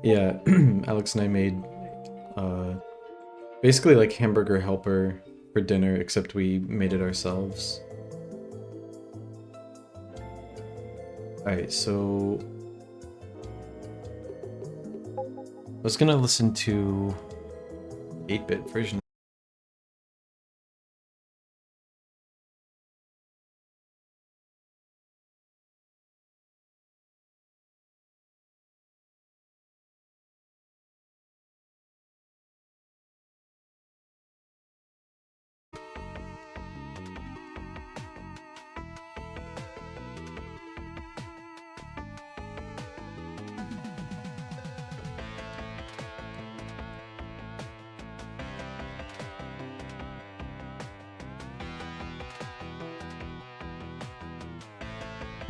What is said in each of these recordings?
Yeah, Alex and I made uh, basically like hamburger helper for dinner, except we made it ourselves. Alright, so I was gonna listen to 8-bit version.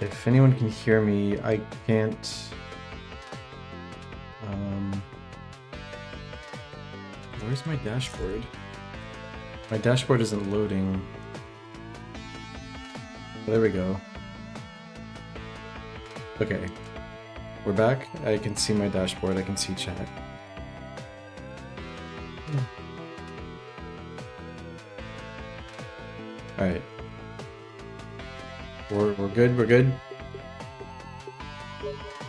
If anyone can hear me, I can't... Where's my dashboard? My dashboard isn't loading. There we go. Okay. We're back. I can see my dashboard. I can see chat. Alright. We're good, we're good.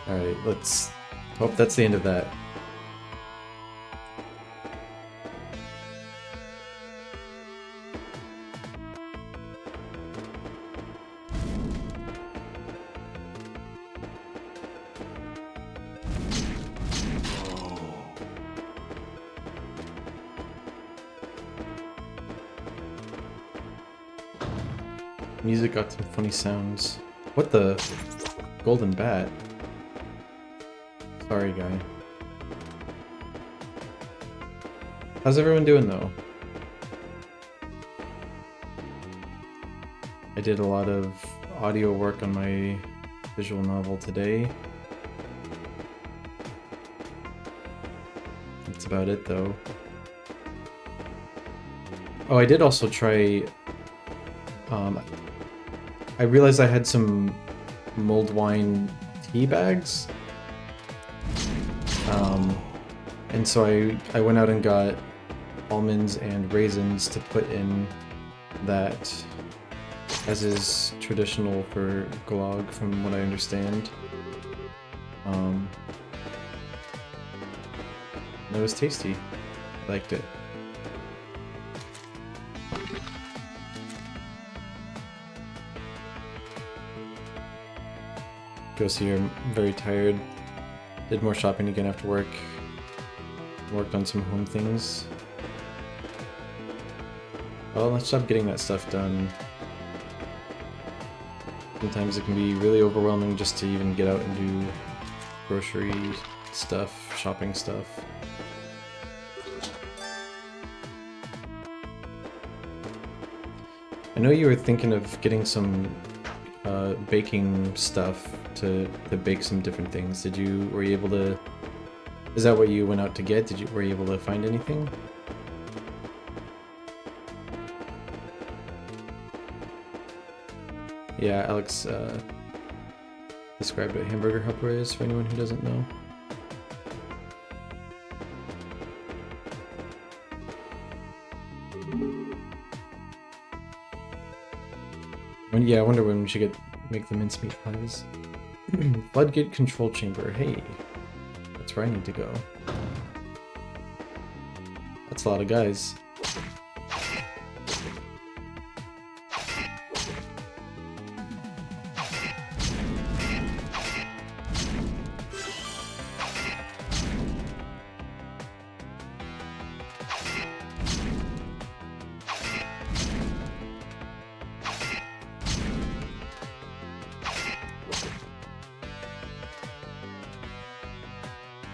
Alright, let's hope that's the end of that. Music got some funny sounds. What the? Golden bat? Sorry, guy. How's everyone doing, though? I did a lot of audio work on my visual novel today. That's about it, though. Oh, I did also try... I realized I had some mulled wine tea bags. And so I went out and got almonds and raisins to put in that, as is traditional for glog from what I understand. It was tasty. I liked it. Go see her. I'm very tired. Did more shopping again after work. Worked on some home things. Well, let's stop getting that stuff done. Sometimes it can be really overwhelming just to even get out and do grocery stuff, shopping stuff. I know you were thinking of getting some baking stuff to bake some different things. Were you able to... Is that what you went out to get? Were you able to find anything? Yeah, Alex described what hamburger helper is for anyone who doesn't know. Yeah, I wonder when we should make the mincemeat pies. Floodgate control chamber. Hey, that's where I need to go. That's a lot of guys.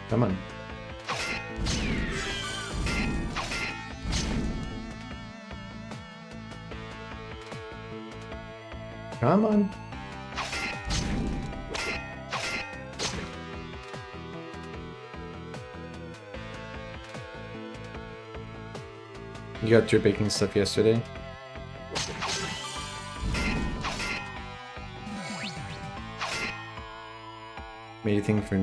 Come on. Come on. You got your baking stuff yesterday? Made anything for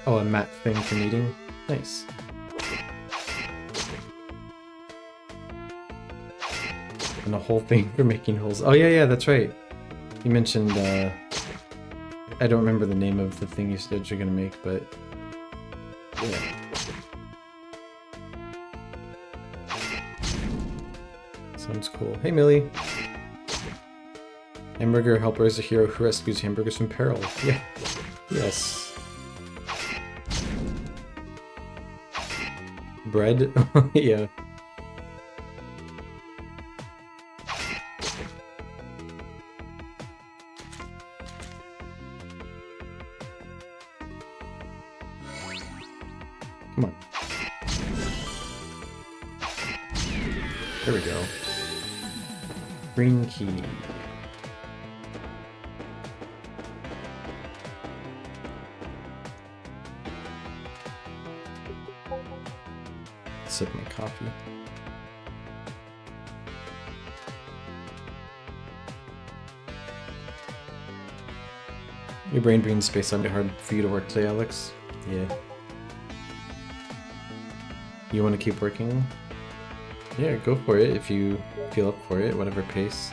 Oh, a matte thing for kneading? Nice. And a whole thing for making holes. Oh yeah, that's right. You mentioned, I don't remember the name of the thing you said you're gonna make, but... yeah. Sounds cool. Hey, Millie! Hamburger helper is a hero who rescues hamburgers from peril. Yeah. Yes. Bread? Yeah. Come on. There we go. Green key. Sip my coffee. Your brain being space out hard for you to work today, Alex? Yeah. You want to keep working? Yeah, go for it if you feel up for it, whatever pace.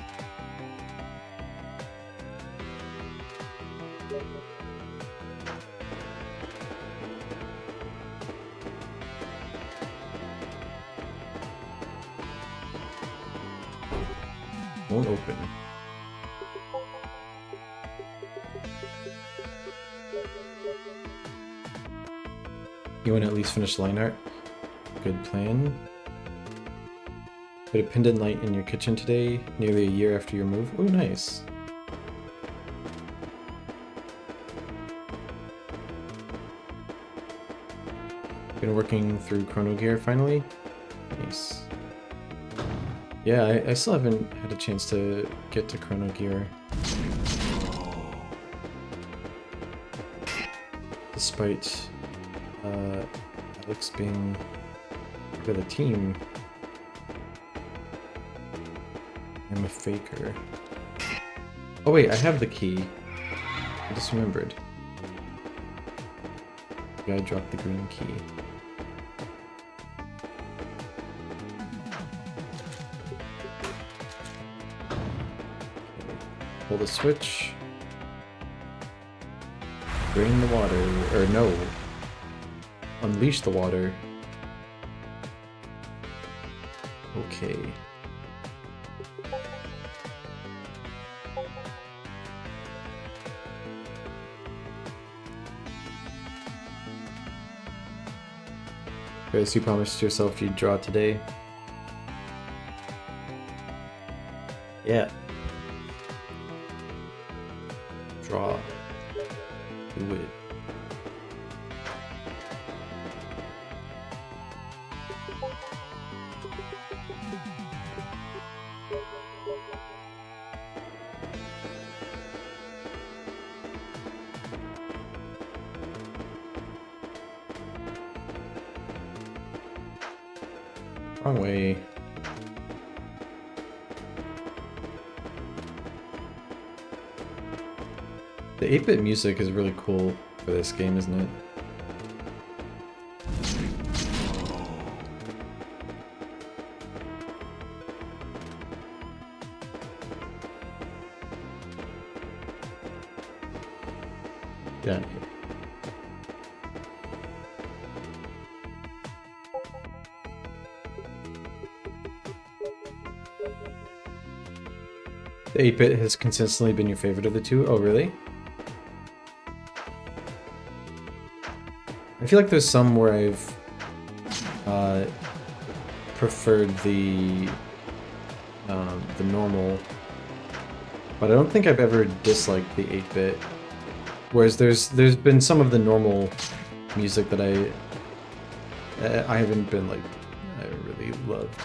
Won't open. You want to at least finish line art? Good plan. Put a pendant light in your kitchen today, nearly a year after your move. Oh, nice. Been working through Chrono Gear finally? Nice. Yeah, I still haven't had a chance to get to Chrono Gear. Despite Alex being part of the team. I'm a faker. Oh wait, I have the key. I just remembered. The guy dropped the green key. Pull the switch. Drain the water, or no. Unleash the water. Okay. Okay, so you promised yourself you'd draw today? Yeah. Draw. Do it. Wrong way. The 8-bit music is really cool for this game, isn't it? Yeah. The 8-bit has consistently been your favorite of the two? Oh, really? I feel like there's some where I've preferred the normal, but I don't think I've ever disliked the 8-bit. Whereas there's been some of the normal music that I haven't been like I really loved.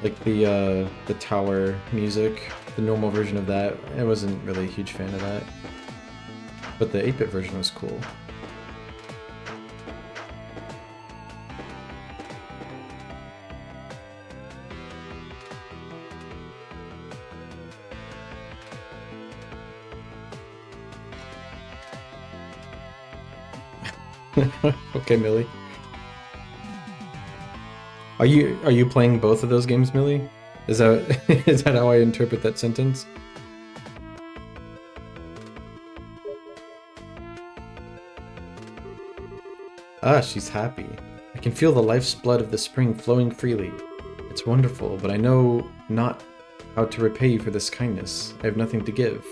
Like the tower music, the normal version of that, I wasn't really a huge fan of that. But the 8-bit version was cool. Okay, Millie. Are you playing both of those games, Millie? Is that is that how I interpret that sentence? Ah, she's happy. I can feel the life's blood of the spring flowing freely. It's wonderful, but I know not how to repay you for this kindness. I have nothing to give.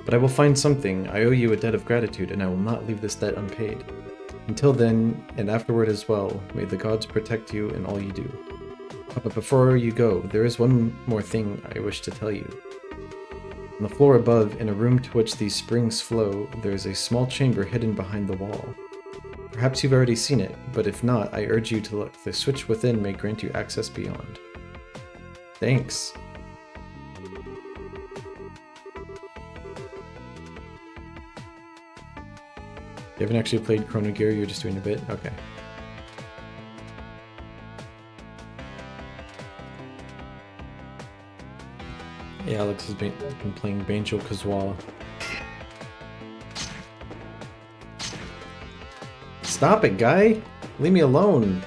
But I will find something. I owe you a debt of gratitude, and I will not leave this debt unpaid. Until then, and afterward as well, may the gods protect you in all you do. But before you go, there is one more thing I wish to tell you. On the floor above, in a room to which these springs flow, there is a small chamber hidden behind the wall. Perhaps you've already seen it, but if not, I urge you to look. The switch within may grant you access beyond. Thanks. You haven't actually played Chrono Gear, you're just doing a bit? Okay. Yeah, Alex has been playing Banjo-Kazooie. Stop it, guy! Leave me alone!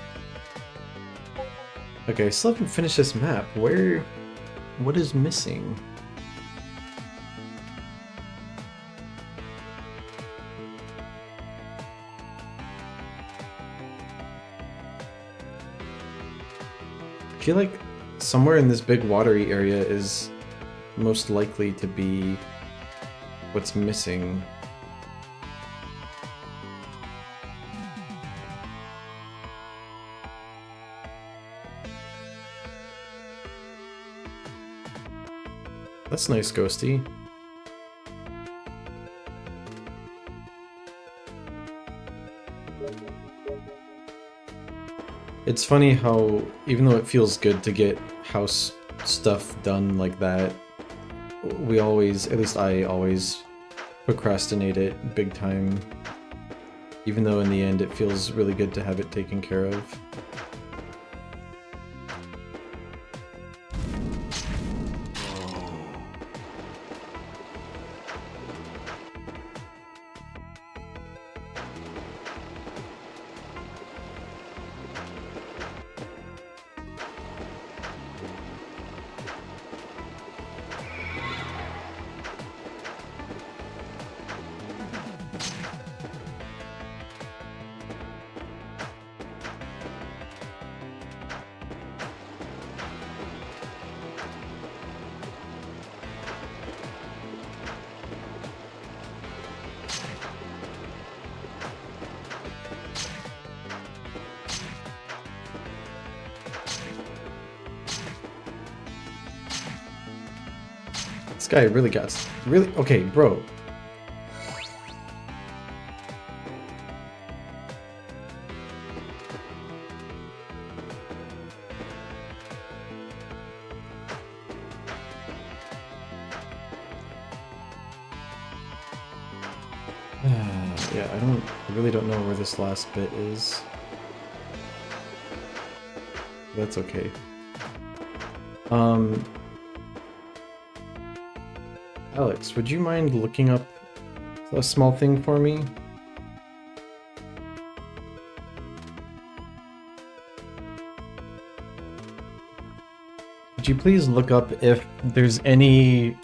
Okay, I still haven't finished this map. What is missing? I feel like somewhere in this big watery area is most likely to be what's missing. That's nice, Ghosty. It's funny how, even though it feels good to get house stuff done like that, we always, at least I always, procrastinate it big time. Even though in the end it feels really good to have it taken care of. This guy really got... Really? Okay, bro. Yeah, I really don't know where this last bit is. That's okay. Alex, would you mind looking up a small thing for me? Could you please look up if there's any,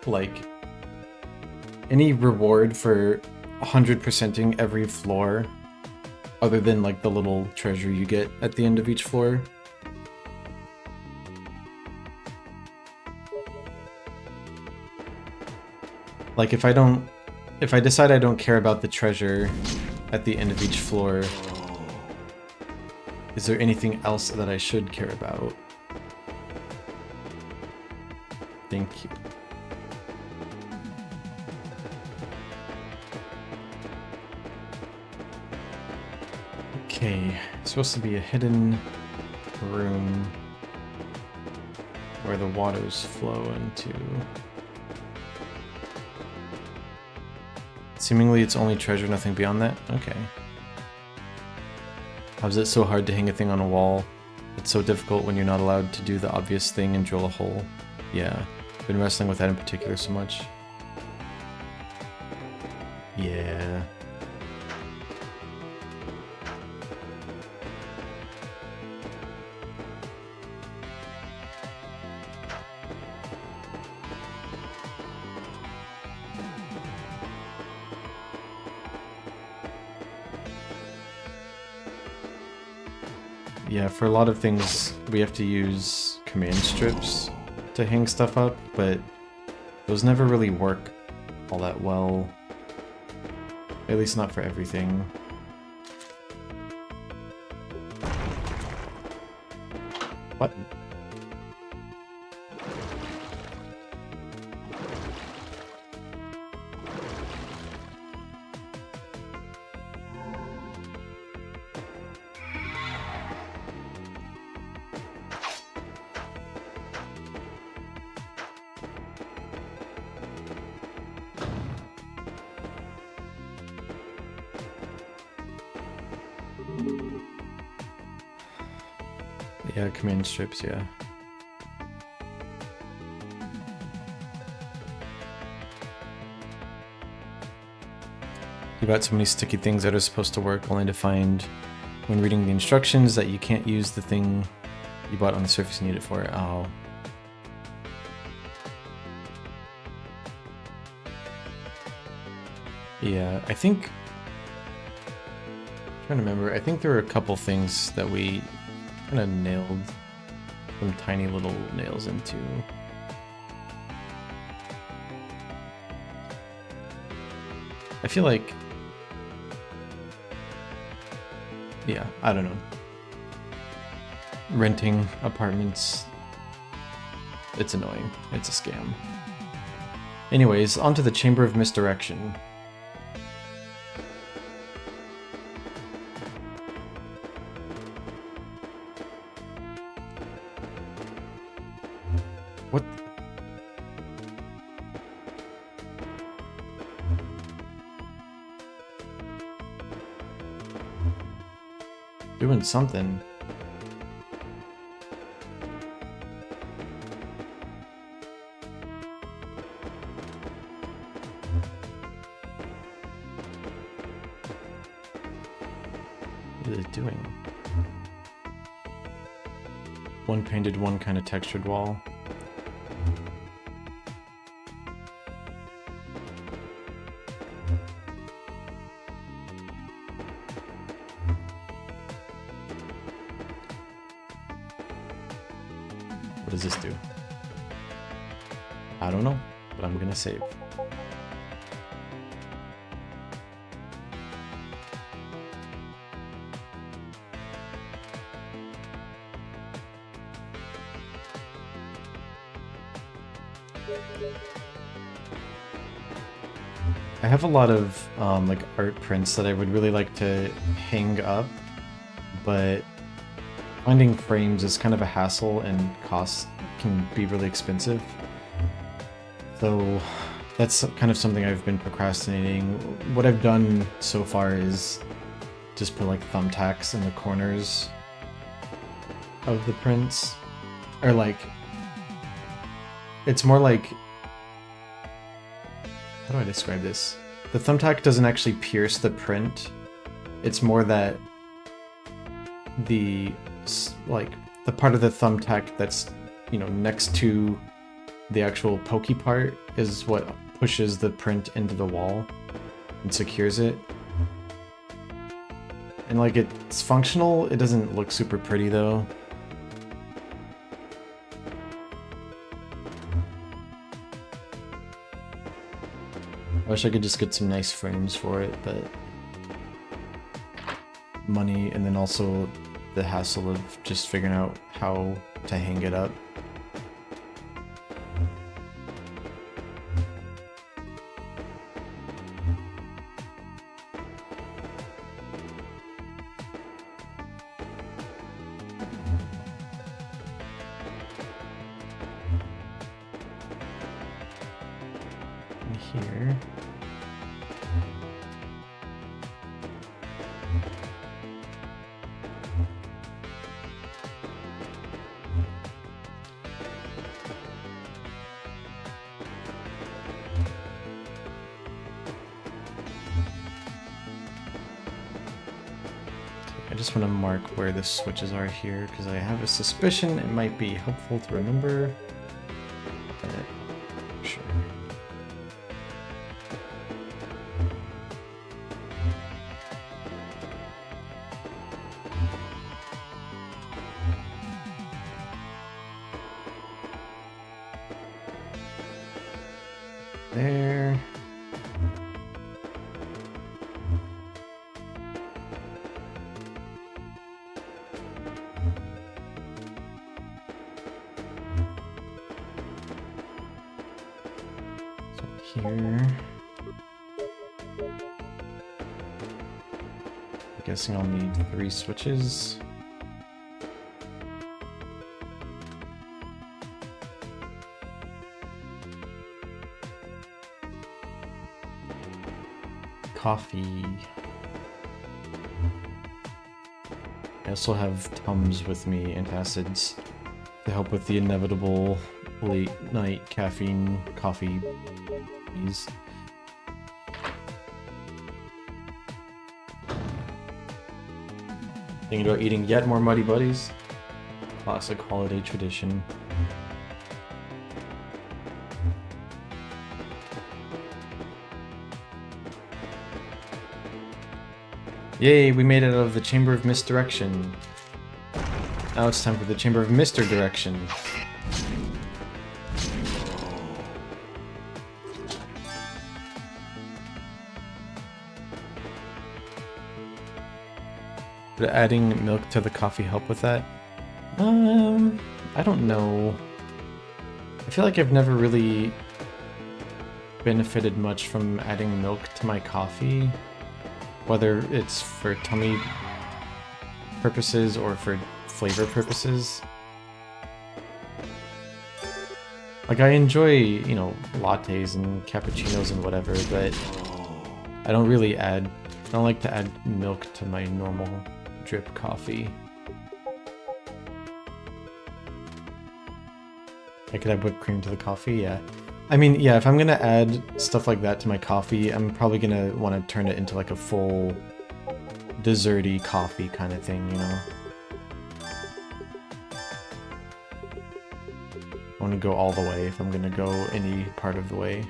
like, any reward for 100%ing every floor, other than, like, the little treasure you get at the end of each floor? Like, if I decide I don't care about the treasure at the end of each floor, is there anything else that I should care about? Thank you. Okay, it's supposed to be a hidden room where the waters flow into. Seemingly it's only treasure, nothing beyond that? Okay. How's it so hard to hang a thing on a wall? It's so difficult when you're not allowed to do the obvious thing and drill a hole. Yeah, I've been wrestling with that in particular so much. Yeah, for a lot of things we have to use command strips to hang stuff up, but those never really work all that well. At least not for everything. What? Yeah, command strips, yeah. You got so many sticky things that are supposed to work, only to find when reading the instructions that you can't use the thing you bought on the surface you need it for. Oh. Yeah, I think... I'm trying to remember, I think there were a couple things that we kind of nailed some tiny little nails into. I feel like... yeah, I don't know. Renting apartments, it's annoying. It's a scam. Anyways, onto the Chamber of Misdirection. What? Doing something. What is it doing? One painted, one kind of textured wall. What does this do? I don't know, but I'm gonna save. I have a lot of like art prints that I would really like to hang up, but finding frames is kind of a hassle and costs can be really expensive. So that's kind of something I've been procrastinating. What I've done so far is just put like thumbtacks in the corners of the prints. Or like, it's more like, how do I describe this? The thumbtack doesn't actually pierce the print. It's more that the part of the thumbtack that's, you know, next to the actual pokey part is what pushes the print into the wall and secures it. And like, it's functional, it doesn't look super pretty though. I wish I could just get some nice frames for it, but money, and then also the hassle of just figuring out how to hang it up. And here. I just want to mark where the switches are here, because I have a suspicion it might be helpful to remember. But sure. there. So here. I'm guessing I'll need 3 switches. Coffee. I also have Tums with me, antacids, to help with the inevitable late night caffeine coffee please. Thinking about eating yet more Muddy Buddies? Classic holiday tradition. Yay, we made it out of the Chamber of Misdirection. Now it's time for the Chamber of Mister Direction. Would adding milk to the coffee help with that? I don't know. I feel like I've never really benefited much from adding milk to my coffee. Whether it's for tummy purposes or for flavor purposes. Like, I enjoy, you know, lattes and cappuccinos and whatever, but I don't like to add milk to my normal drip coffee. I could add whipped cream to the coffee, yeah. I mean, yeah, if I'm gonna add stuff like that to my coffee, I'm probably gonna want to turn it into like a full desserty coffee kind of thing, you know? I want to go all the way if I'm gonna go any part of the way.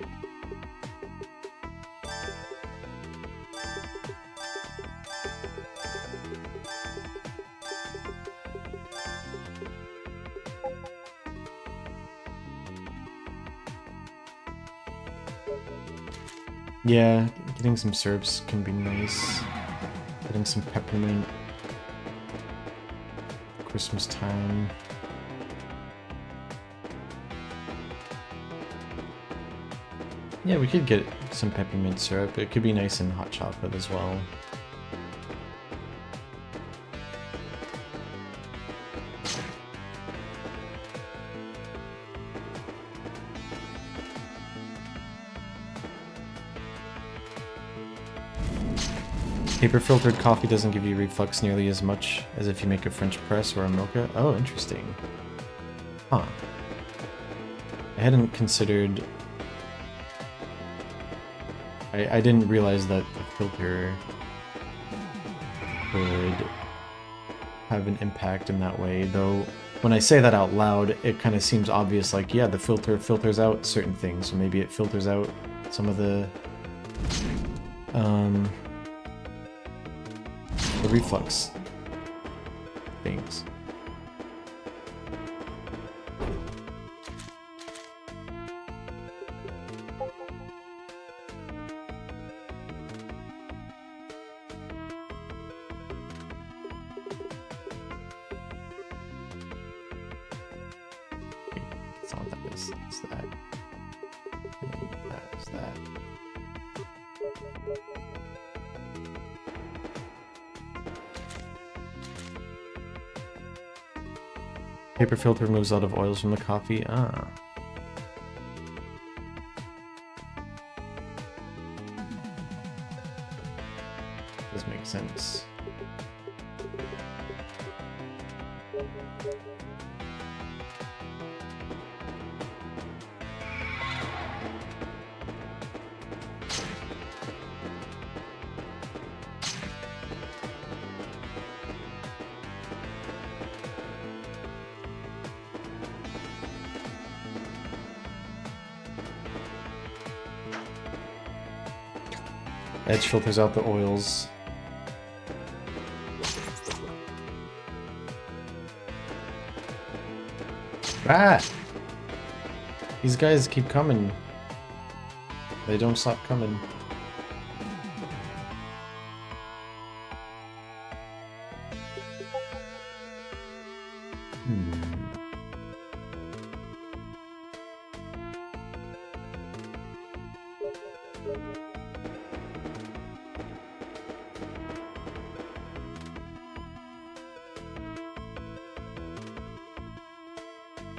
Yeah, getting some syrups can be nice. Getting some peppermint. Christmas time. Yeah, we could get some peppermint syrup. It could be nice in hot chocolate as well. Paper-filtered coffee doesn't give you reflux nearly as much as if you make a French press or a mocha. Oh, interesting. Huh. I hadn't considered... I didn't realize that the filter would have an impact in that way, though when I say that out loud, it kind of seems obvious, like, yeah, the filter filters out certain things, so maybe it filters out some of the reflux things. That's not what that is. It's that. And then that is that. Paper filter removes a lot of oils from the coffee. Ah. Does make sense. Edge filters out the oils. Ah! These guys keep coming. They don't stop coming.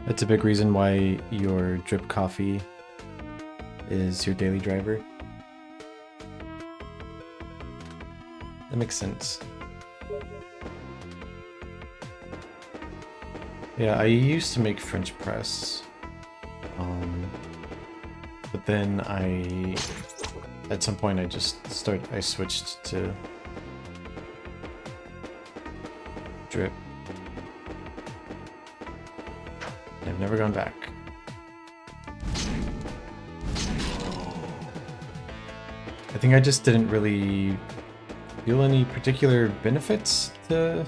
That's a big reason why your drip coffee is your daily driver. That makes sense. Yeah, I used to make French press. But then at some point I switched to drip. I've never gone back. I think I just didn't really feel any particular benefits to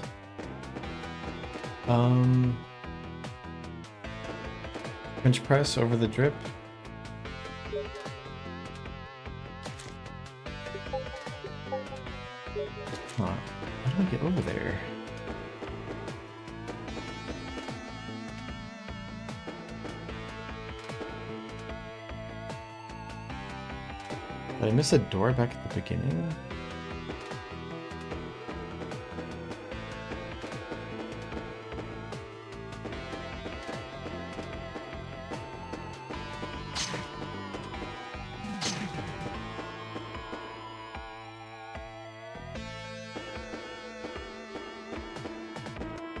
French press over the drip. Huh. How do I get over there? Did I miss a door back at the beginning?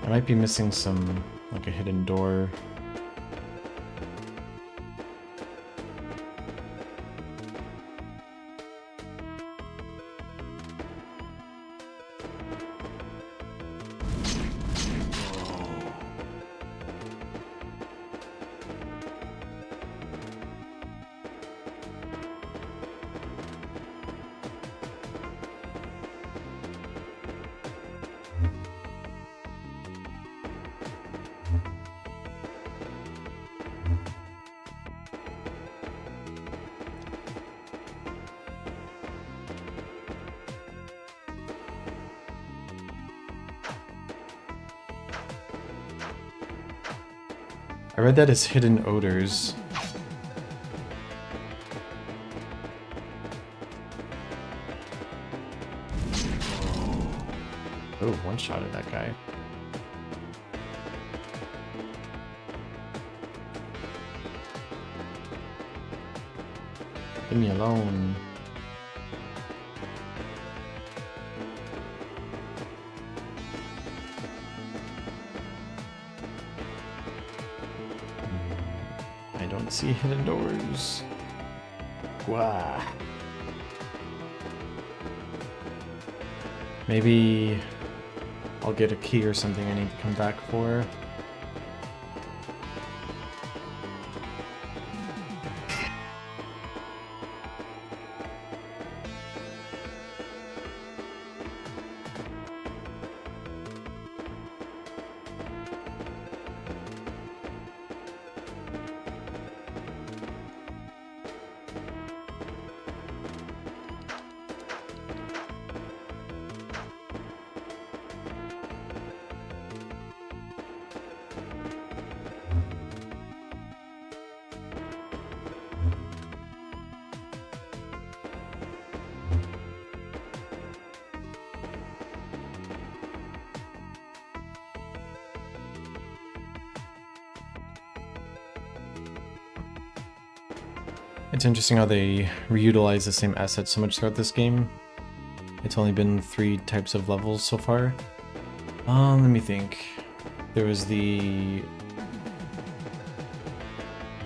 I might be missing like a hidden door. I read that as hidden odors. Oh, one shot at that guy. Leave me alone. I don't see hidden doors. Wah. Maybe I'll get a key or something I need to come back for. It's interesting how they reutilize the same assets so much throughout this game. It's only been 3 types of levels so far. Let me think. There was the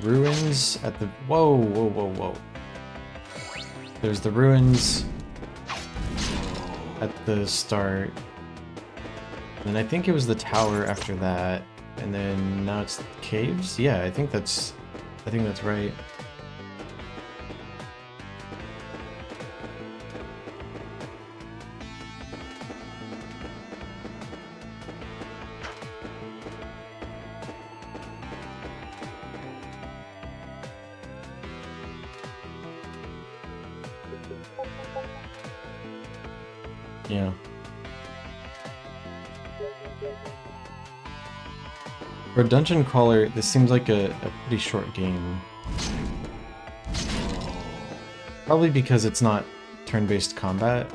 ruins at the... Whoa. There's the ruins at the start. And then I think it was the tower after that. And then now it's caves? Yeah, I think that's right. Yeah. For a dungeon crawler, this seems like a pretty short game. Probably because it's not turn-based combat.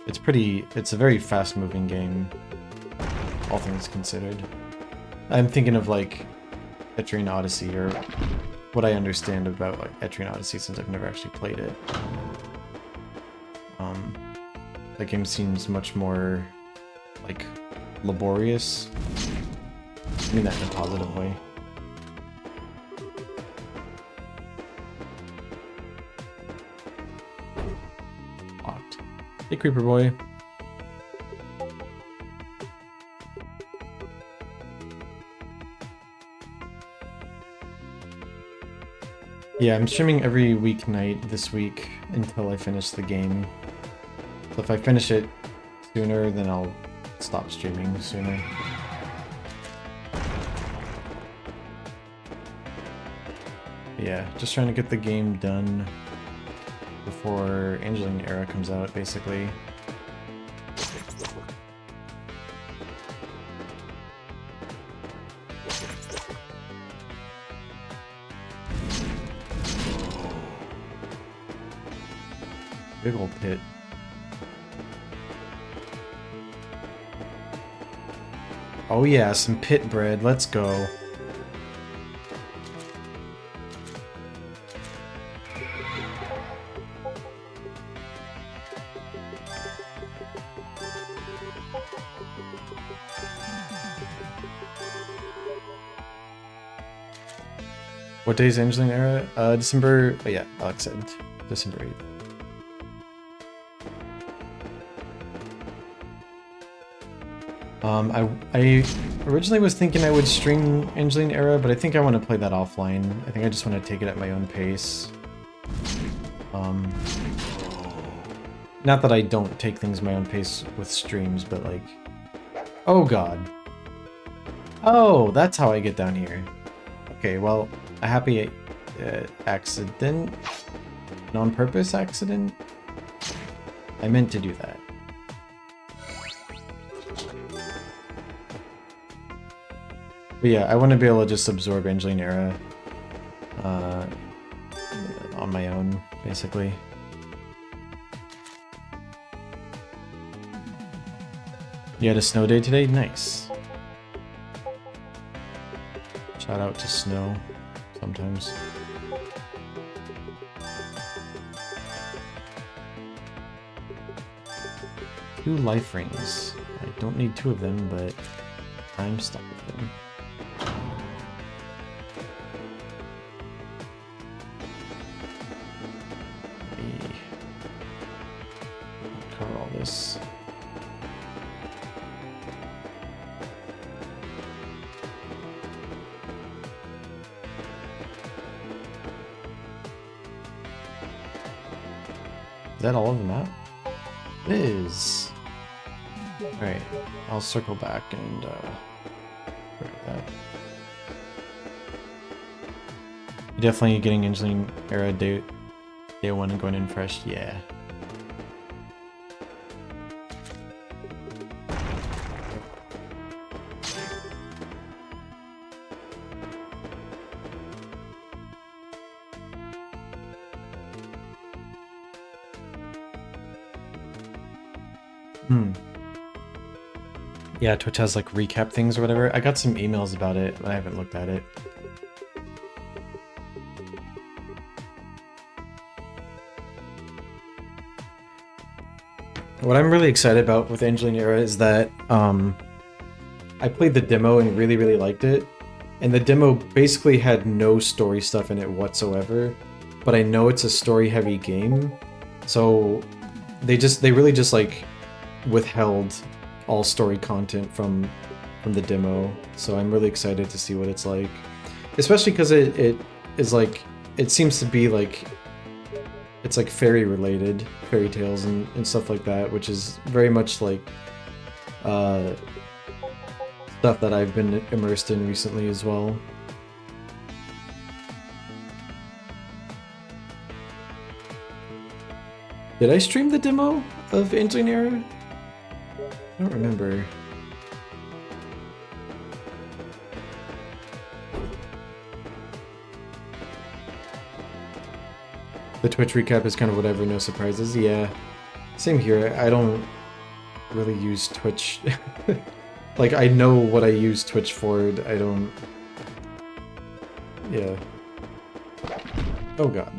It's a very fast-moving game, all things considered. I'm thinking of like Etrian Odyssey, or what I understand about like Etrian Odyssey since I've never actually played it. That game seems much more like laborious. I mean that in a positive way. Locked. Hey, Creeper Boy. Yeah, I'm streaming every weeknight this week until I finish the game. So if I finish it sooner, then I'll stop streaming sooner. Yeah, just trying to get the game done before Angeline Era comes out, basically. Big ol' pit. Oh yeah, some pit bread, let's go. What day is Angeline Era? December... Oh yeah, Alex said December 8th. I originally was thinking I would stream Angeline Era, but I think I want to play that offline. I think I just want to take it at my own pace. Not that I don't take things at my own pace with streams, but like... Oh god. Oh, that's how I get down here. Okay, well, a happy accident? Non-purpose accident? I meant to do that. But yeah, I want to be able to just absorb Angeline Era on my own, basically. You had a snow day today? Nice. Shout out to snow, sometimes. Two life rings. I don't need two of them, but I'm stuck with them. Cover all this. Is that all of the map? It is. Alright, I'll circle back and grab that. You're definitely getting Angeline Era day 1 and going in fresh, yeah. Yeah, Twitch has like recap things or whatever. I got some emails about it, but I haven't looked at it. What I'm really excited about with Angeline Era is that I played the demo and really, really liked it. And the demo basically had no story stuff in it whatsoever. But I know it's a story-heavy game, so they really just like withheld all story content from the demo, so I'm really excited to see what it's like, especially because it is like, it seems to be like, it's like fairy related, fairy tales and stuff like that, which is very much like stuff that I've been immersed in recently as well. Did I stream the demo? of Engineer? I don't remember. The Twitch recap is kind of whatever, no surprises. Yeah, same here. I don't really use Twitch. Like, I know what I use Twitch for. I don't... Yeah. Oh god.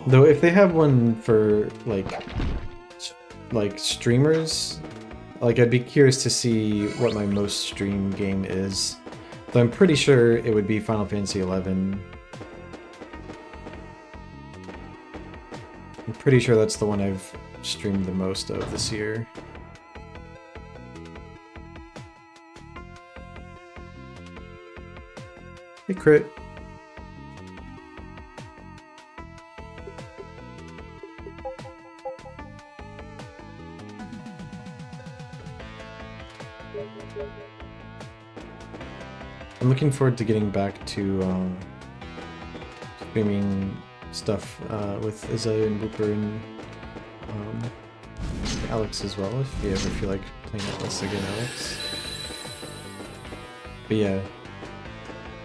Though if they have one for, like streamers, like I'd be curious to see what my most streamed game is. Though I'm pretty sure it would be Final Fantasy XI. I'm pretty sure that's the one I've streamed the most of this year. Hey, Crit. I'm looking forward to getting back to streaming stuff with Azalea and Booper and Alex as well, if you ever feel like playing Atlas again, Alex. But yeah,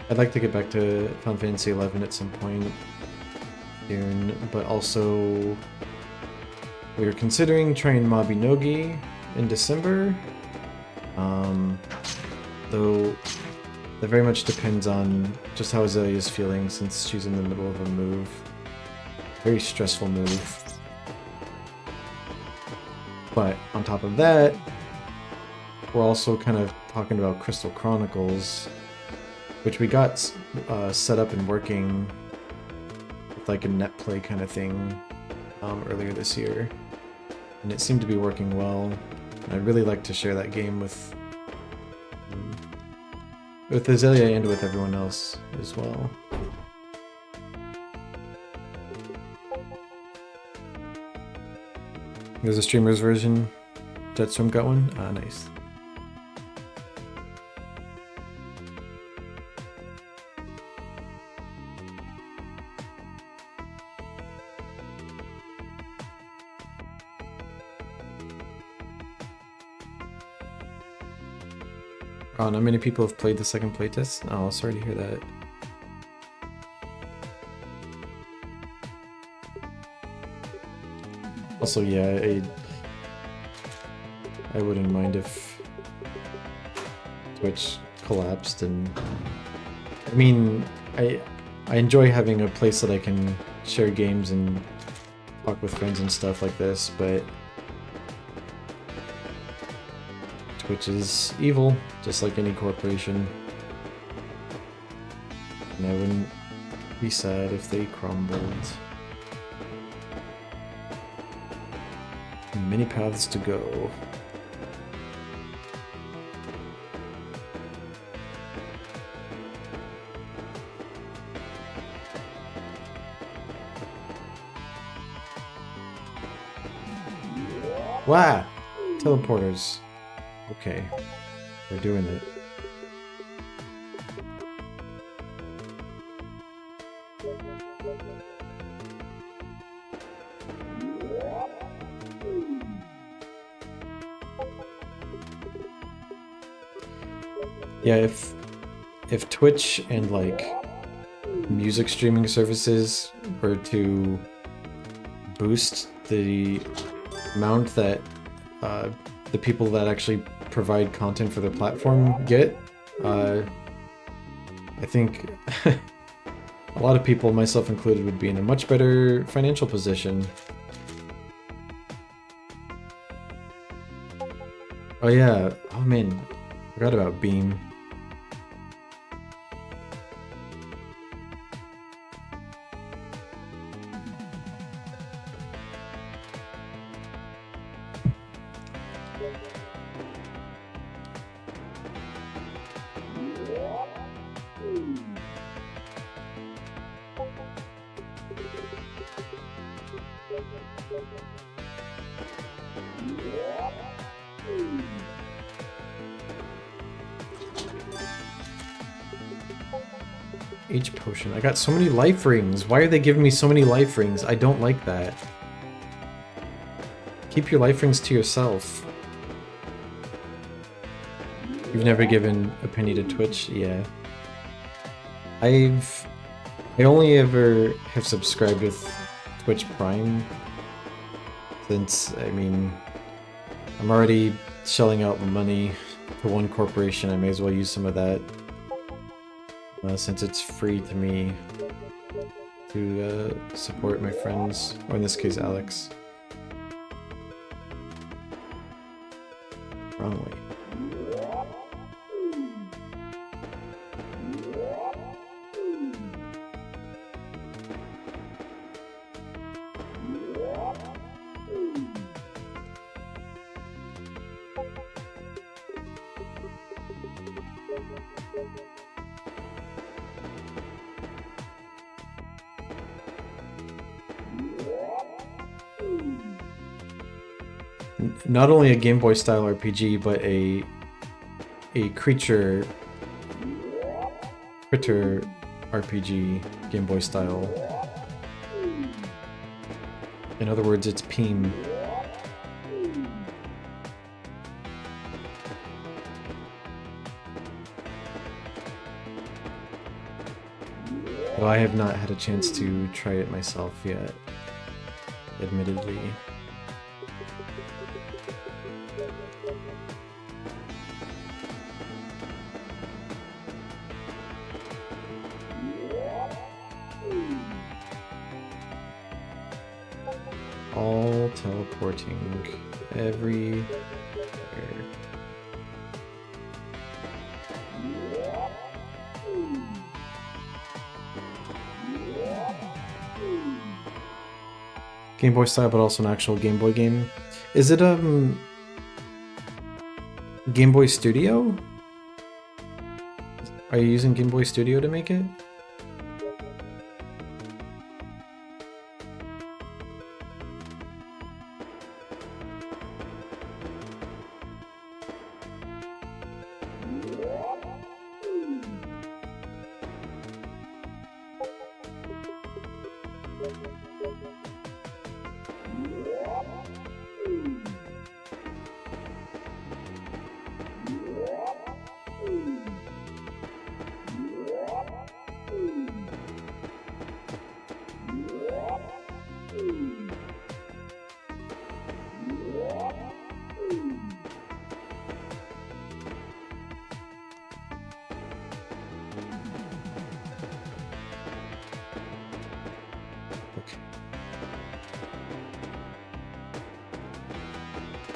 I'd like to get back to Final Fantasy XI at some point soon, but also we are considering trying Mabinogi in December, though that very much depends on just how Azalea is feeling since she's in the middle of a move. Very stressful move. But on top of that, we're also kind of talking about Crystal Chronicles, which we got set up and working with like a net play kind of thing earlier this year. And it seemed to be working well. And I'd really like to share that game with Azalea and with everyone else as well. There's a streamer's version. Jetstorm got one? Ah, nice. Oh, not many people have played the second playtest? Oh, sorry to hear that. Also, yeah, I wouldn't mind if Twitch collapsed, and I mean, I enjoy having a place that I can share games and talk with friends and stuff like this, but Twitch is evil, just like any corporation. And I wouldn't be sad if they crumbled. Many paths to go. Wow! Teleporters. Okay. We're doing it. Yeah, if Twitch and like music streaming services were to boost the amount that the people that actually provide content for their platform get, I think a lot of people, myself included, would be in a much better financial position. Oh yeah, oh man, forgot about Beam. H potion. I got so many life rings. Why are they giving me so many life rings? I don't like that. Keep your life rings to yourself. You've never given a penny to Twitch? Yeah. I only ever have subscribed with Twitch Prime. Since, I mean, I'm already shelling out money for one corporation, I may as well use some of that. Since it's free to me to support my friends, or in this case, Alex. Wrong way. Not only a Game Boy style RPG, but a critter RPG Game Boy style. In other words, it's Peem. Though I have not had a chance to try it myself yet, admittedly. All teleporting everywhere. Game Boy style, but also an actual Game Boy game. Is it Game Boy Studio? Are you using Game Boy Studio to make it?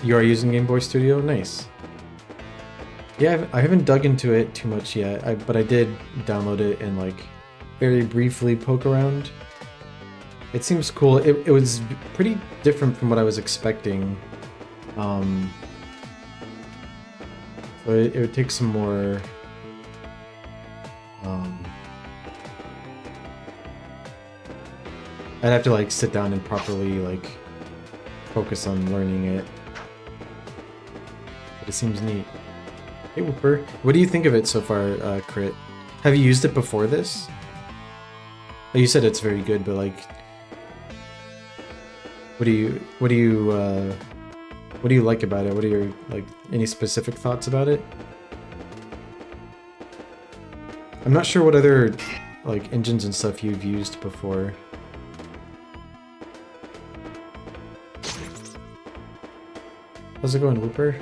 You are using Game Boy Studio? Nice. Yeah, I haven't dug into it too much yet, but I did download it and like very briefly poke around. It seems cool. It was pretty different from what I was expecting. So it would take some more I'd have to like sit down and properly like focus on learning it. But it seems neat. Hey Whooper, what do you think of it so far, Crit? Have you used it before this? Oh, you said it's very good, but like, what do you like about it? What are your like any specific thoughts about it? I'm not sure what other like engines and stuff you've used before. How's it going, Whooper?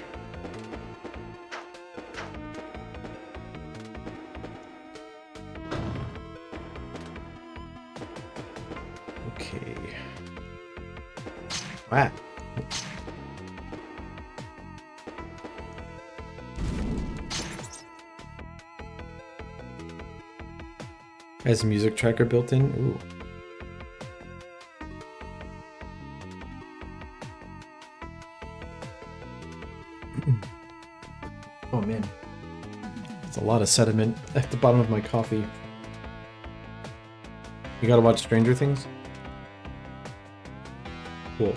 Okay. Wow. Has a music tracker built in? Ooh. Oh man. It's a lot of sediment at the bottom of my coffee. You gotta watch Stranger Things? Cool.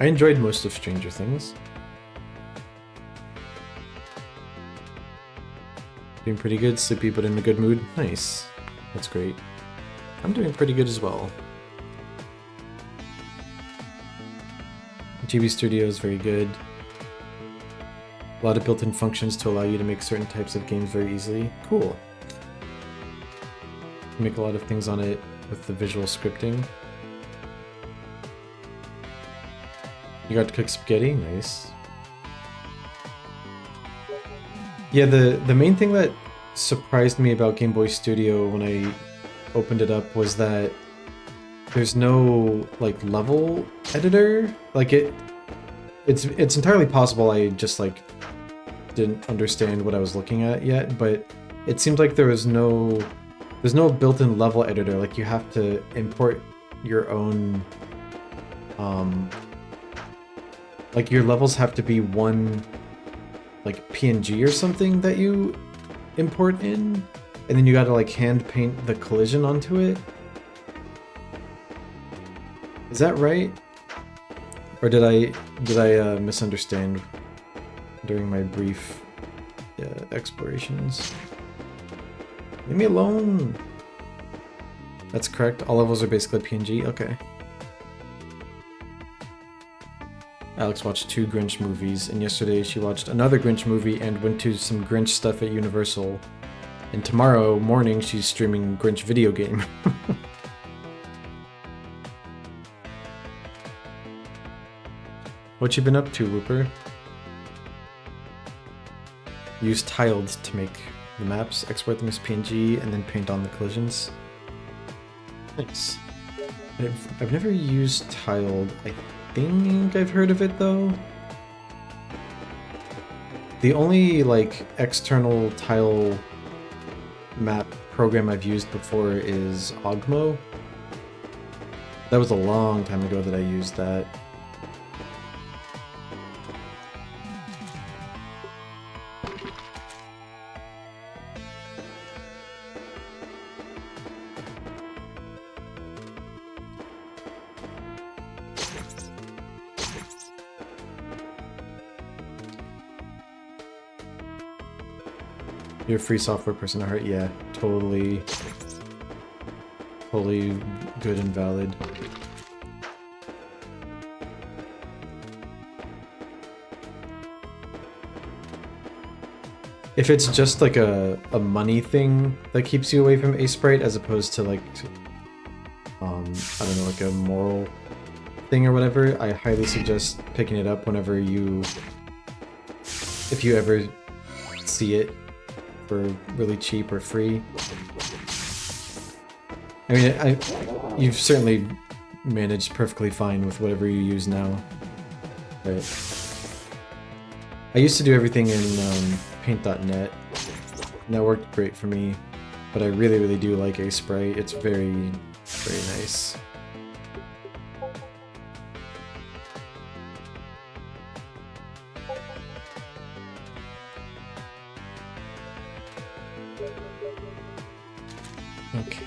I enjoyed most of Stranger Things. Doing pretty good, sleepy but in a good mood. Nice. That's great. I'm doing pretty good as well. GB Studio is very good. A lot of built-in functions to allow you to make certain types of games very easily. Cool. Make a lot of things on it with the visual scripting. You got to cook spaghetti? Nice. Yeah, the main thing that surprised me about Game Boy Studio when I opened it up was that there's no like level editor. Like it's entirely possible I just like didn't understand what I was looking at yet, but it seemed like there's no built-in level editor. Like you have to import your own like your levels have to be one like PNG or something that you import in, and then you gotta like hand paint the collision onto it. Is that right? Or did I misunderstand during my brief explorations? Leave me alone! That's correct, all levels are basically PNG, okay. Alex watched 2 Grinch movies, and yesterday she watched another Grinch movie and went to some Grinch stuff at Universal. And tomorrow morning she's streaming Grinch video game. What you been up to, Whooper? Use tiled to make the maps, export them as PNG, and then paint on the collisions. Nice. I've never used tiled. I think I've heard of it though. The only like external tile map program I've used before is Ogmo. That was a long time ago that I used that. You're a free software person at heart? Yeah, totally good and valid. If it's just like a money thing that keeps you away from Sprite as opposed to like, I don't know, like a moral thing or whatever, I highly suggest picking it up whenever if you ever see it for really cheap or free. I mean, you've certainly managed perfectly fine with whatever you use now, but I used to do everything in paint.net, and that worked great for me, but I really do like Sprite. It's very nice. Okay.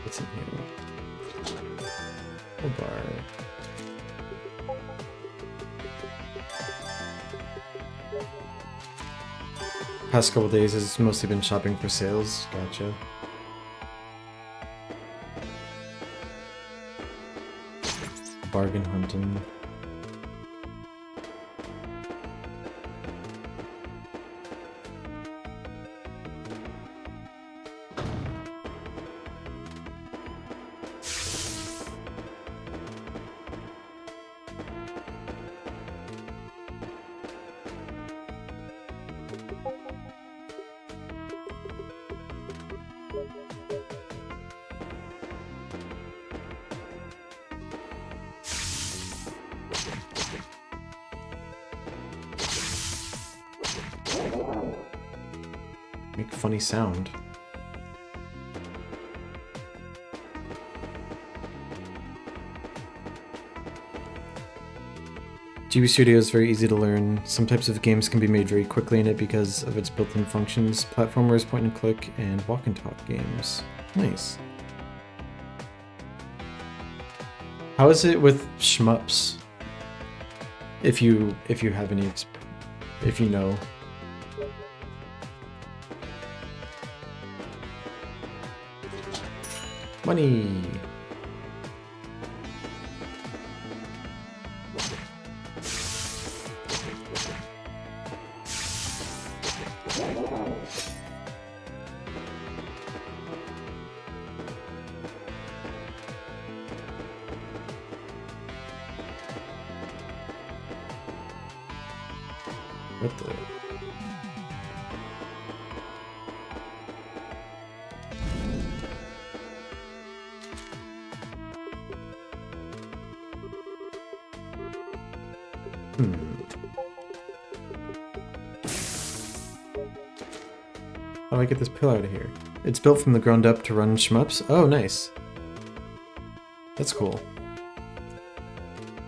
What's in here? A bar. Past couple days has mostly been shopping for sales. Gotcha. Bargain hunting. Make funny sound. GB Studio is very easy to learn. Some types of games can be made very quickly in it because of its built-in functions. Platformers, point and click, and walk and talk games. Nice. How is it with shmups? If you have any, if you know. Money. What the? How do I get this pill out of here? It's built from the ground up to run shmups? Oh, nice. That's cool.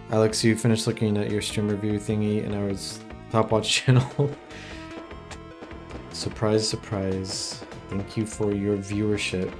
Alex, you finished looking at your stream review thingy and our top watch channel. Surprise, surprise. Thank you for your viewership.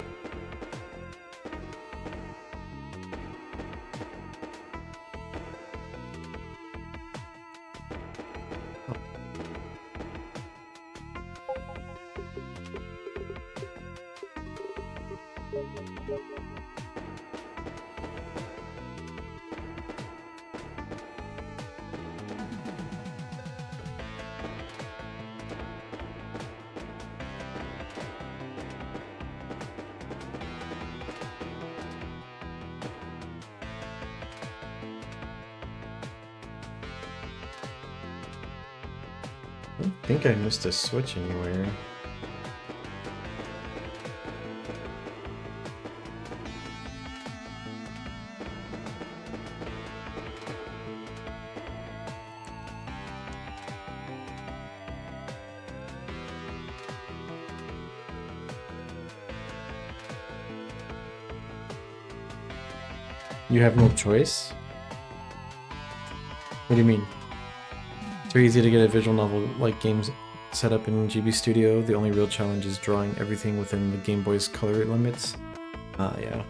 I don't think I missed a switch anywhere. You have no choice? What do you mean? It's very easy to get a visual novel-like games set up in GB Studio. The only real challenge is drawing everything within the Game Boy's color limits. Yeah.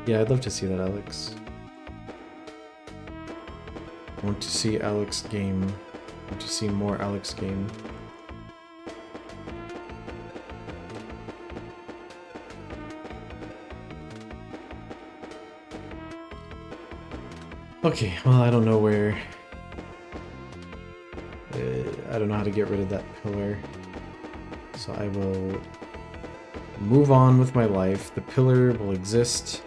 Yeah, I'd love to see that, Alex. I want to see Alex game. I want to see more Alex game. Okay, well, I don't know where... I don't know how to get rid of that pillar. So I will move on with my life. The pillar will exist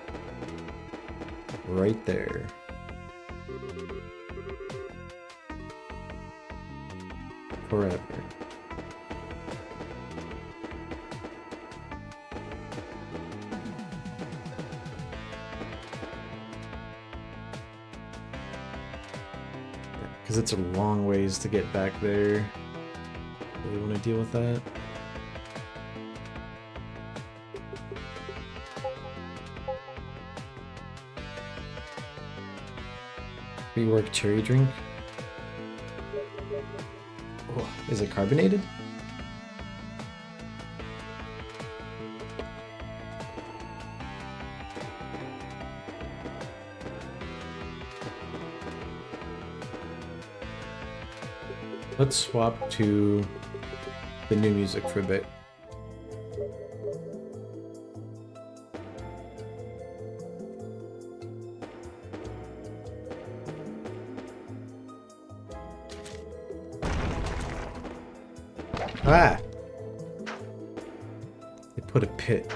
right there. Forever. Because it's a long ways to get back there. Really want to deal with that? Rework cherry drink? Oh, is it carbonated? Let's swap to the new music for a bit. Ah! They put a pit.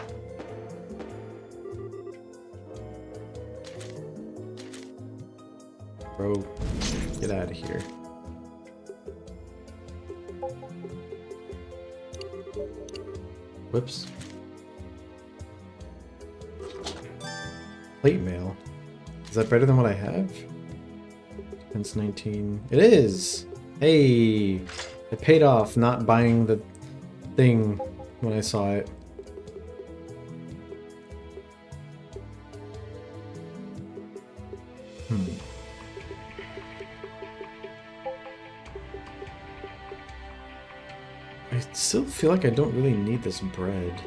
Bro, get out of here. Whoops. Plate mail. Is that better than what I have? Defense 19. It is! Hey! It paid off not buying the thing when I saw it. I still feel like I don't really need this bread.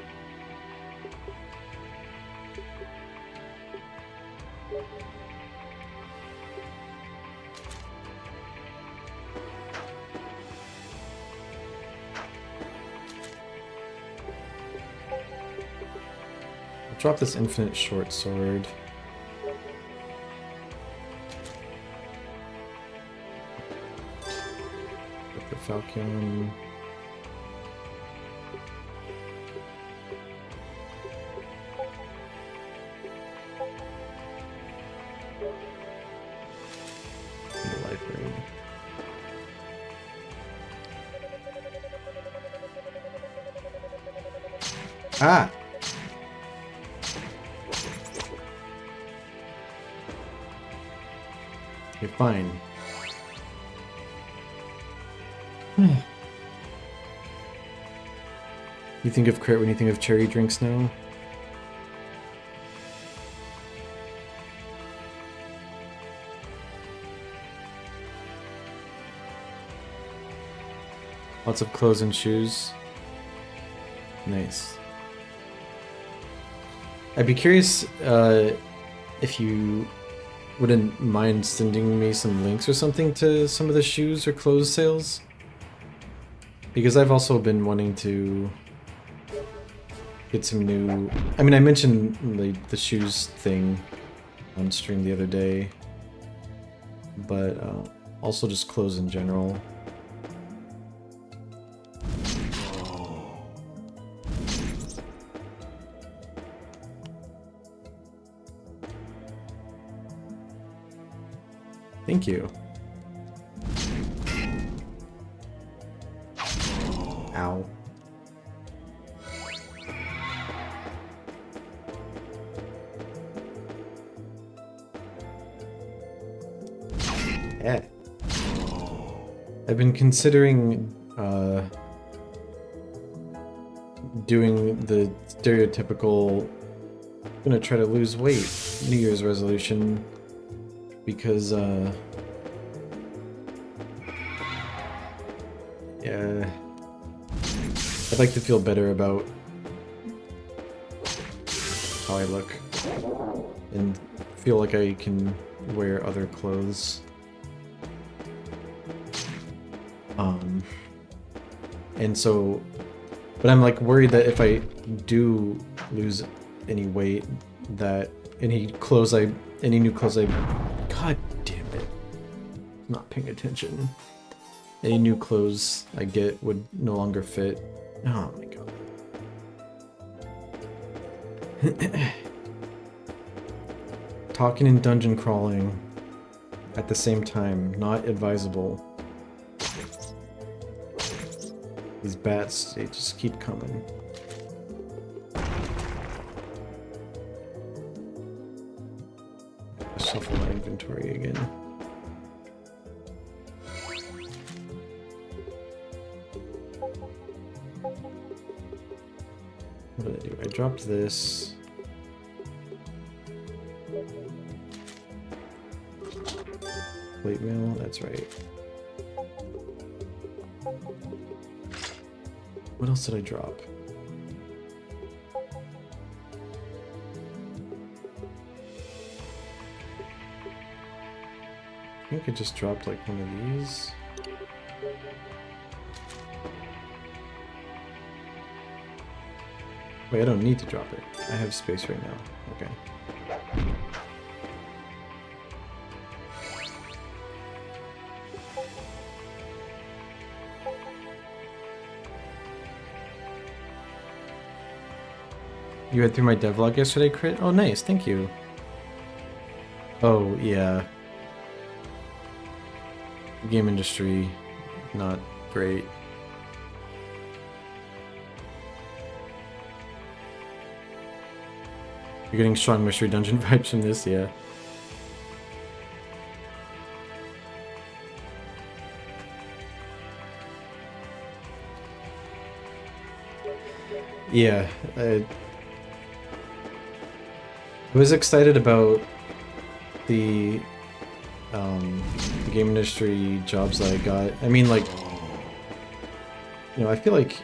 drop this infinite short sword. With the Falcon. Ah! You're fine. You think of crit when you think of cherry drinks now? Lots of clothes and shoes. Nice. I'd be curious if you wouldn't mind sending me some links or something to some of the shoes or clothes sales. Because I've also been wanting to get some new... I mean, I mentioned the shoes thing on stream the other day. But also just clothes in general. Thank you. Ow. Yeah. I've been considering doing the stereotypical I'm gonna try to lose weight New Year's resolution. Because, yeah, I'd like to feel better about how I look and feel like I can wear other clothes. And so, but I'm like worried that if I do lose any weight, that any new clothes I God damn it. I'm not paying attention. Any new clothes I get would no longer fit. Oh my god. Talking and dungeon crawling at the same time, not advisable. These bats, they just keep coming. Shuffle my inventory again. What did I do? I dropped this. Plate mail, that's right. What else did I drop? I think I just dropped like one of these. Wait, I don't need to drop it. I have space right now. Okay. You read through my devlog yesterday, Crit? Oh, nice. Thank you. Oh, yeah. Game industry, not great. You're getting strong mystery dungeon vibes from this, yeah. Yeah, I was excited about the game industry jobs that I got. I mean, like, you know, I feel like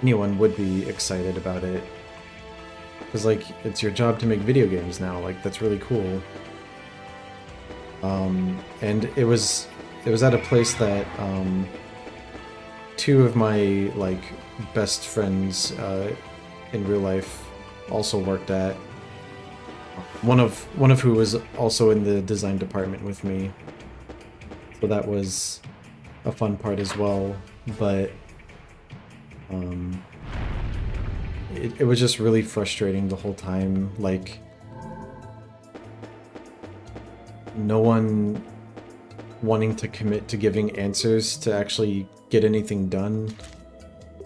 anyone would be excited about it. Because, like, it's your job to make video games now. Like, that's really cool. And it was at a place that two of my, like, best friends in real life also worked at. One of who was also in the design department with me. So that was a fun part as well, but it was just really frustrating the whole time. Like, no one wanting to commit to giving answers to actually get anything done.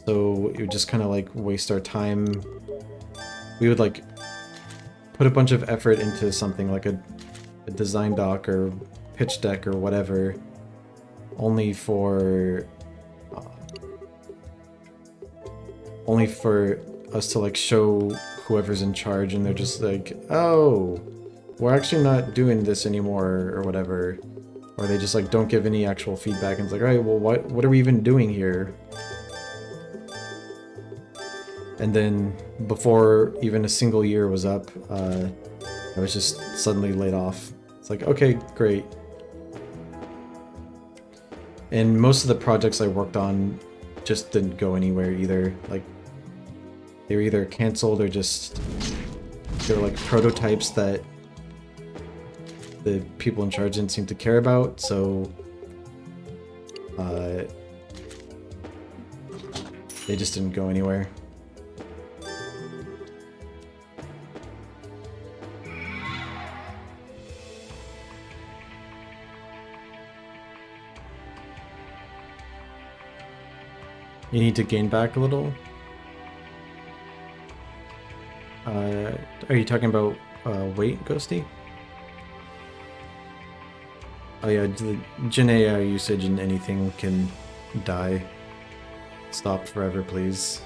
So it would just kind of like waste our time. We would like put a bunch of effort into something like a design doc or pitch deck or whatever, only for us to like show whoever's in charge, and they're just like, oh, we're actually not doing this anymore or whatever. Or they just like don't give any actual feedback, and it's like, alright, well, what are we even doing here? And then before even a single year was up, I was just suddenly laid off. It's like, okay, great. And most of the projects I worked on just didn't go anywhere either. Like, they were either canceled or just they were like prototypes that the people in charge didn't seem to care about, so they just didn't go anywhere. You need to gain back a little. Are you talking about weight, Ghosty? Oh yeah, the Gen AI usage in anything can die. Stop forever, please.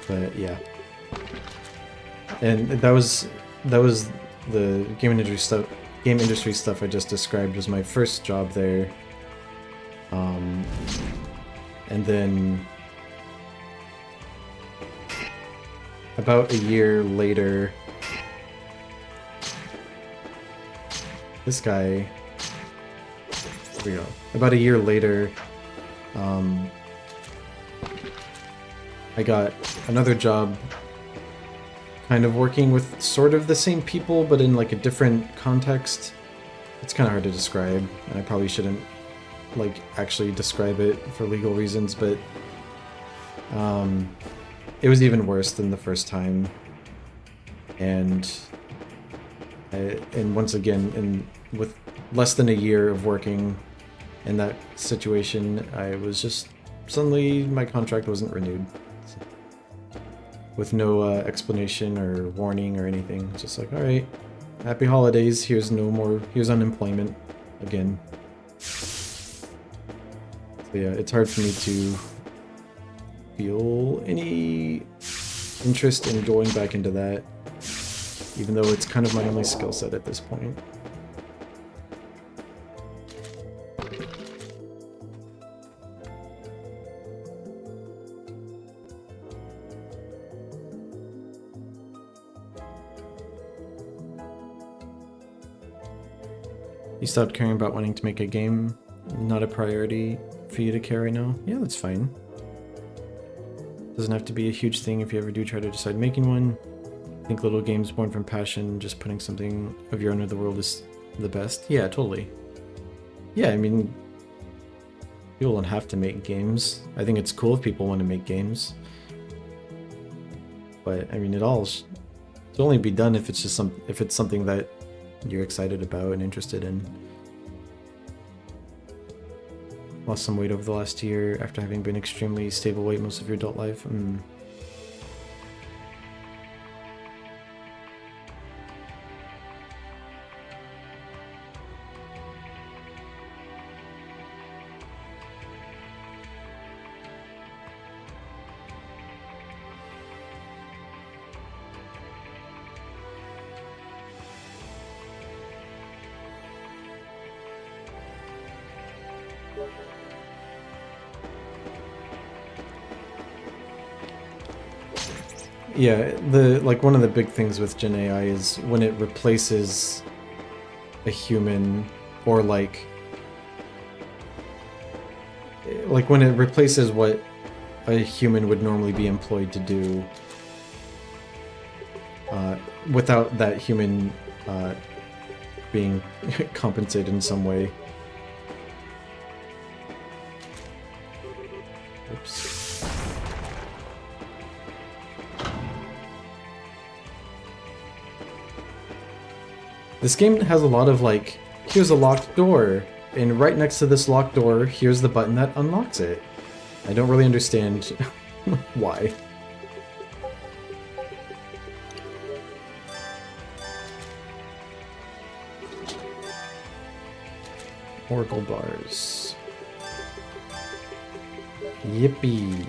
But yeah, and that was the game industry stuff. Game industry stuff I just described was my first job there, and then about a year later, this guy. Here we go. About a year later, I got another job kind of working with sort of the same people, but in like a different context. It's kind of hard to describe, and I probably shouldn't like actually describe it for legal reasons, but it was even worse than the first time. And once again, with less than a year of working in that situation, I was just suddenly my contract wasn't renewed. With no explanation or warning or anything. It's just like, alright, happy holidays, here's unemployment again. So yeah, it's hard for me to feel any interest in going back into that, even though it's kind of my only skill set at this point. You stopped caring about wanting to make a game? Not a priority for you to care right now? Yeah, that's fine. Doesn't have to be a huge thing if you ever do try to decide making one. I think little games born from passion, just putting something of your own into the world is the best. Yeah, totally. Yeah, I mean, people don't have to make games. I think it's cool if people want to make games. But, I mean, it'll only be done if it's just if it's something that you're excited about and interested in. Lost some weight over the last year after having been extremely stable weight most of your adult life. Yeah, the like one of the big things with Gen AI is when it replaces a human, or like when it replaces what a human would normally be employed to do, without that human being compensated in some way. Oops. This game has a lot of like, here's a locked door, and right next to this locked door, here's the button that unlocks it. I don't really understand why. Oracle bars. Yippee.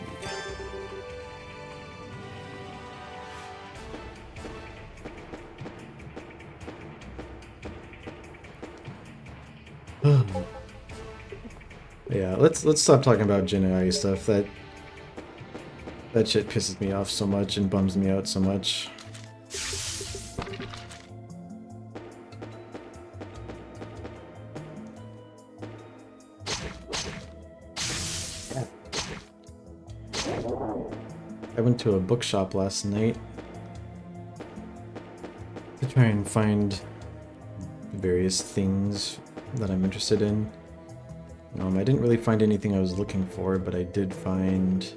Yeah, let's stop talking about Gen AI stuff. That shit pisses me off so much and bums me out so much. I went to a bookshop last night to try and find various things that I'm interested in. I didn't really find anything I was looking for, but I did find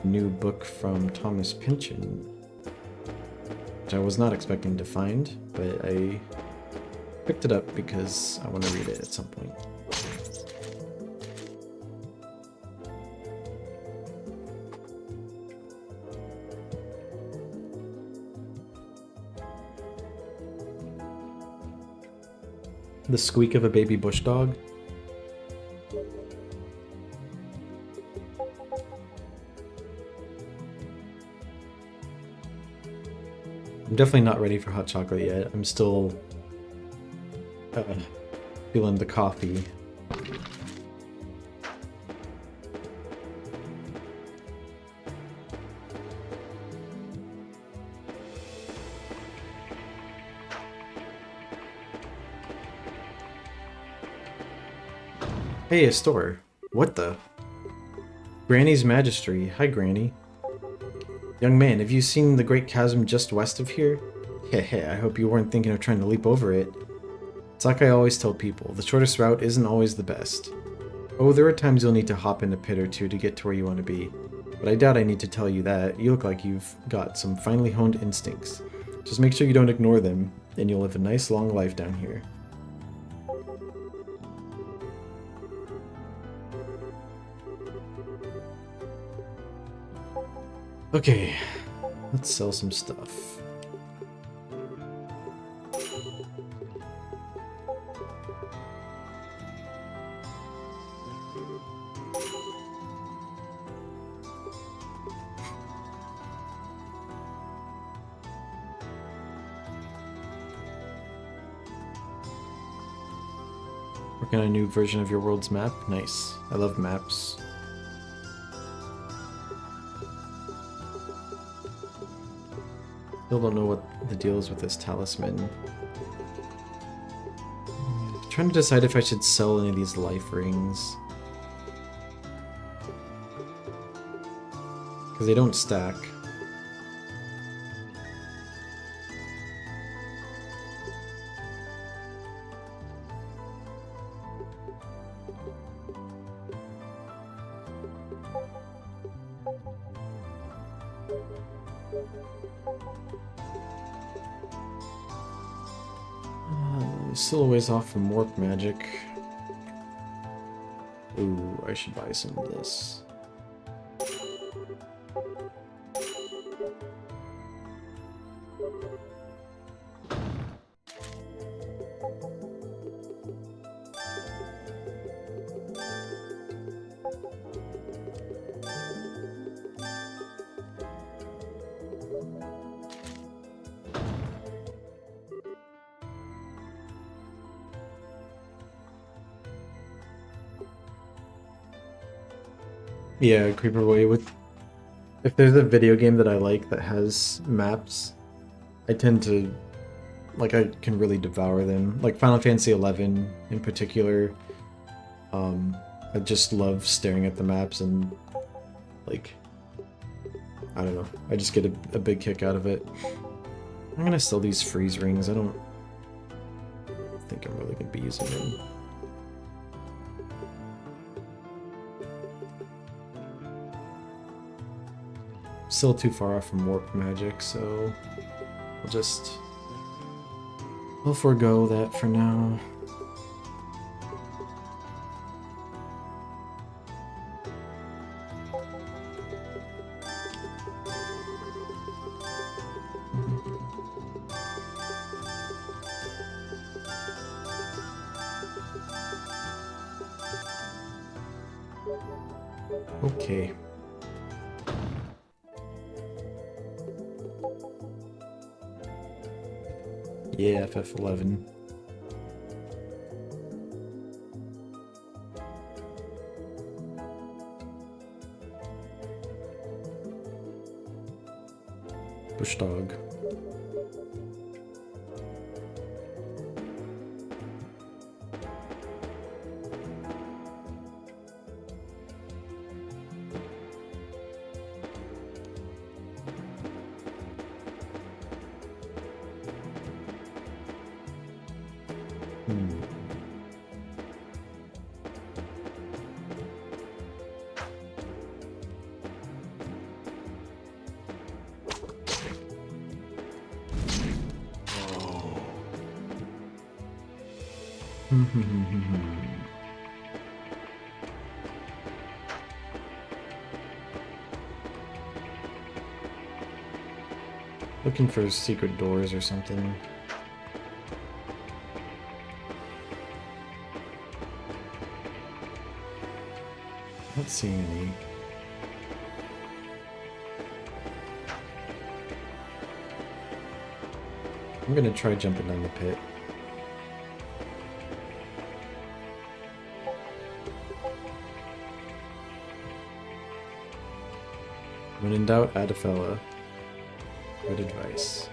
a new book from Thomas Pynchon, which I was not expecting to find, but I picked it up because I want to read it at some point. The squeak of a baby bush dog. I'm definitely not ready for hot chocolate yet. I'm still feeling the coffee. Hey, a store. What the? Granny's Magistry. Hi, Granny. Young man, have you seen the great chasm just west of here? Heh, I hope you weren't thinking of trying to leap over it. It's like I always tell people, the shortest route isn't always the best. Oh, there are times you'll need to hop in a pit or two to get to where you want to be. But I doubt I need to tell you that. You look like you've got some finely honed instincts. Just make sure you don't ignore them, and you'll live a nice long life down here. Okay, let's sell some stuff. Working on a new version of your world's map? Nice. I love maps. Still don't know what the deal is with this talisman. I'm trying to decide if I should sell any of these life rings. Because they don't stack. Still a ways off from warp magic. Ooh, I should buy some of this. Yeah, Creeper Way with... If there's a video game that I like that has maps, I tend to, like, I can really devour them. Like Final Fantasy XI in particular, I just love staring at the maps and, like, I don't know, I just get a big kick out of it. I'm gonna sell these freeze rings. I don't think I'm really gonna be using them. Still too far off from warp magic, so I'll forego that for now. Okay. Yeah, FF11. Bush dog. Looking for secret doors or something. Not seeing any. I'm gonna try jumping down the pit. When in doubt, add a fella. Good advice.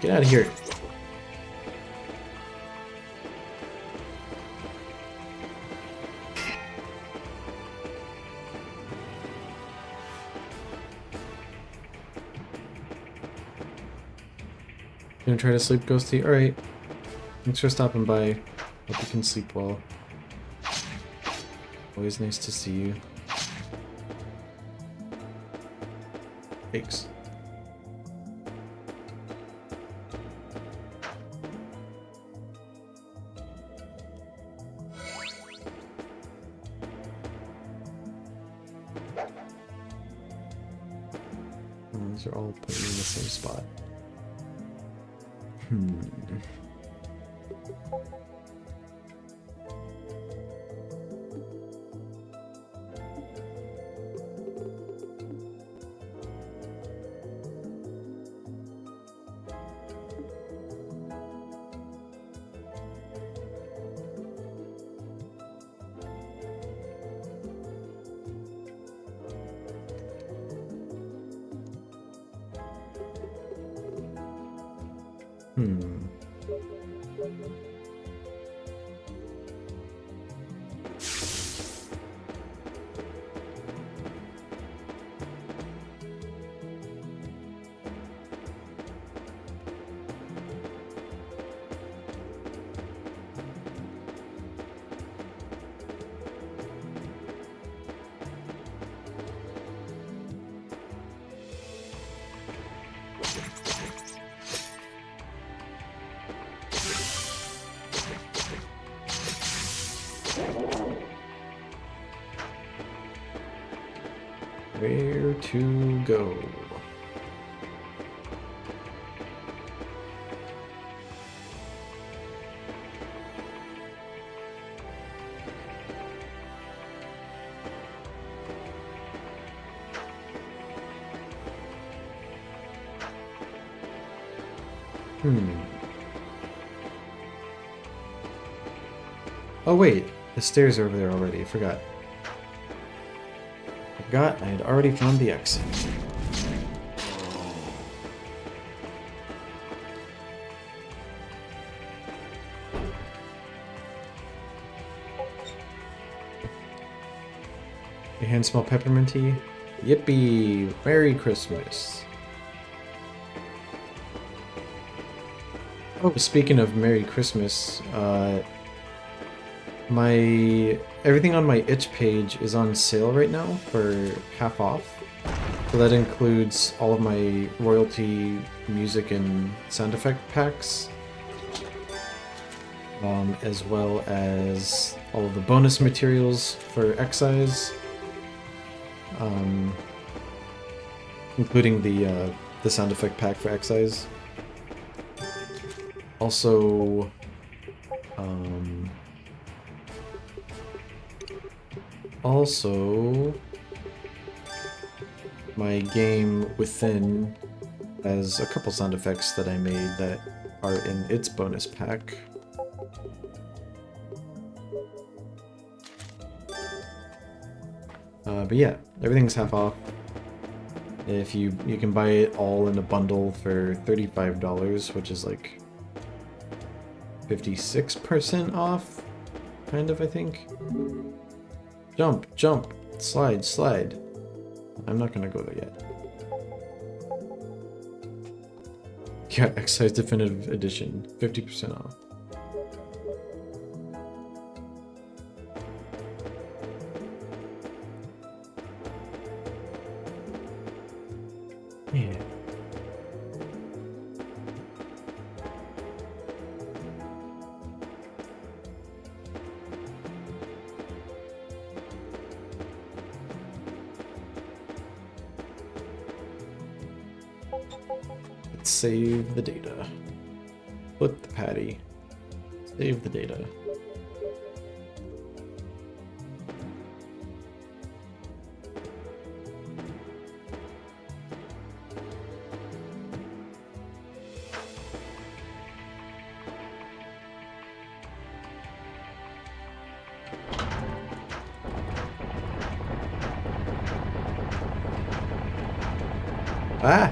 Get out of here. Gonna try to sleep, Ghosty? Alright. Thanks for stopping by. Hope you can sleep well. Always nice to see you. Thanks. These are all putting me in the same spot. to go. Oh wait, the stairs are over there already. I forgot. I had already found the exit. Your hands smell pepperminty? Yippee! Merry Christmas! Oh, speaking of Merry Christmas, everything on my itch page is on sale right now for half off. So that includes all of my royalty music and sound effect packs, as well as all of the bonus materials for Excise, including the sound effect pack for Excise. Also, my game Within has a couple sound effects that I made that are in its bonus pack. But yeah, everything's half off. If you can buy it all in a bundle for $35, which is like 56% off, kind of, I think. Jump, jump, slide, slide. I'm not gonna go there yet. Yeah, Excise Definitive Edition, 50% off. Yeah. Let's save the data. Flip the patty. Save the data. Ah!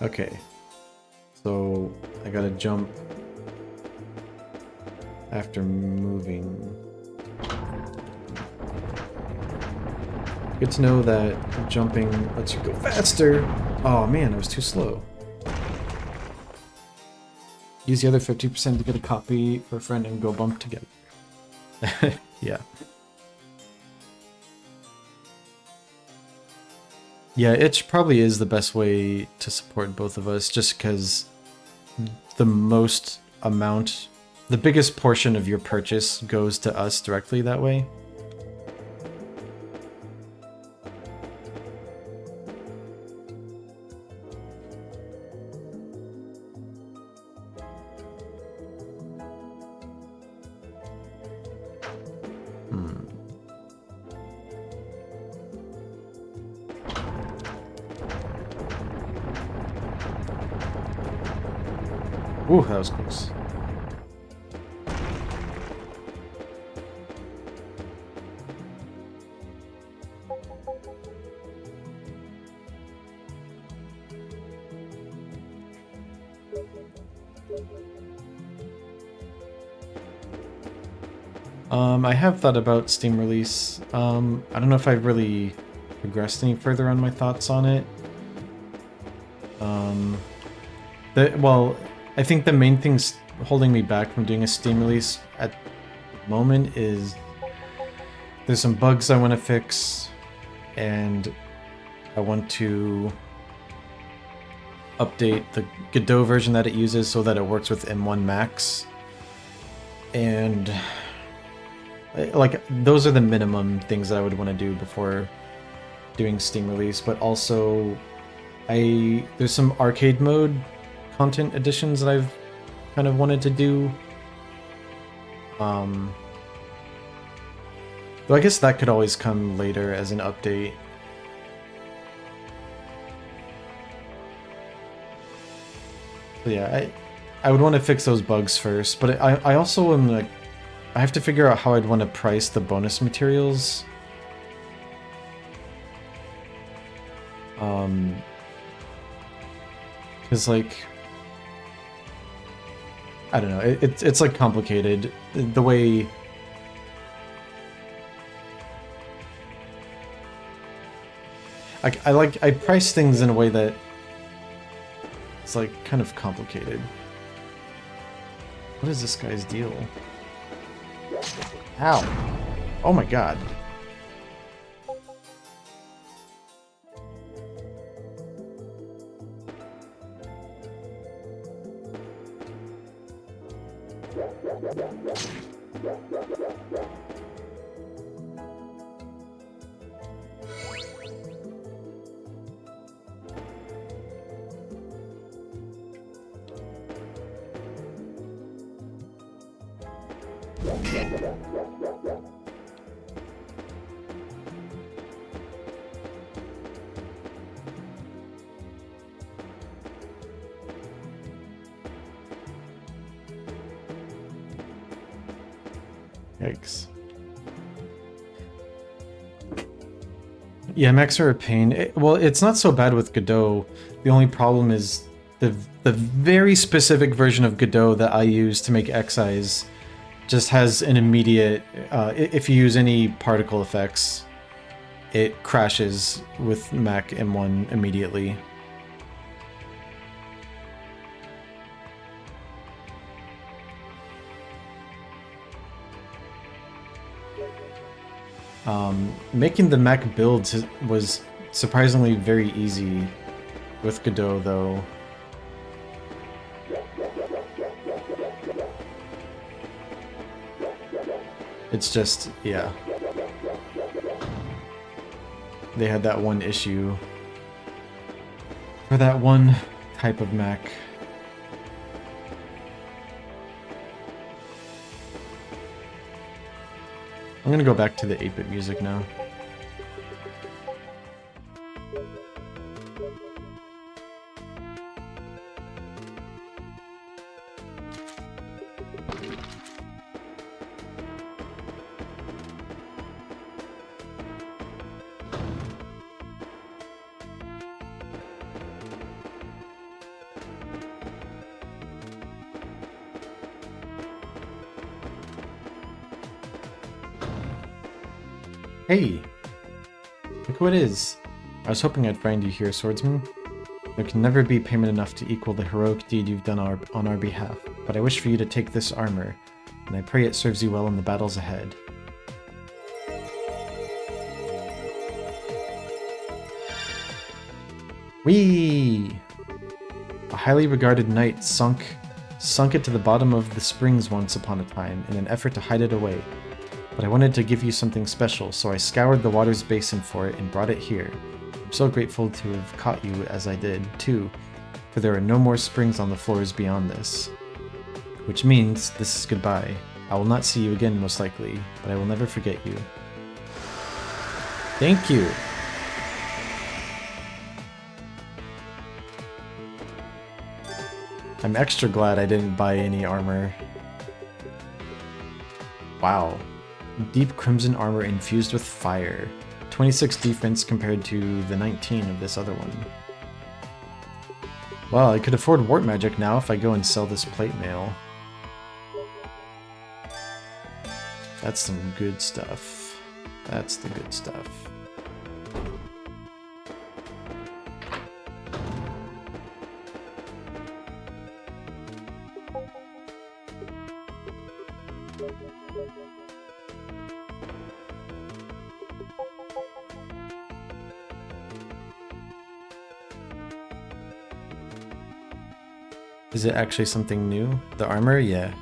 Okay. So, I gotta jump after moving. Good to know that jumping lets you go faster. Oh man, I was too slow. Use the other 50% to get a copy for a friend and go bump together. Yeah. Yeah, itch probably is the best way to support both of us, just because the biggest portion of your purchase goes to us directly that way. Ooh, that was close. I have thought about Steam release. I don't know if I've really progressed any further on my thoughts on it. Well, I think the main things holding me back from doing a Steam release at the moment is there's some bugs I want to fix, and I want to update the Godot version that it uses so that it works with M1 Max. And Like, those are the minimum things that I would want to do before doing Steam release, but also there's some arcade mode content additions that I've kind of wanted to do. Though I guess that could always come later as an update. But yeah, I would want to fix those bugs first, but I also am like, I have to figure out how I'd want to price the bonus materials. Because like, I don't know, it's like complicated. The way I price things in a way that it's like kind of complicated. What is this guy's deal? Ow. Oh my god. Yikes. Yeah, mechs are a pain. Well, it's not so bad with Godot. The only problem is the very specific version of Godot that I use to make Excise just has an immediate... if you use any particle effects, it crashes with Mac M1 immediately. Making the Mac builds was surprisingly very easy with Godot, though. It's just, yeah. They had that one issue for that one type of Mac. I'm gonna go back to the 8-bit music now. Hey! Look who it is! I was hoping I'd find you here, swordsman. There can never be payment enough to equal the heroic deed you've done on our behalf, but I wish for you to take this armor, and I pray it serves you well in the battles ahead. Whee! A highly regarded knight sunk it to the bottom of the springs once upon a time in an effort to hide it away. But I wanted to give you something special, so I scoured the water's basin for it and brought it here. I'm so grateful to have caught you as I did, too, for there are no more springs on the floors beyond this. Which means this is goodbye. I will not see you again, most likely, but I will never forget you. Thank you! I'm extra glad I didn't buy any armor. Wow. Deep crimson armor infused with fire. 26 defense compared to the 19 of this other one. Well, I could afford warp magic now if I go and sell this plate mail. That's some good stuff. That's the good stuff. Is it actually something new? The armor? Yeah.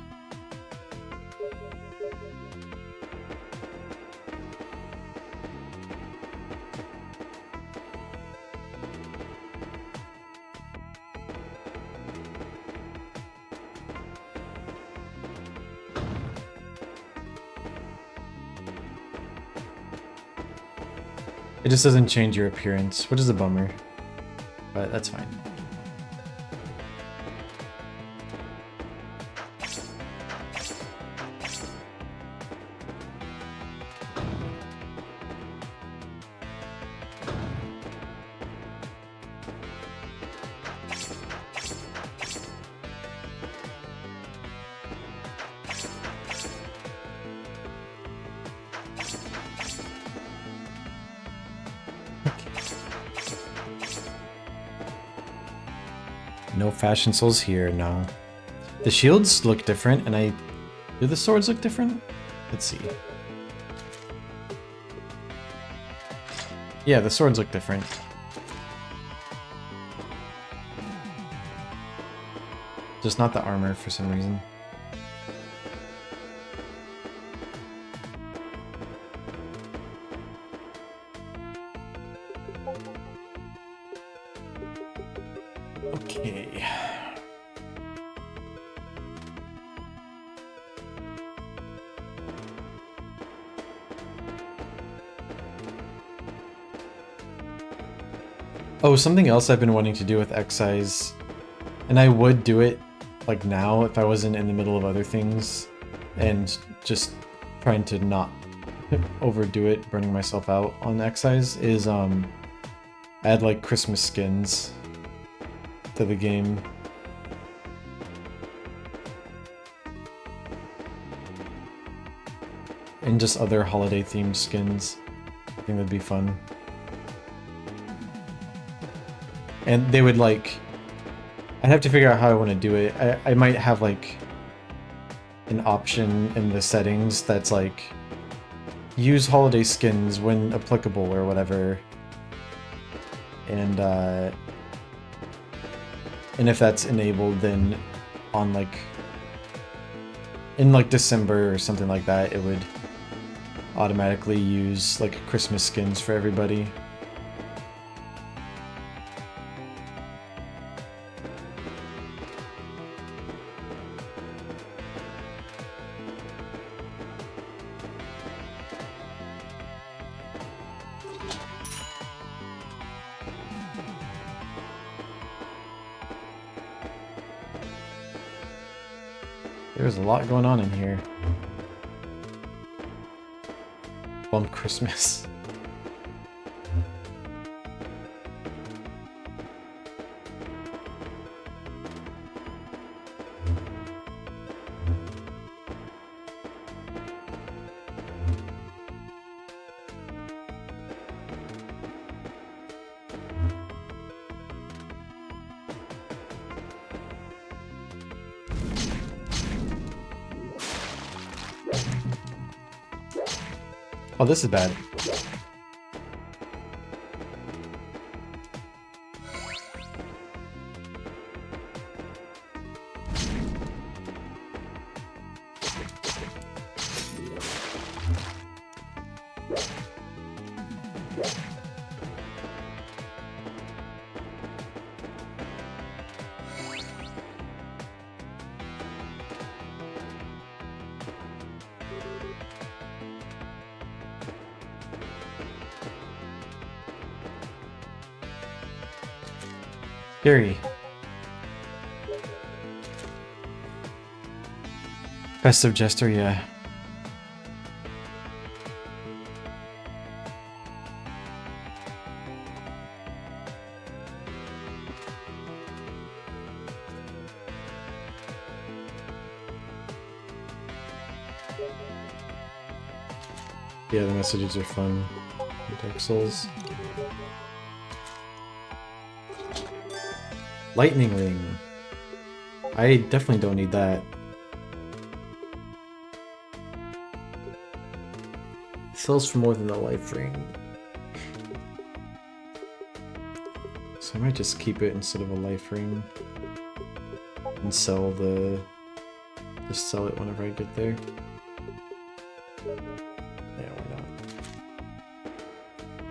It just doesn't change your appearance, which is a bummer. But that's fine. No fashion souls here, no. The shields look different, and do the swords look different? Let's see. Yeah, the swords look different. Just not the armor for some reason. Okay. Oh, something else I've been wanting to do with excise, and I would do it like now if I wasn't in the middle of other things and just trying to not overdo it, burning myself out on excise, is add like Christmas skins to the game. And just other holiday themed skins. I think that'd be fun. And they would like... I'd have to figure out how I want to do it. I might have like an option in the settings that's like use holiday skins when applicable or whatever. And if that's enabled, then on like in like December or something like that, it would automatically use like Christmas skins for everybody. There's a lot going on in here. Bump Christmas. Oh, this is bad. Scary. Festive Jester, yeah. Yeah, the messages are fun. Dark Souls. Lightning Ring. I definitely don't need that. Sells for more than the life ring. So I might just keep it instead of a life ring. And sell the... Just sell it whenever I get there. Yeah, why not?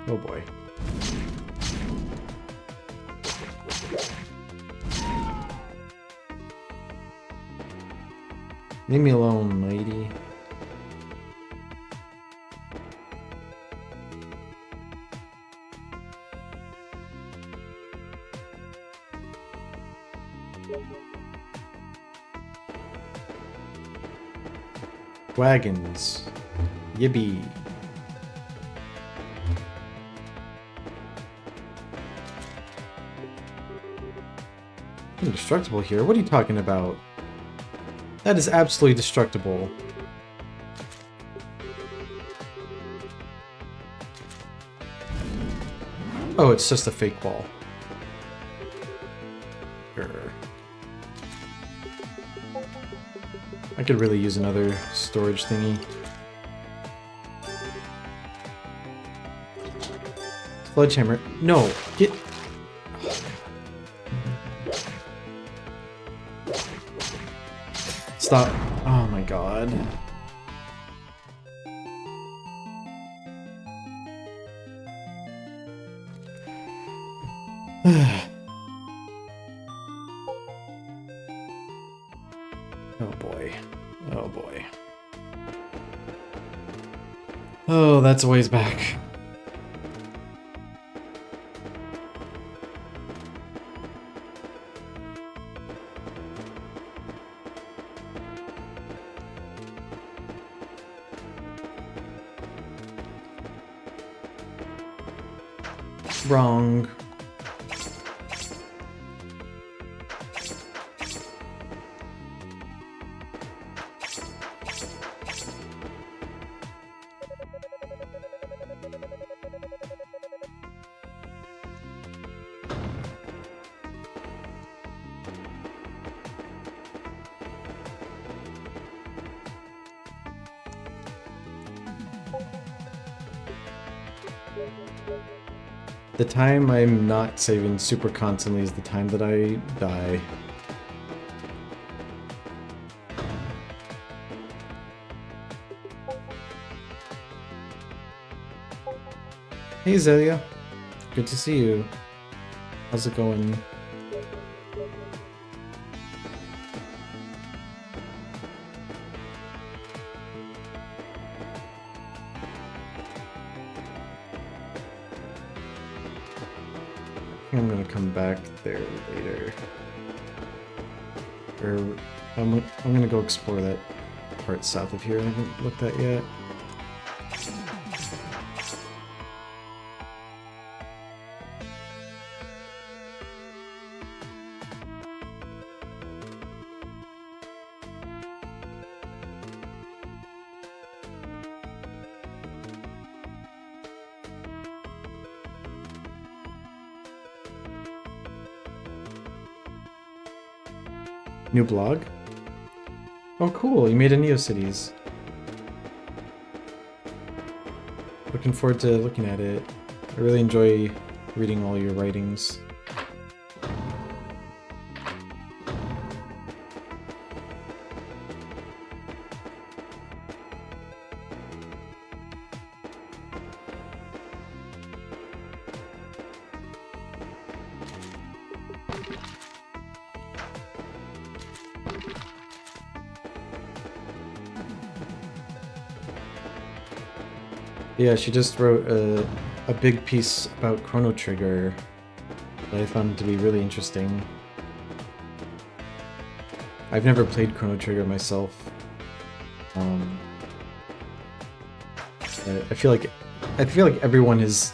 Oh boy. Leave me alone, lady. Wagons. Yippee. Indestructible here? What are you talking about? That is absolutely destructible. Oh, it's just a fake wall. I could really use another storage thingy. Sledgehammer. No! Get... Stop. Oh my god. Oh boy. Oh boy. Oh, that's a ways back. Wrong. The time I'm not saving super constantly is the time that I die. Hey Zelia, good to see you. How's it going? I'm gonna come back there later. Or I'm gonna go explore that part south of here I haven't looked at yet. New blog? Oh cool, you made a NeoCities. Looking forward to looking at it. I really enjoy reading all your writings. Yeah, she just wrote a big piece about Chrono Trigger that I found to be really interesting. I've never played Chrono Trigger myself. I feel like everyone has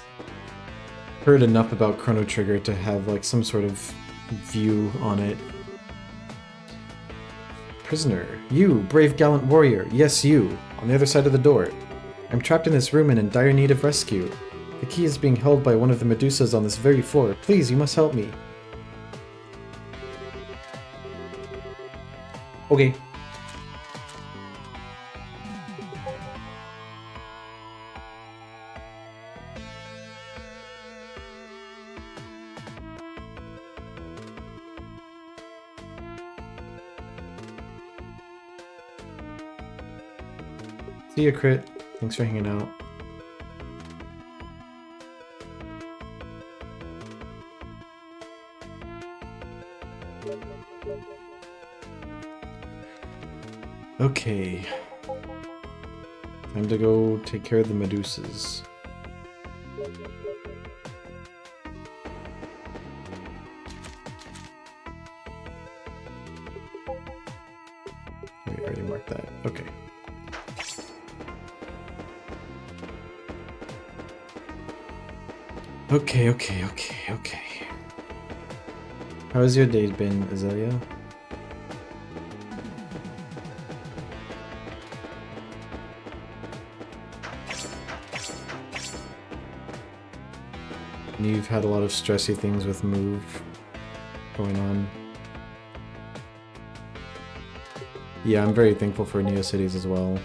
heard enough about Chrono Trigger to have like some sort of view on it. Prisoner, you, brave gallant warrior, yes you, on the other side of the door. I'm trapped in this room and in dire need of rescue. The key is being held by one of the Medusas on this very floor. Please, you must help me. Okay. See ya, Crit. Thanks for hanging out. Okay. Time to go take care of the Medusas. we already marked that. Okay. Okay. How has your day been, Azalea? You've had a lot of stressy things with Move going on. Yeah, I'm very thankful for Neocities as well.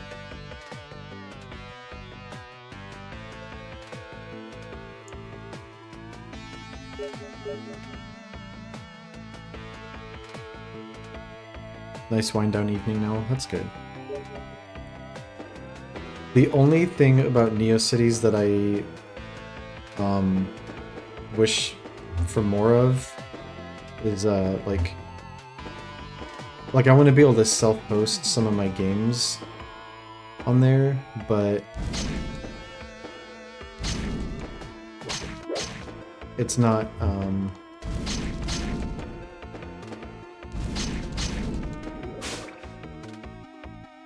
Nice wind down evening now, that's good. The only thing about Neocities that I wish for more of is like I want to be able to self-host some of my games on there, but it's not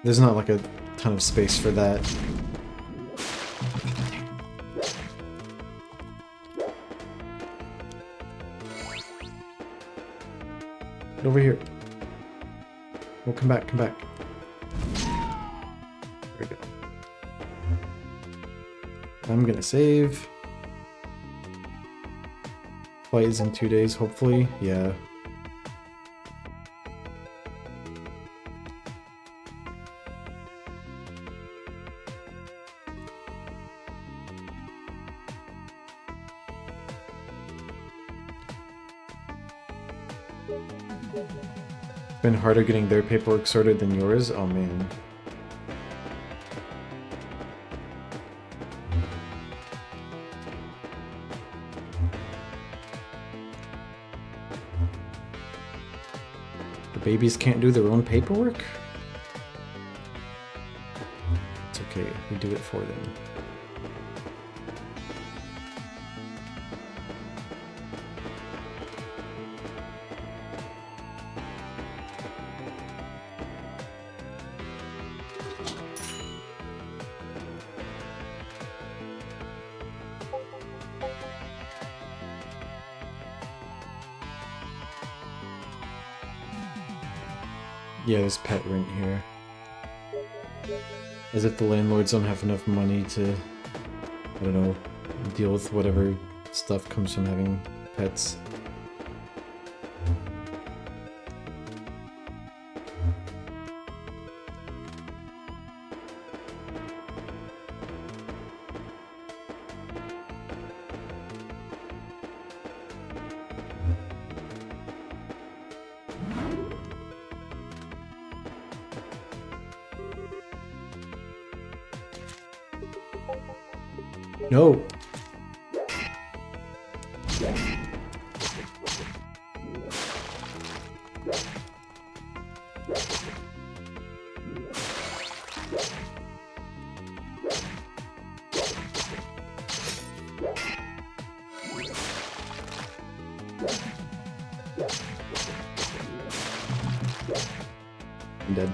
there's not like a ton of space for that. Get over here. Oh, come back. There we go. I'm gonna save. Flight is in 2 days, hopefully. Yeah. Been harder getting their paperwork sorted than yours? Oh man. The babies can't do their own paperwork? It's okay, we do it for them. Yeah, there's pet rent here. As if the landlords don't have enough money to, I don't know, deal with whatever stuff comes from having pets. No! I'm dead.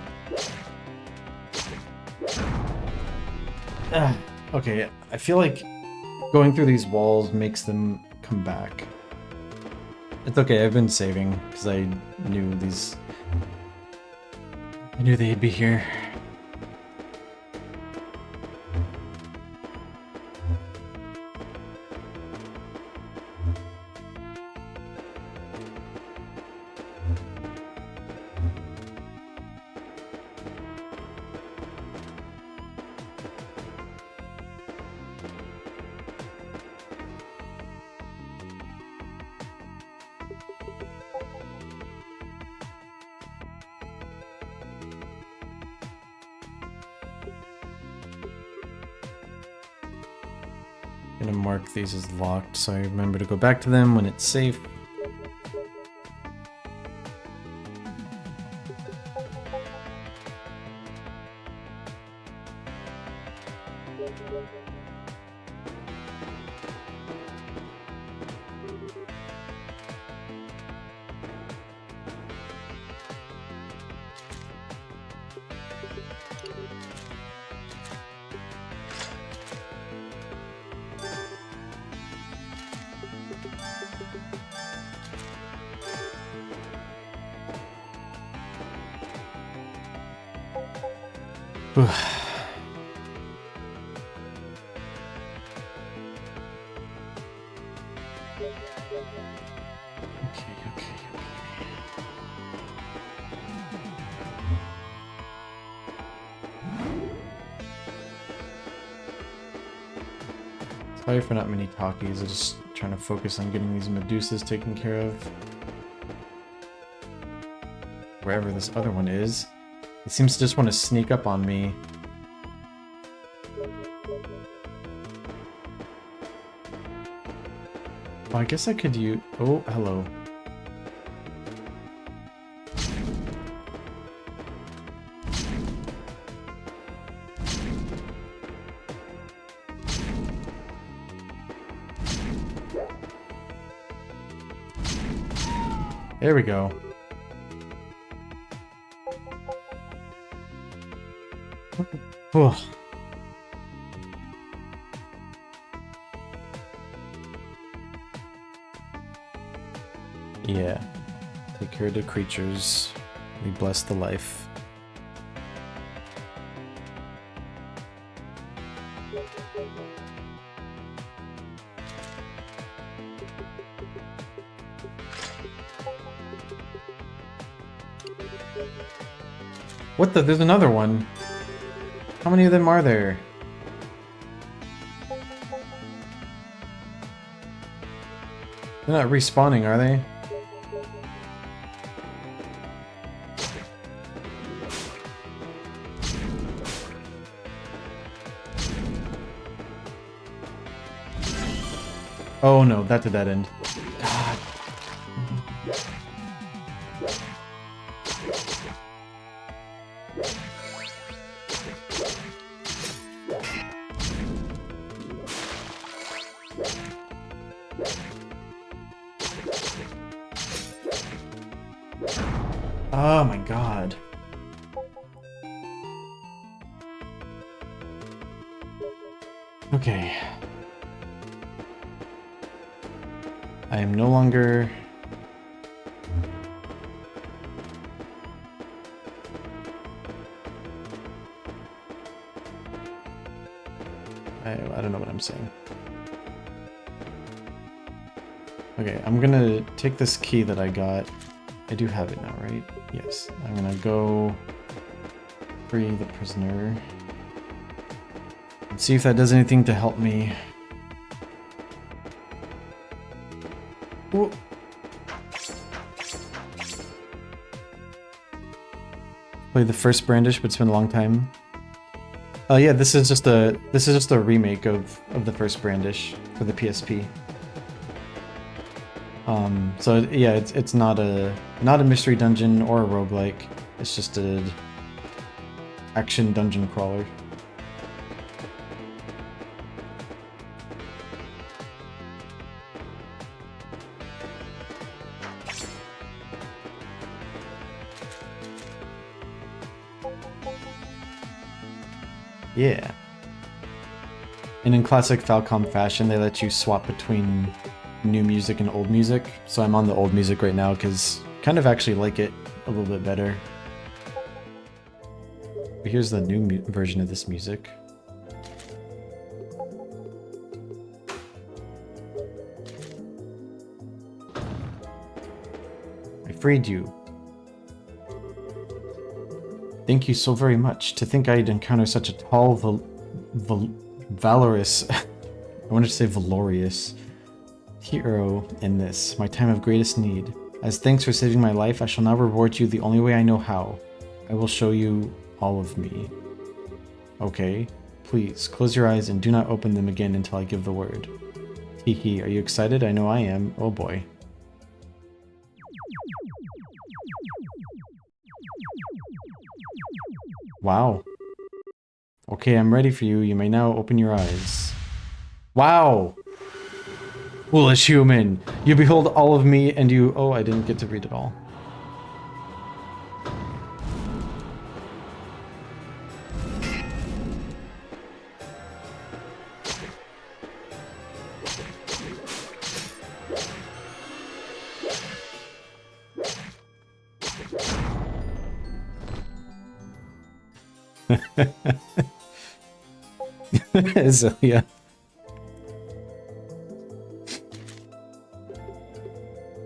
Okay, I feel like going through these walls makes them come back. It's okay, I've been saving, because I knew they'd be here. I'm gonna mark these as locked so I remember to go back to them when it's safe. Sorry for not many talkies, I'm just trying to focus on getting these Medusas taken care of. Wherever this other one is. It seems to just want to sneak up on me. Oh, I guess I could use... Oh, hello. There we go. Oh. Yeah. Take care of the creatures. We bless the life. What the? There's another one. How many of them are there? They're not respawning, are they? Oh no, that's a dead end. God. Oh my god. Okay. I am no longer... I don't know what I'm saying. Okay, I'm gonna take this key that I got. I do have it now, right? Yes. I'm gonna go free the prisoner. And see if that does anything to help me. Ooh. Played the first Brandish, but it's been a long time. Yeah, this is just a remake of the first Brandish for the PSP. So yeah, it's not a mystery dungeon or a roguelike. It's just a action dungeon crawler. Yeah. And in classic Falcom fashion, they let you swap between new music and old music. So I'm on the old music right now because kind of actually like it a little bit better. But here's the new version of this music. I freed you. Thank you so very much. To think I'd encounter such a tall, valorous, I wanted to say valorious, hero in this, my time of greatest need. As thanks for saving my life, I shall now reward you the only way I know how. I will show you all of me. Okay, please, close your eyes and do not open them again until I give the word. Hee, are you excited? I know I am. Oh boy. Wow. Okay, I'm ready for you. You may now open your eyes. Wow! Foolish human! You behold all of me and you... Oh, I didn't get to read it all. So, yeah.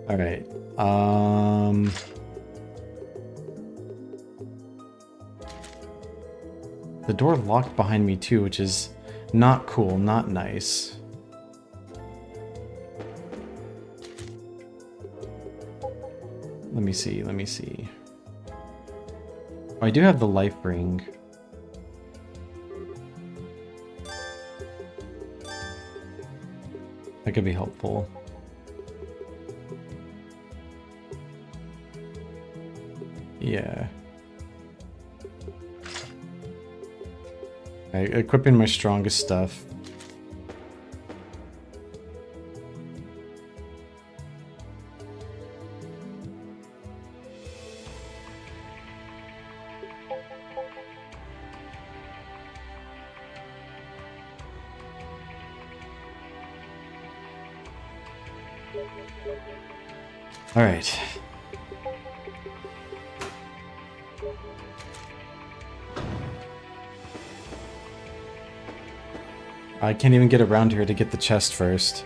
All right. The door locked behind me too, which is not cool, not nice. Let me see, let me see. Oh, I do have the life ring. That could be helpful. Yeah. Equipping my strongest stuff. All right. I can't even get around here to get the chest first.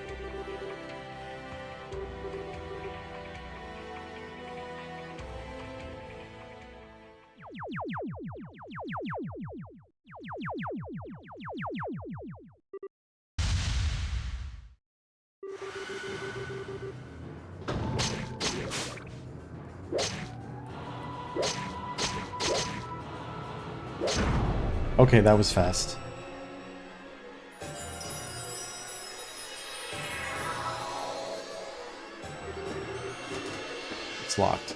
Okay, that was fast. It's locked.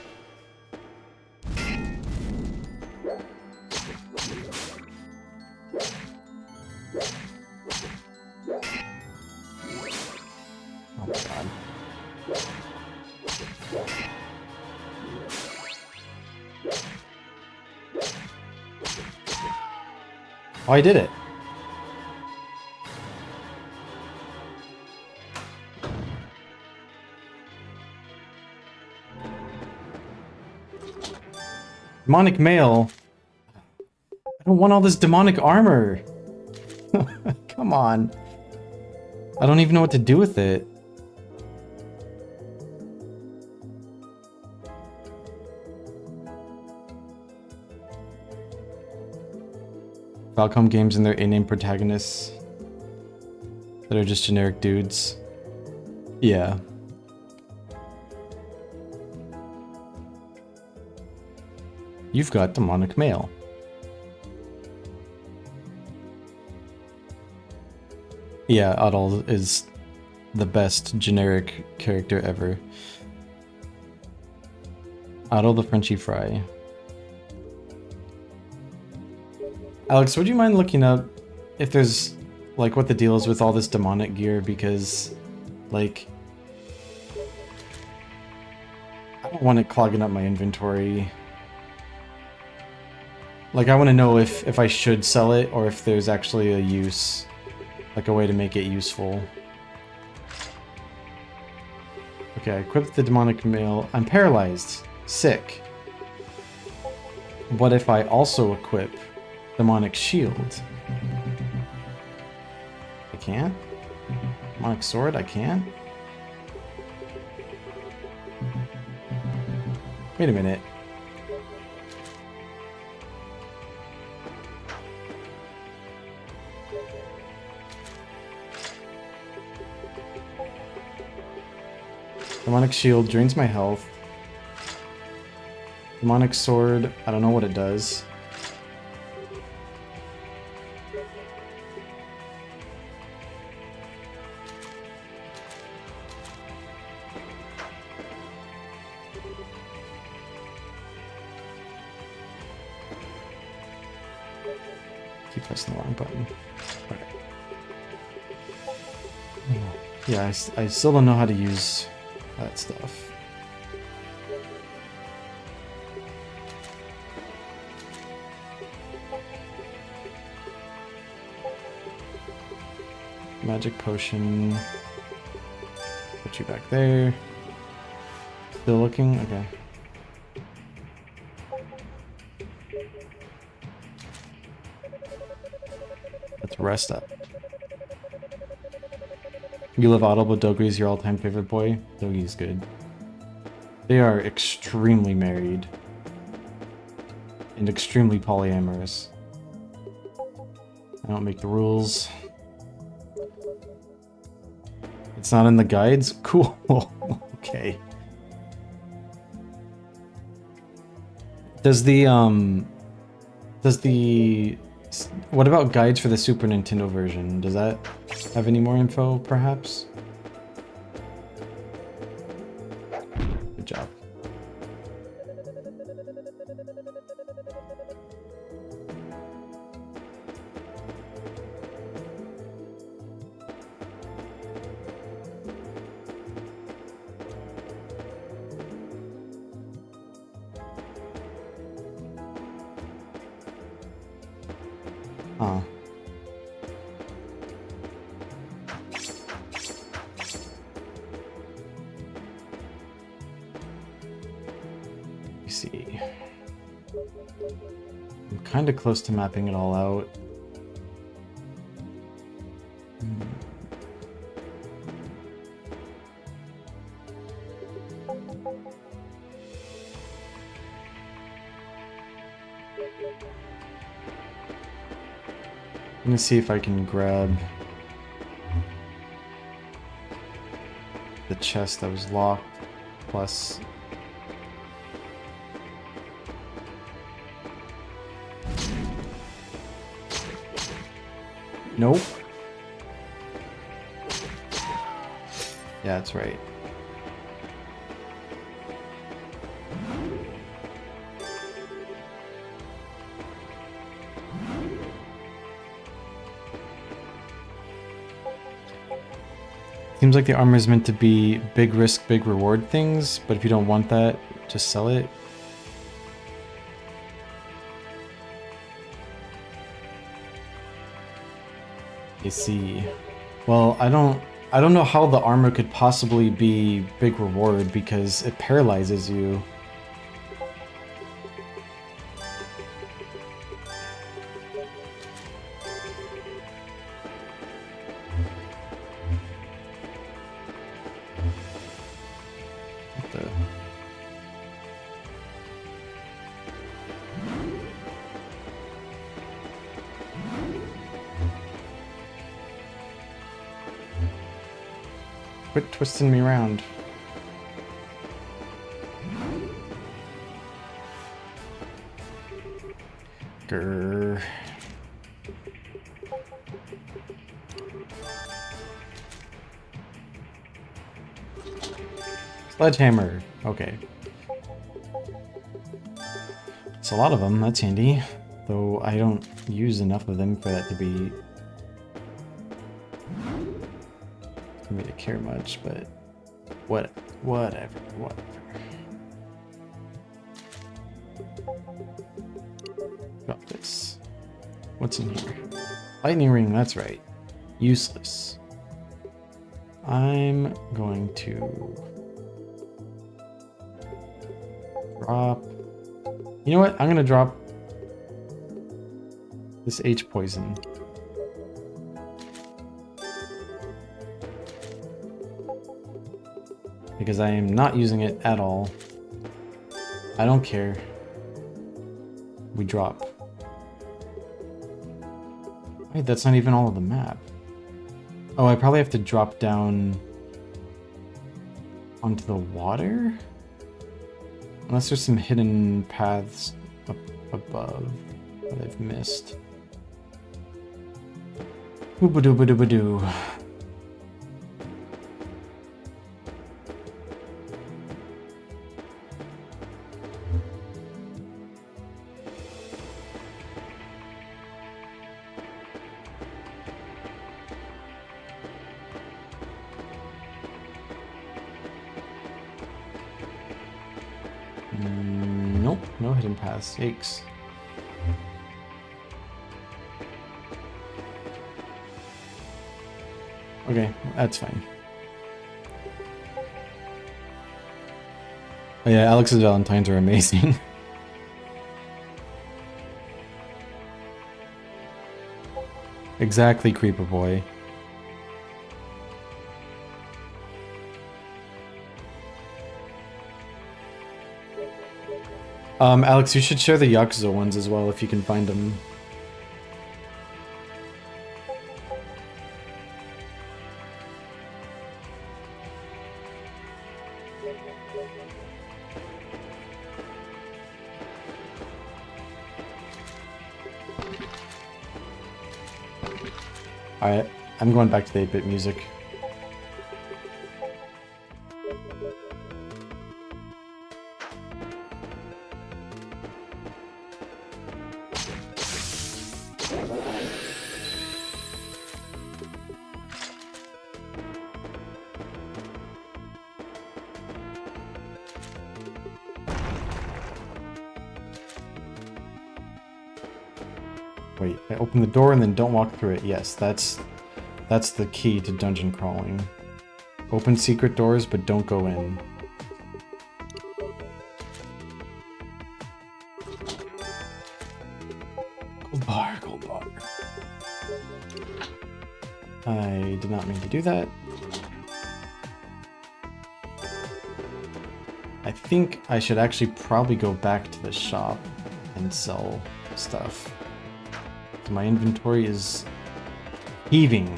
Oh my god. Oh, I did it. Demonic mail. I don't want all this demonic armor. Come on. I don't even know what to do with it. Falcom games and their in-name protagonists that are just generic dudes. Yeah. You've got demonic mail. Yeah, Adol is the best generic character ever. Adol the Frenchy Fry. Alex, would you mind looking up if there's, like, what the deal is with all this demonic gear? Because, like, I don't want it clogging up my inventory. Like, I want to know if I should sell it or if there's actually a use. Like a way to make it useful. Okay, I equipped the demonic mail. I'm paralyzed. Sick. What if I also equip demonic shield? I can't? Demonic sword? I can't? Wait a minute. Demonic shield drains my health. Demonic sword, I don't know what it does. Keep pressing the wrong button. Okay. Yeah, I still don't know how to use that stuff. Magic potion. Put you back there. Still looking? Okay. Let's rest up. You love Audible. Dogi's your all-time favorite boy. Dogi's good. They are extremely married. And extremely polyamorous. I don't make the rules. It's not in the guides? Cool. Okay. Does the what about guides for the Super Nintendo version? Does that have any more info, perhaps? Good job. Huh. Let me see. I'm kind of close to mapping it all out. I'm gonna see if I can grab the chest that was locked, plus nope. Yeah, that's right. Seems like the armor is meant to be big risk, big reward things, but if you don't want that, just sell it. I see. Well, I don't know how the armor could possibly be big reward because it paralyzes you. What the? Quit twisting me around. Grr. Sledgehammer. Okay. It's a lot of them. That's handy. Though I don't use enough of them for that to be for me to care much, but whatever. Drop this. What's in here? Lightning ring, that's right. Useless. I'm going to drop. You know what? I'm gonna drop this H poison. Because I am not using it at all. I don't care. We drop. Wait, that's not even all of the map. Oh, I probably have to drop down onto the water? Unless there's some hidden paths up above that I've missed. Oobadoo-badoo-badoo. Nope, no hidden paths. Yikes. Okay, that's fine. Oh yeah, Alex's Valentines are amazing. Exactly, Creeper Boy. Alex, you should share the Yakuza ones as well if you can find them. Alright, I'm going back to the 8-bit music. Wait, I open the door and then don't walk through it. Yes, that's the key to dungeon crawling. Open secret doors, but don't go in. Gold bar, gold bar. I did not mean to do that. I think I should actually probably go back to the shop and sell stuff. My inventory is heaving.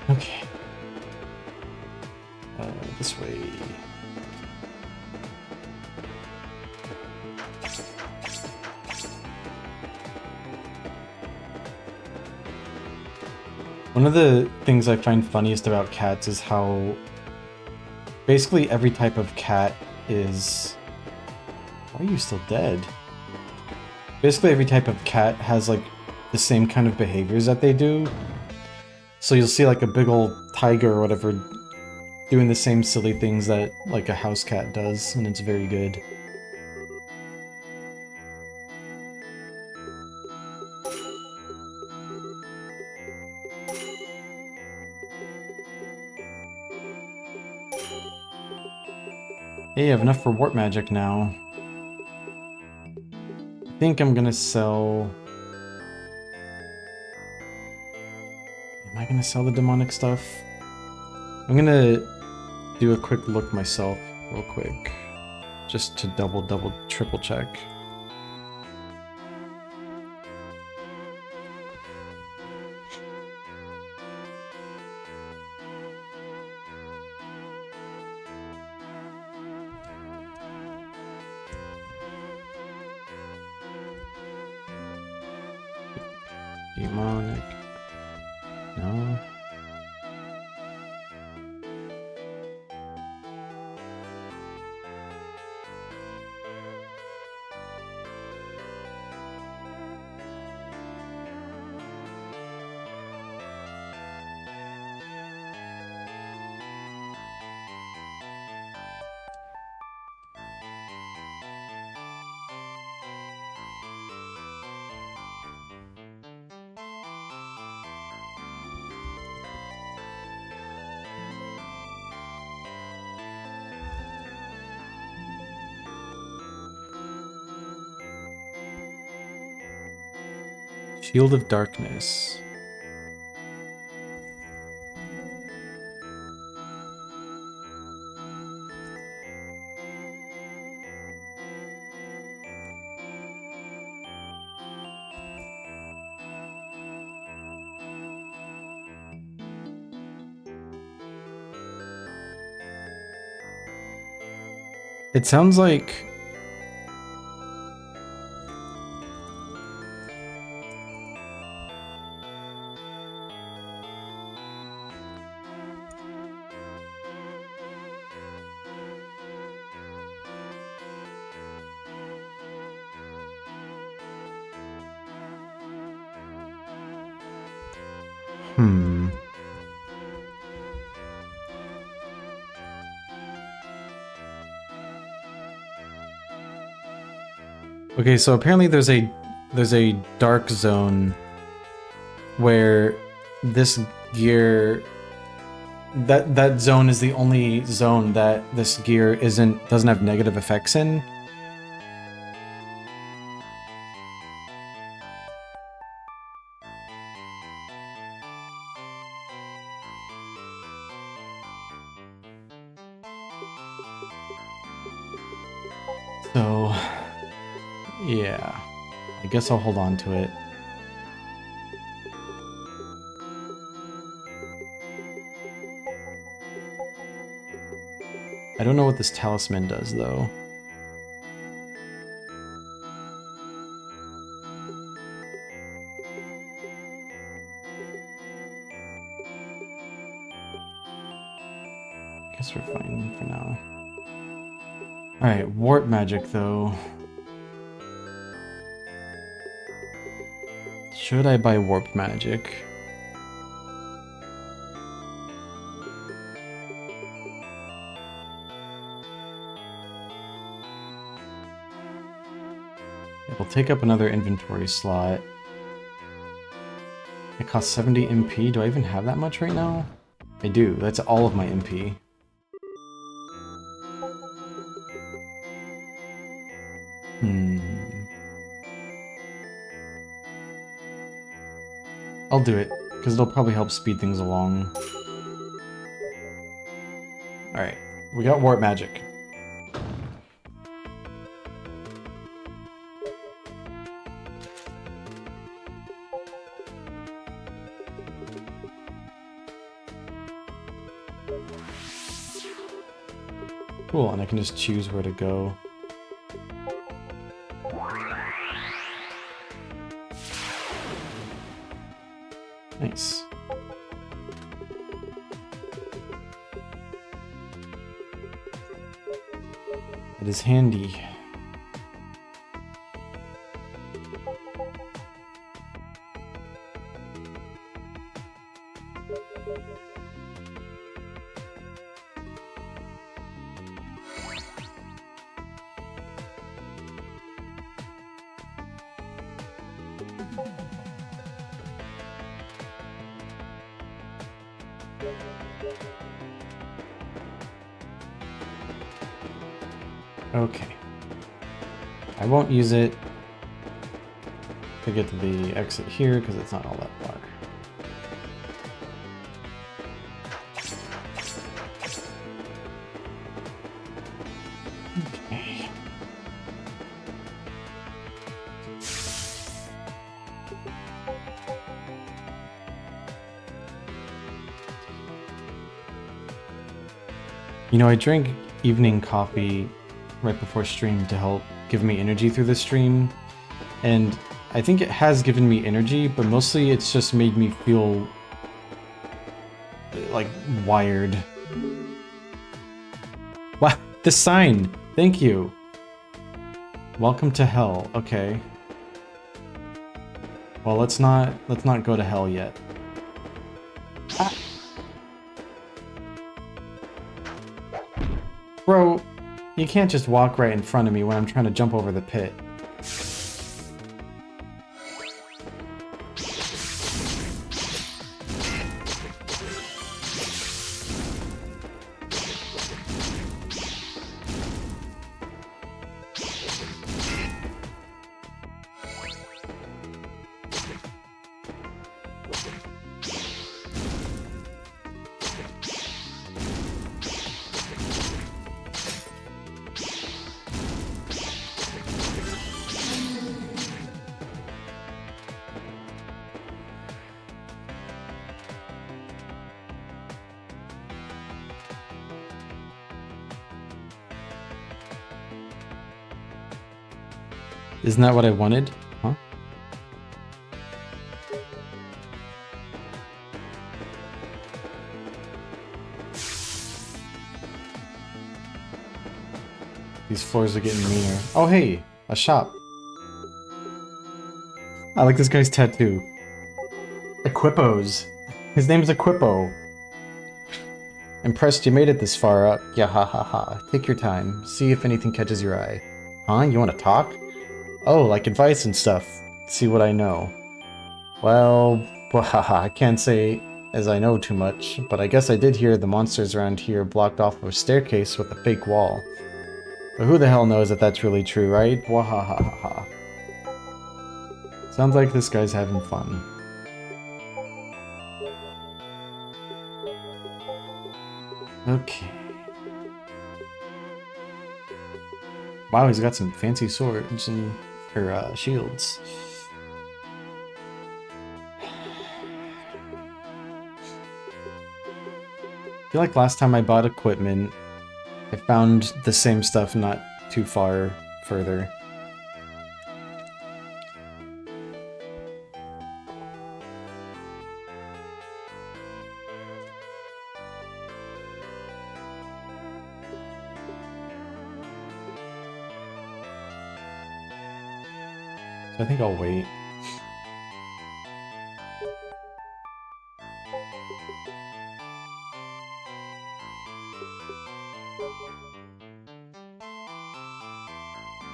Okay. This way. One of the things I find funniest about cats is how basically every type of cat is... Why are you still dead? Basically every type of cat has like the same kind of behaviors that they do. So you'll see like a big old tiger or whatever doing the same silly things that like a house cat does, and it's very good. Hey, I have enough for warp magic now. I think I'm gonna sell... Am I gonna sell the demonic stuff? I'm gonna do a quick look myself, real quick. Just to double, triple check. Demonic. No. Shield of Darkness. It sounds like... Okay, so apparently there's a dark zone where this gear, that zone is the only zone that this gear doesn't have negative effects in. So, yeah, I guess I'll hold on to it. I don't know what this talisman does, though. I guess we're fine for now. Alright, warp magic, though. Should I buy warp magic? It'll take up another inventory slot. It costs 70 MP. Do I even have that much right now? I do. That's all of my MP. I'll do it, because it'll probably help speed things along. Alright, we got warp magic. Cool, and I can just choose where to go. Nice. It is handy. Okay. I won't use it to get to the exit here because it's not all that far. Okay. You know, I drink evening coffee right before stream to help give me energy through the stream, and I think it has given me energy, but mostly it's just made me feel like wired. Wow, this sign! Thank you! Welcome to hell. Okay. Well, let's not go to hell yet. Ah. Bro, you can't just walk right in front of me when I'm trying to jump over the pit. Isn't that what I wanted? Huh? These floors are getting meaner. Oh hey, a shop. I like this guy's tattoo. Equipos. His name's Equipo. Impressed you made it this far up. Yeah, ha ha ha. Take your time. See if anything catches your eye. Huh? You want to talk? Oh, like advice and stuff. See what I know. Well, Well, haha, I can't say as I know too much, but I guess I did hear the monsters around here blocked off a staircase with a fake wall. But who the hell knows if that's really true, right? Wahahaha. Sounds like this guy's having fun. Okay. Wow, he's got some fancy swords and shields. I feel like last time I bought equipment, I found the same stuff not too far further. So I think I'll wait.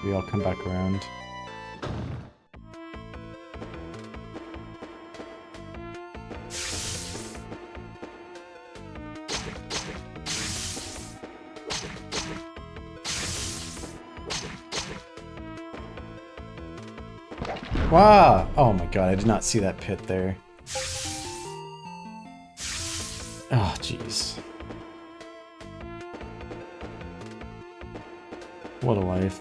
Maybe I'll come back around. Wow! Oh my god, I did not see that pit there. Oh, jeez. What a life.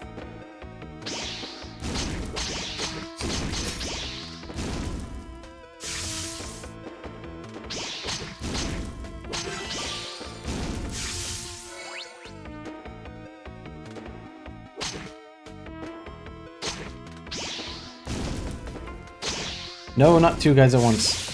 No, not two guys at once.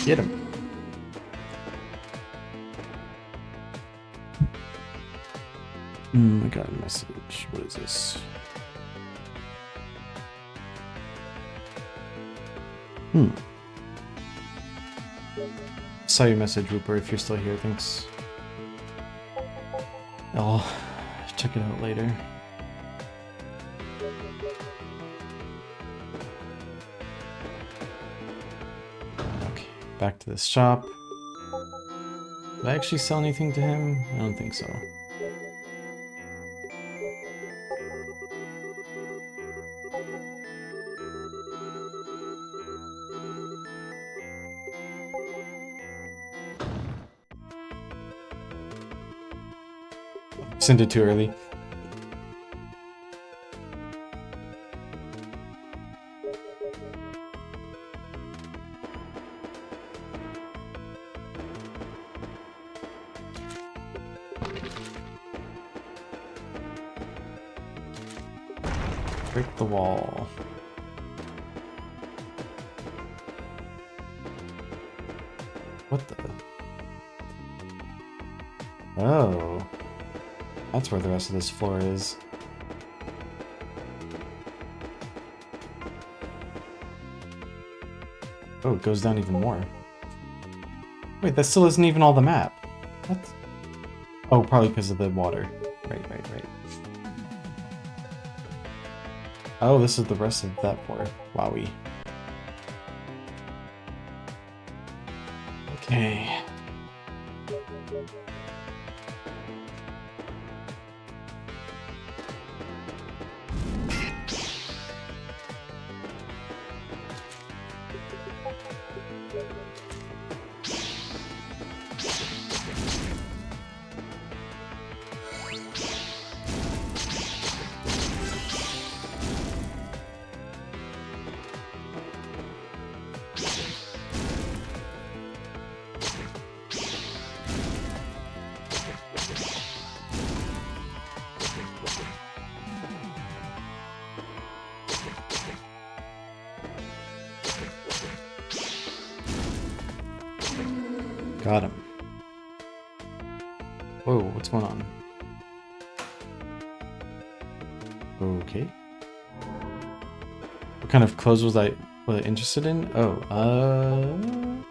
Get him. I got a message. What is this? Saw your message, Rupert, if you're still here, thanks. I'll check it out later. Okay, back to this shop. Did I actually sell anything to him? I don't think so. Sent it too early. Break the wall. What the? Oh. That's where the rest of this floor is. Oh, it goes down even more. Wait, that still isn't even all the map. What? Oh, probably because of the water. Right. Oh, this is the rest of that floor. Wowie. Okay. Got him. Whoa, what's going on? Okay. What kind of clothes was I interested in? Oh, I'm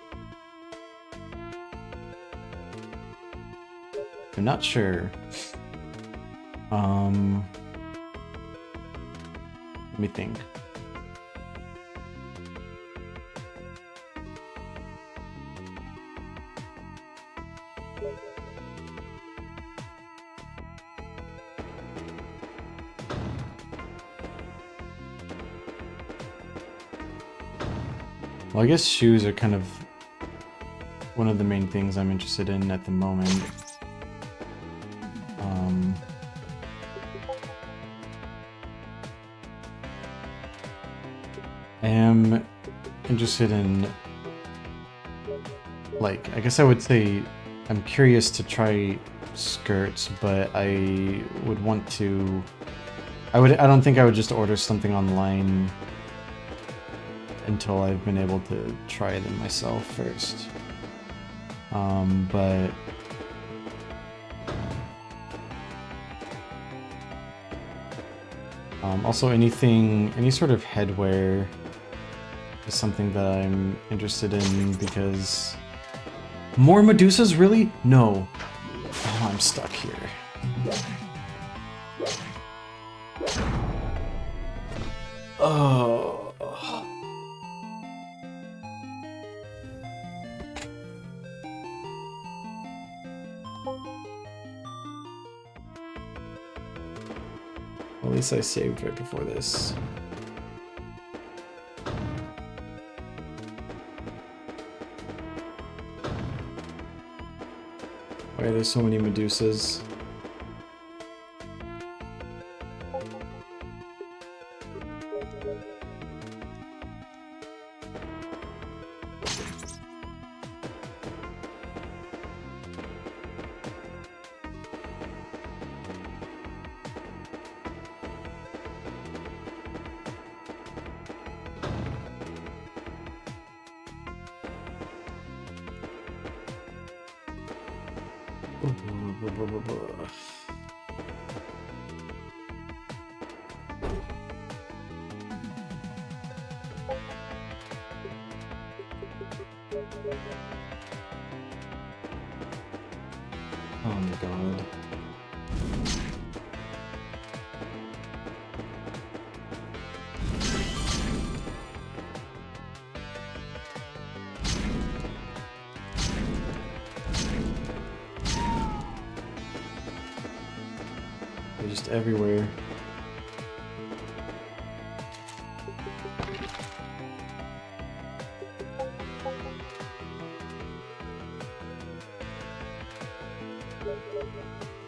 not sure. Let me think. Well, I guess shoes are kind of one of the main things I'm interested in at the moment. I am interested in, like, I guess I would say I'm curious to try skirts, but I would want to, I don't think I would just order something online until I've been able to try them myself first. But also any sort of headwear is something that I'm interested in, because more Medusas, really? No. Oh, I'm stuck here. Oh. At least I saved right before this. Why are there so many Medusas? Oh my god. They're just everywhere.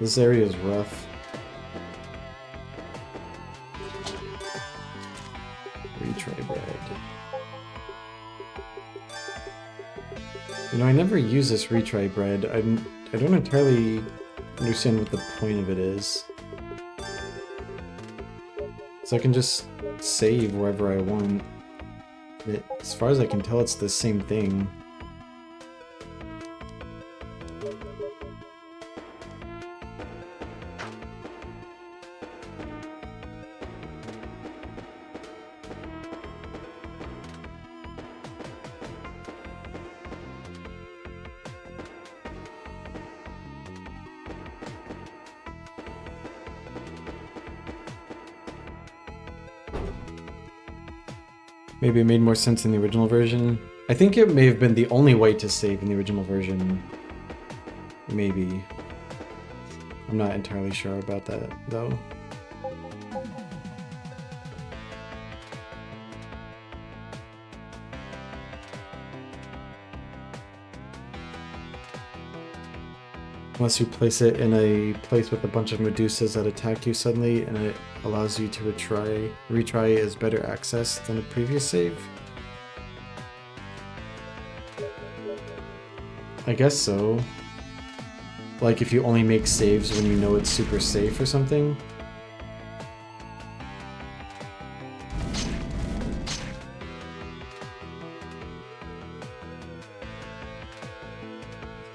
This area is rough. Retry bread. You know, I never use this retry bread. I don't entirely understand what the point of it is. So I can just save wherever I want. As far as I can tell, it's the same thing. Maybe it made more sense in the original version. I think it may have been the only way to save in the original version. Maybe. I'm not entirely sure about that, though. Unless you place it in a place with a bunch of Medusas that attack you suddenly, and it allows you to retry as better access than a previous save. I guess so. Like if you only make saves when you know it's super safe or something.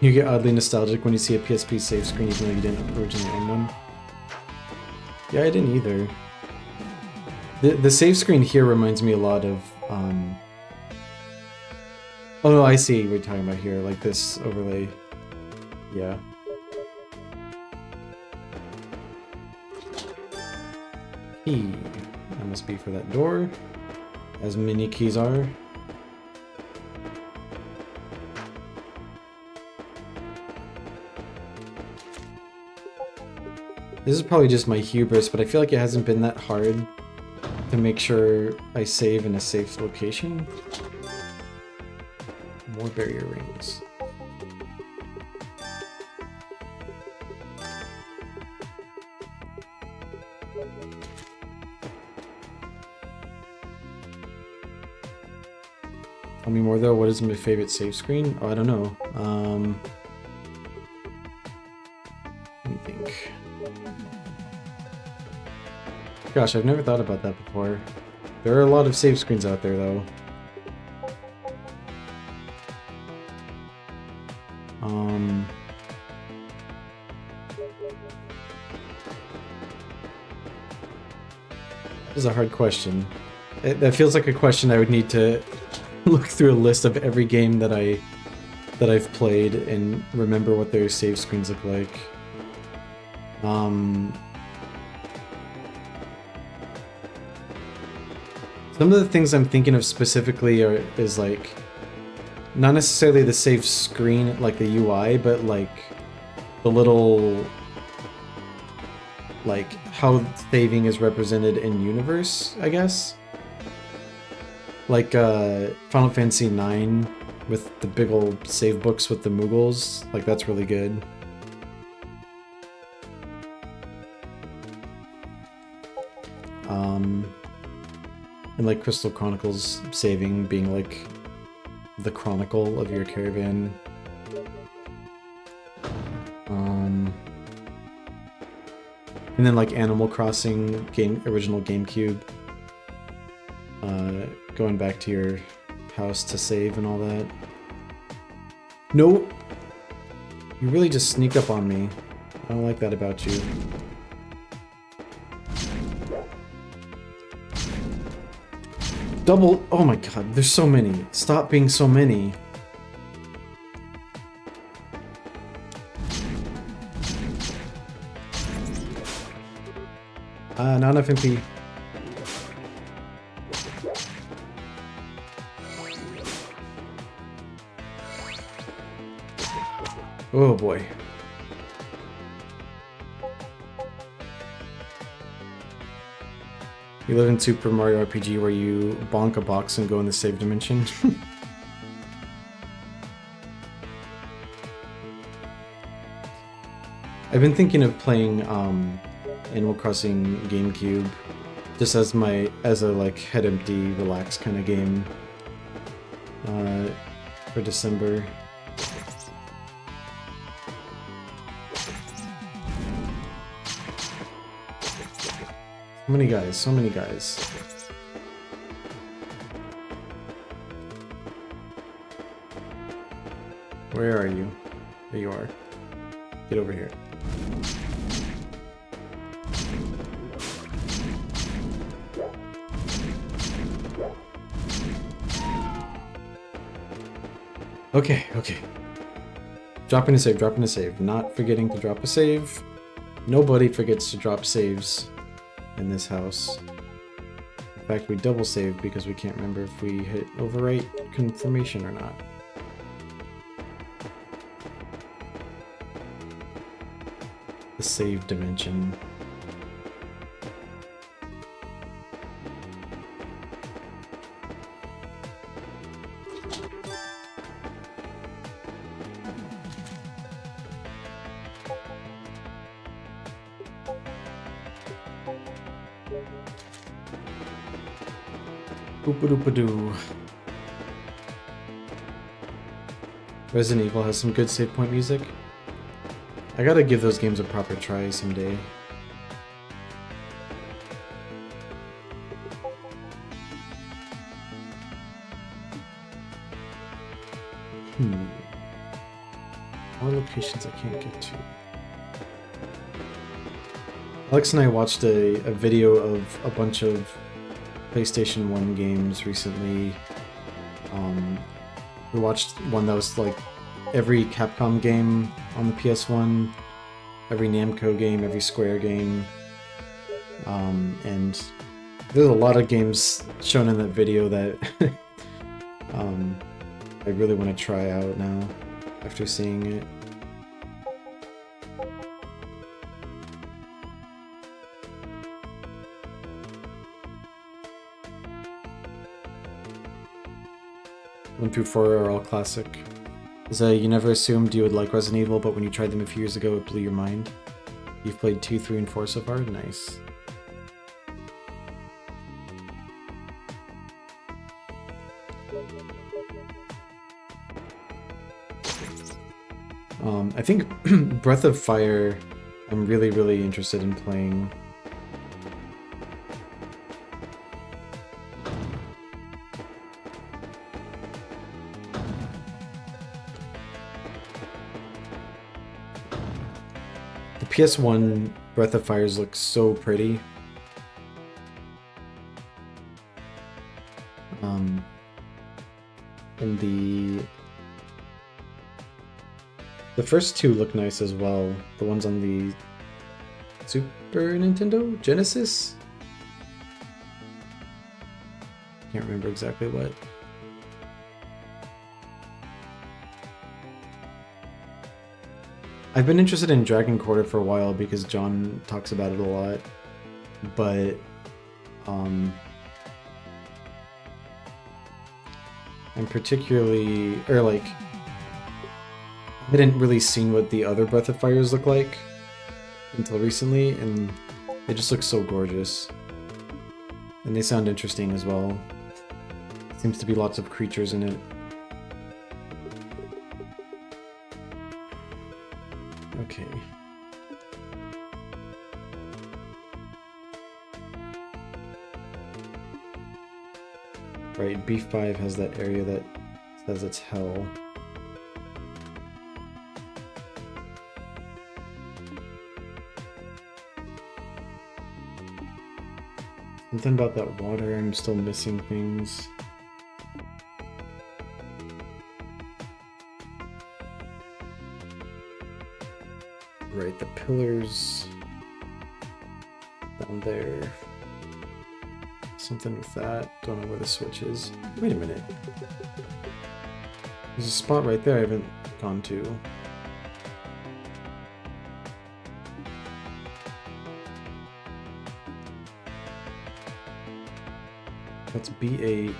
You get oddly nostalgic when you see a PSP save screen even though you didn't originally own one. Yeah, I didn't either. The save screen here reminds me a lot of, oh no, I see what you're talking about here, like this overlay. Yeah. Key. That must be for that door, as many keys are. This is probably just my hubris, but I feel like it hasn't been that hard to make sure I save in a safe location. More barrier rings. Tell me more though, what is my favorite save screen? Oh, I don't know. Let me think. Gosh, I've never thought about that before. There are a lot of save screens out there though. That is a hard question. That feels like a question I would need to look through a list of every game that I've played and remember what their save screens look like. Some of the things I'm thinking of specifically is like not necessarily the save screen, like the UI, but like the little like how saving is represented in universe, I guess. Like Final Fantasy IX with the big old save books with the Moogles, like that's really good. And like Crystal Chronicles saving being like the chronicle of your caravan. And then like Animal Crossing original GameCube. Going back to your house to save and all that. No! You really just sneak up on me. I don't like that about you. Double... Oh my god, there's so many. Stop being so many. Not enough MP. Oh boy. You live in Super Mario RPG where you bonk a box and go in the save dimension. I've been thinking of playing Animal Crossing GameCube just as a like head empty, relax kind of game for December. So many guys, so many guys. Where are you? There you are. Get over here. Okay, okay. Dropping a save, dropping a save. Not forgetting to drop a save. Nobody forgets to drop saves in this house. In fact, we double save because we can't remember if we hit overwrite confirmation or not. The save dimension. Boop-a-doop-a-doo. Resident Evil has some good save point music. I gotta give those games a proper try someday. More locations I can't get to. Alex and I watched a video of a bunch of PlayStation 1 games recently. We watched one that was like every Capcom game on the PS1, every Namco game, every Square game, and there's a lot of games shown in that video that I really want to try out now after seeing it. One through 4 are all classic. You never assumed you would like Resident Evil, but when you tried them a few years ago, it blew your mind. You've played 2, 3, and 4 so far? Nice. I think Breath of Fire, I'm really, really interested in playing. The PS1 Breath of Fires look so pretty. And the first two look nice as well. The ones on the Super Nintendo? Genesis? Can't remember exactly what. I've been interested in Dragon Quarter for a while because John talks about it a lot, but I'm particularly, or like, I hadn't really seen what the other Breath of Fires look like until recently, and they just look so gorgeous. And they sound interesting as well. Seems to be lots of creatures in it. Okay. Right, B5 has that area that says it's hell. Something about that water, I'm still missing things. Right, the pillars down there. Something with that. Don't know where the switch is. Wait a minute. There's a spot right there I haven't gone to. That's B8.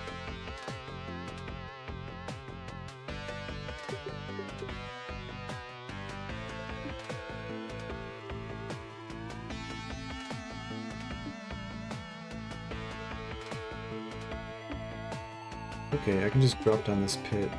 Okay, I can just drop down this pit.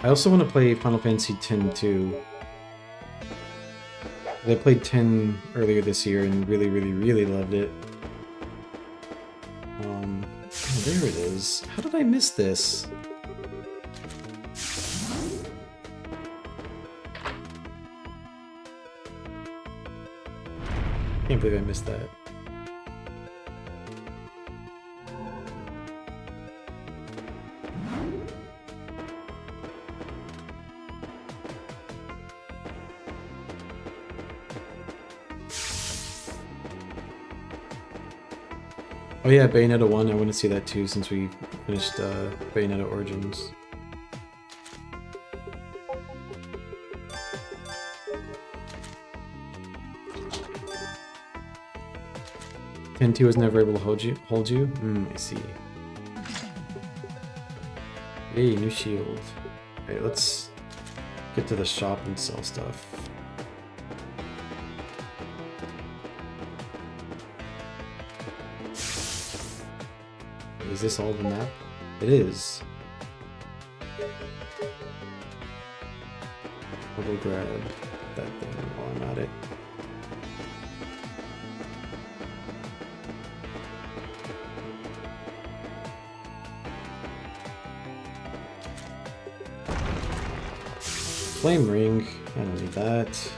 I also want to play Final Fantasy X too. I played 10 earlier this year and really, really, really loved it. Oh, there it is. How did I miss this? Can't believe I missed that. Oh yeah, Bayonetta 1, I want to see that too since we finished Bayonetta Origins. Ten-2 was never able to hold you? I see. Hey, new shield. Okay, let's get to the shop and sell stuff. Is this all the map? It is. Double grab. that thing while I'm at it. Flame ring, I don't need that.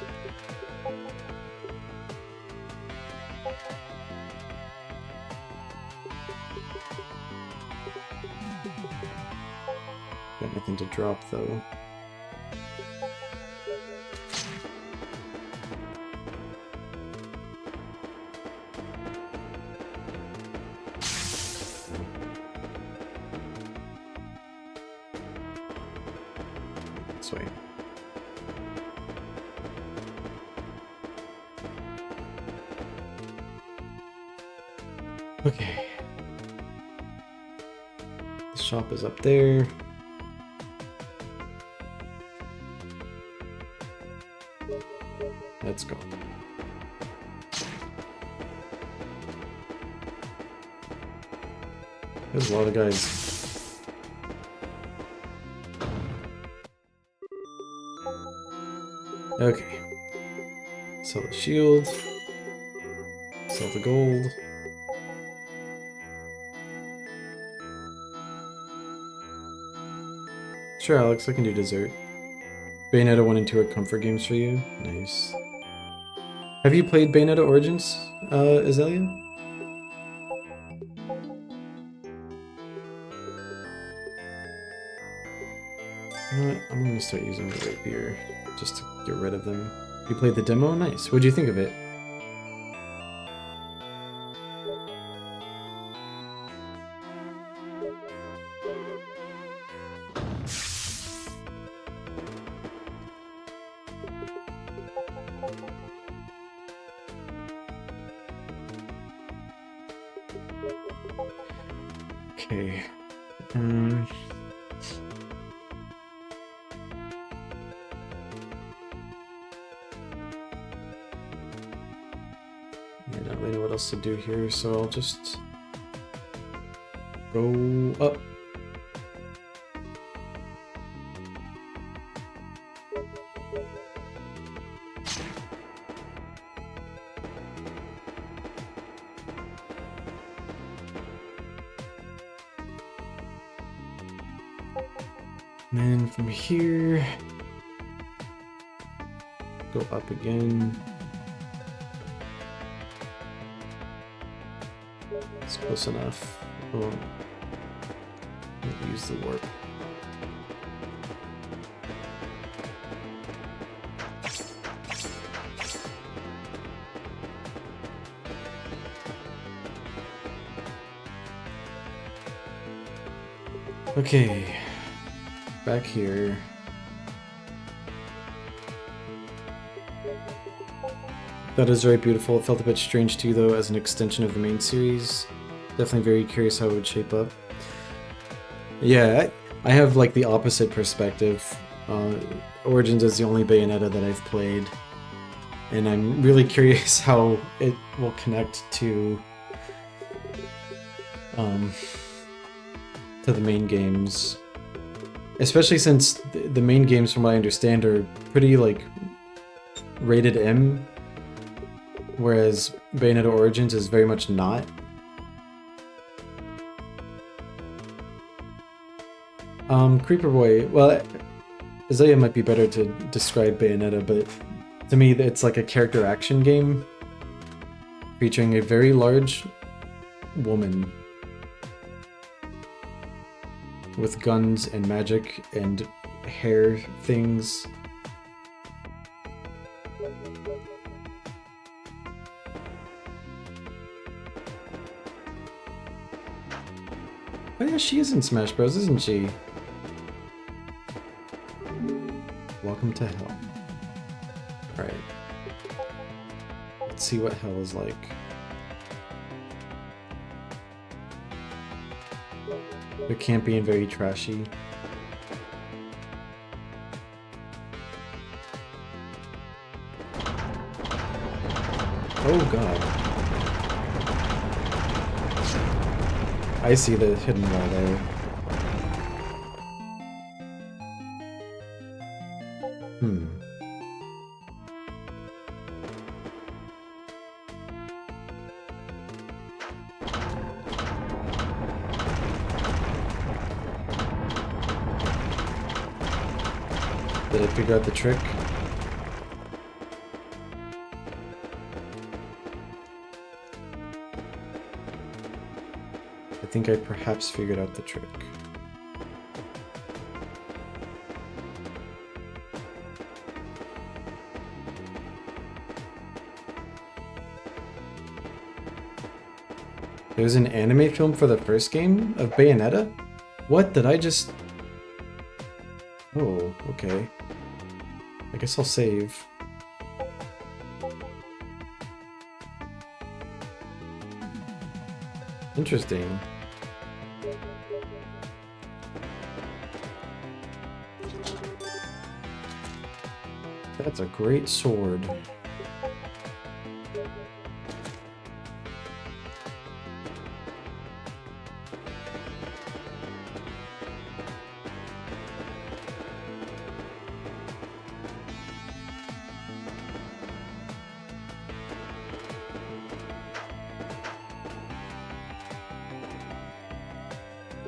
Got nothing to drop though. This way. Okay. The shop is up there. Let's go. There's a lot of guys. Okay. Sell the shield. Sell the gold. Sure, Alex, I can do dessert. Bayonetta 1 and 2 are comfort games for you? Nice. Have you played Bayonetta Origins, Azalea? You know what? I'm gonna start using the rapier just to get rid of them. You played the demo? Nice. What'd you think of it? Okay. I don't really know what else to do here, so I'll just go up. And then from here, go up again. It's close enough. Oh, use the warp. Okay, back here. That is very beautiful. It felt a bit strange too, though, as an extension of the main series. Definitely very curious how it would shape up. Yeah, I have like the opposite perspective. Origins is the only Bayonetta that I've played, and I'm really curious how it will connect to the main games. Especially since the main games, from what I understand, are pretty like rated M, whereas Bayonetta Origins is very much not. Creeper Boy, well, Azalea might be better to describe Bayonetta, but to me it's like a character action game featuring a very large woman with guns and magic and hair things. Oh yeah, she is in Smash Bros, isn't she? Welcome to hell. Alright. Let's see what hell is like. They're campy and very trashy. Oh god. I see the hidden wall there. Did I figure out the trick? I think I perhaps figured out the trick. There's an anime film for the first game of Bayonetta? What? Did I just... Oh, okay. I guess I'll save. Interesting. That's a great sword.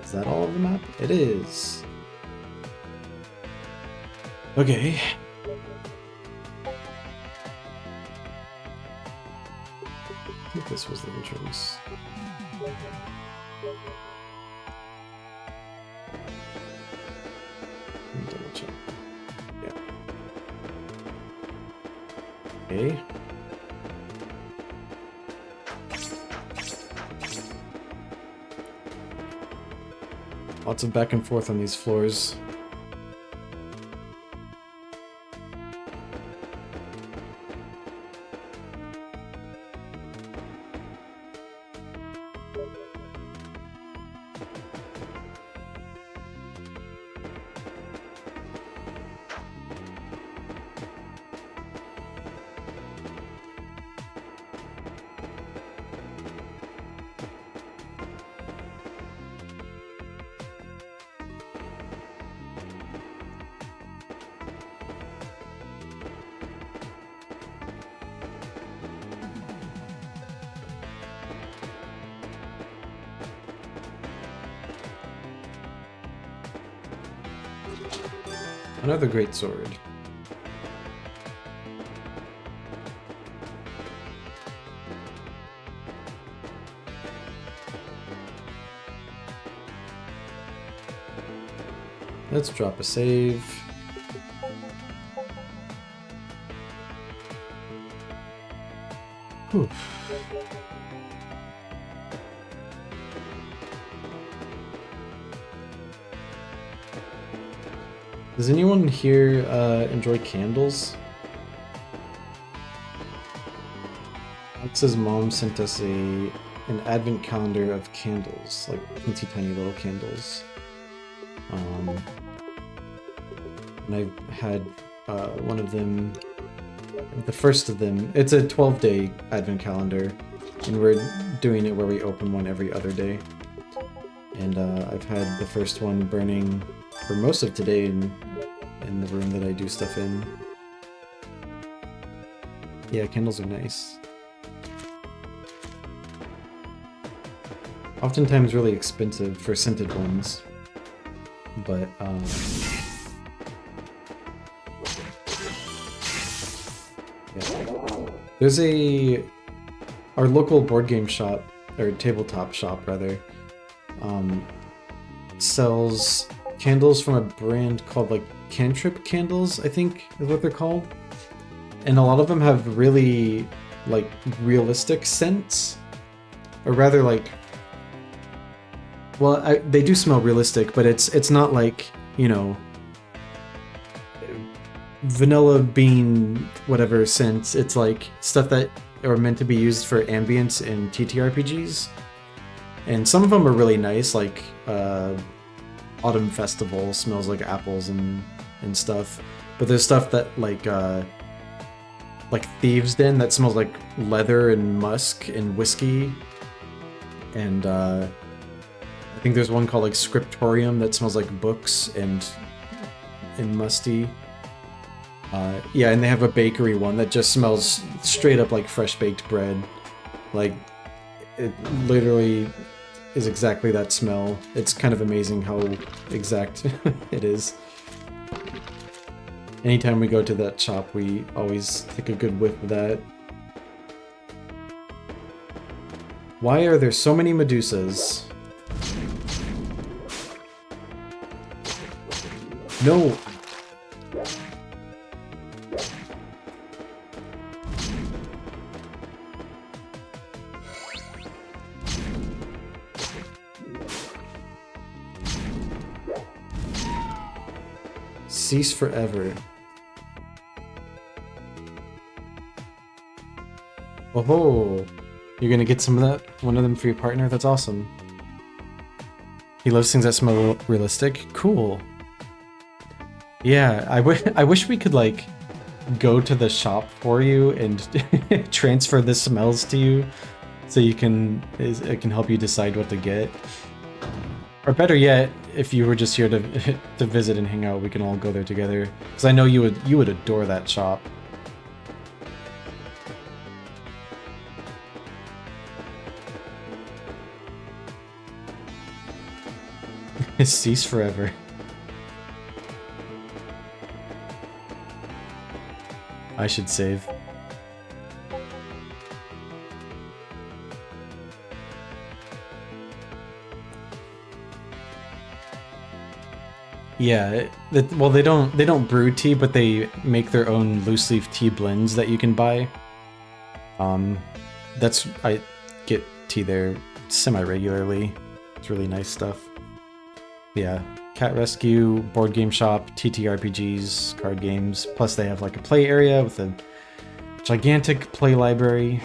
Is that all of the map? It is. Okay. I think this was the entrance. Let me double check. Yeah. Okay. Lots of back and forth on these floors. Another great sword. Let's drop a save. Whew. Does anyone here enjoy candles? Alex's mom sent us an advent calendar of candles, like teensy tiny little candles. And I've had one of them, the first of them. It's a 12-day advent calendar, and we're doing it where we open one every other day. And I've had the first one burning for most of today in the room that I do stuff in. Yeah, candles are nice. Oftentimes really expensive for scented ones, but yeah. There's our local board game shop, or tabletop shop rather, sells candles from a brand called like Cantrip Candles, I think is what they're called. And a lot of them have really like realistic scents, or rather like, well, they do smell realistic, but it's not like, you know, vanilla bean whatever scents. It's like stuff that are meant to be used for ambience in TTRPGs. And some of them are really nice, like Autumn Festival smells like apples and stuff. But there's stuff that like Thieves Den that smells like leather and musk and whiskey. And I think there's one called like Scriptorium that smells like books and musty. Yeah, and they have a bakery one that just smells straight up like fresh baked bread. Like, it literally is exactly that smell. It's kind of amazing how exact it is. Anytime we go to that shop, we always take a good whiff of that. Why are there so many Medusas? No! Cease forever. Oh, you're gonna get some of that? One of them for your partner? That's awesome. He loves things that smell realistic? Cool. Yeah, I wish we could, like, go to the shop for you and transfer the smells to you so you can, it can help you decide what to get. Or better yet, if you were just here to to visit and hang out, we can all go there together. Because I know you would adore that shop. Cease forever. I should save. Yeah, well, they don't brew tea, but they make their own loose leaf tea blends that you can buy. I get tea there semi-regularly. It's really nice stuff. Yeah, cat rescue, board game shop, TTRPGs, card games. Plus they have like a play area with a gigantic play library.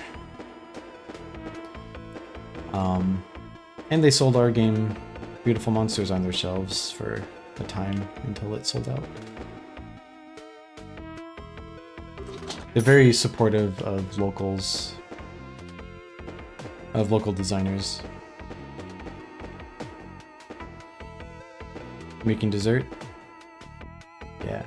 And they sold our game, Beautiful Monsters, on their shelves for a time until it sold out. They're very supportive of locals, of local designers. Making dessert? Yeah.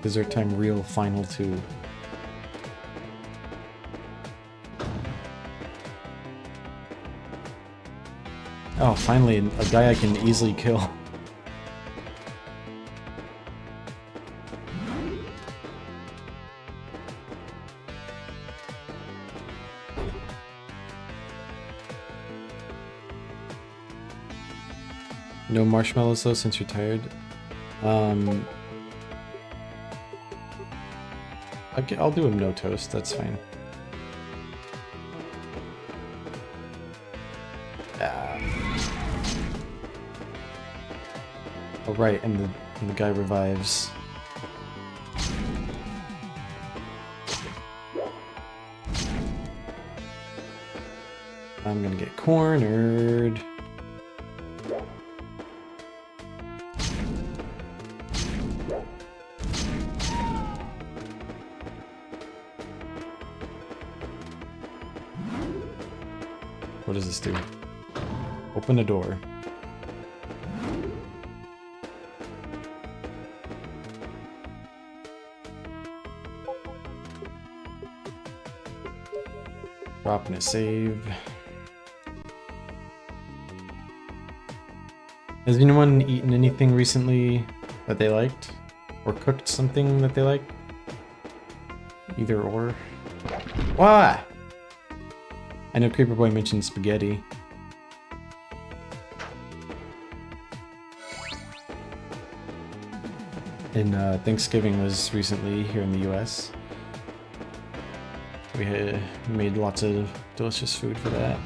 Dessert time real final 2. Oh, finally, a guy I can easily kill. No marshmallows though, since you're tired. I'll do a no toast, that's fine. Oh right, and the guy revives. I'm gonna get cornered. What does this do? Open a door. Drop and a save. Has anyone eaten anything recently that they liked? Or cooked something that they liked? Either or. Why? I know Creeper Boy mentioned spaghetti. And Thanksgiving was recently here in the US. We had made lots of delicious food for that.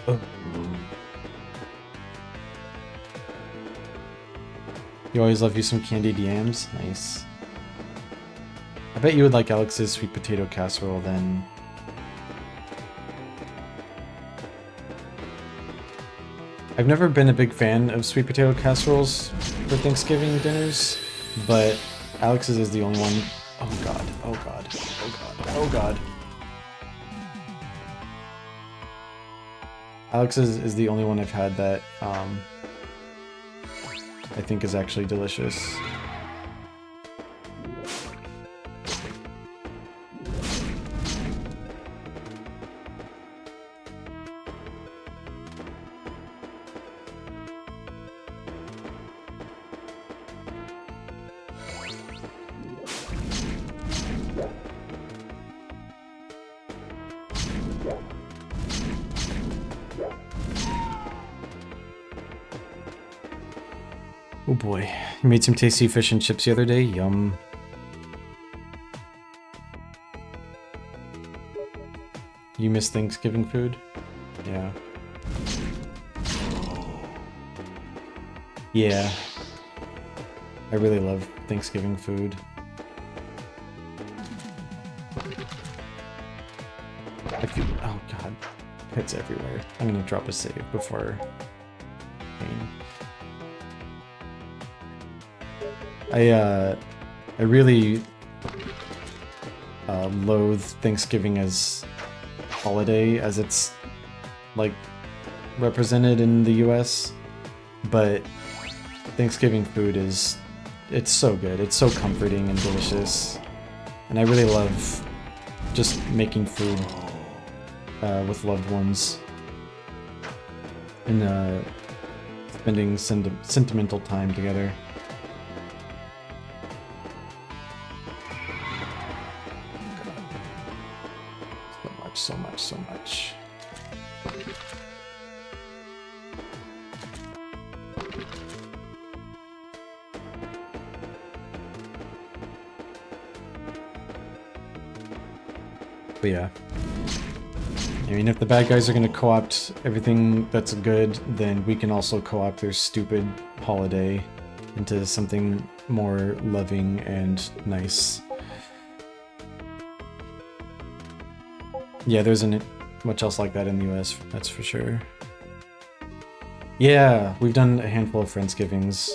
Oh. You always love you some candied yams? Nice. I bet you would like Alex's sweet potato casserole then. I've never been a big fan of sweet potato casseroles for Thanksgiving dinners, but Alex's is the only one. Oh god, oh god, oh god, oh god. Alex's is the only one I've had that I think is actually delicious. Oh boy, you made some tasty fish and chips the other day, yum. You miss Thanksgiving food? Yeah. Yeah. I really love Thanksgiving food. Oh god, pits everywhere. I'm gonna drop a save before pain. I really loathe Thanksgiving as holiday as it's like represented in the US, but Thanksgiving food it's so good. It's so comforting and delicious, and I really love just making food with loved ones and spending sentimental time together. So much. But yeah. I mean, if the bad guys are gonna co-opt everything that's good, then we can also co-opt their stupid holiday into something more loving and nice. Yeah, there isn't much else like that in the US, that's for sure. Yeah, we've done a handful of Friendsgivings,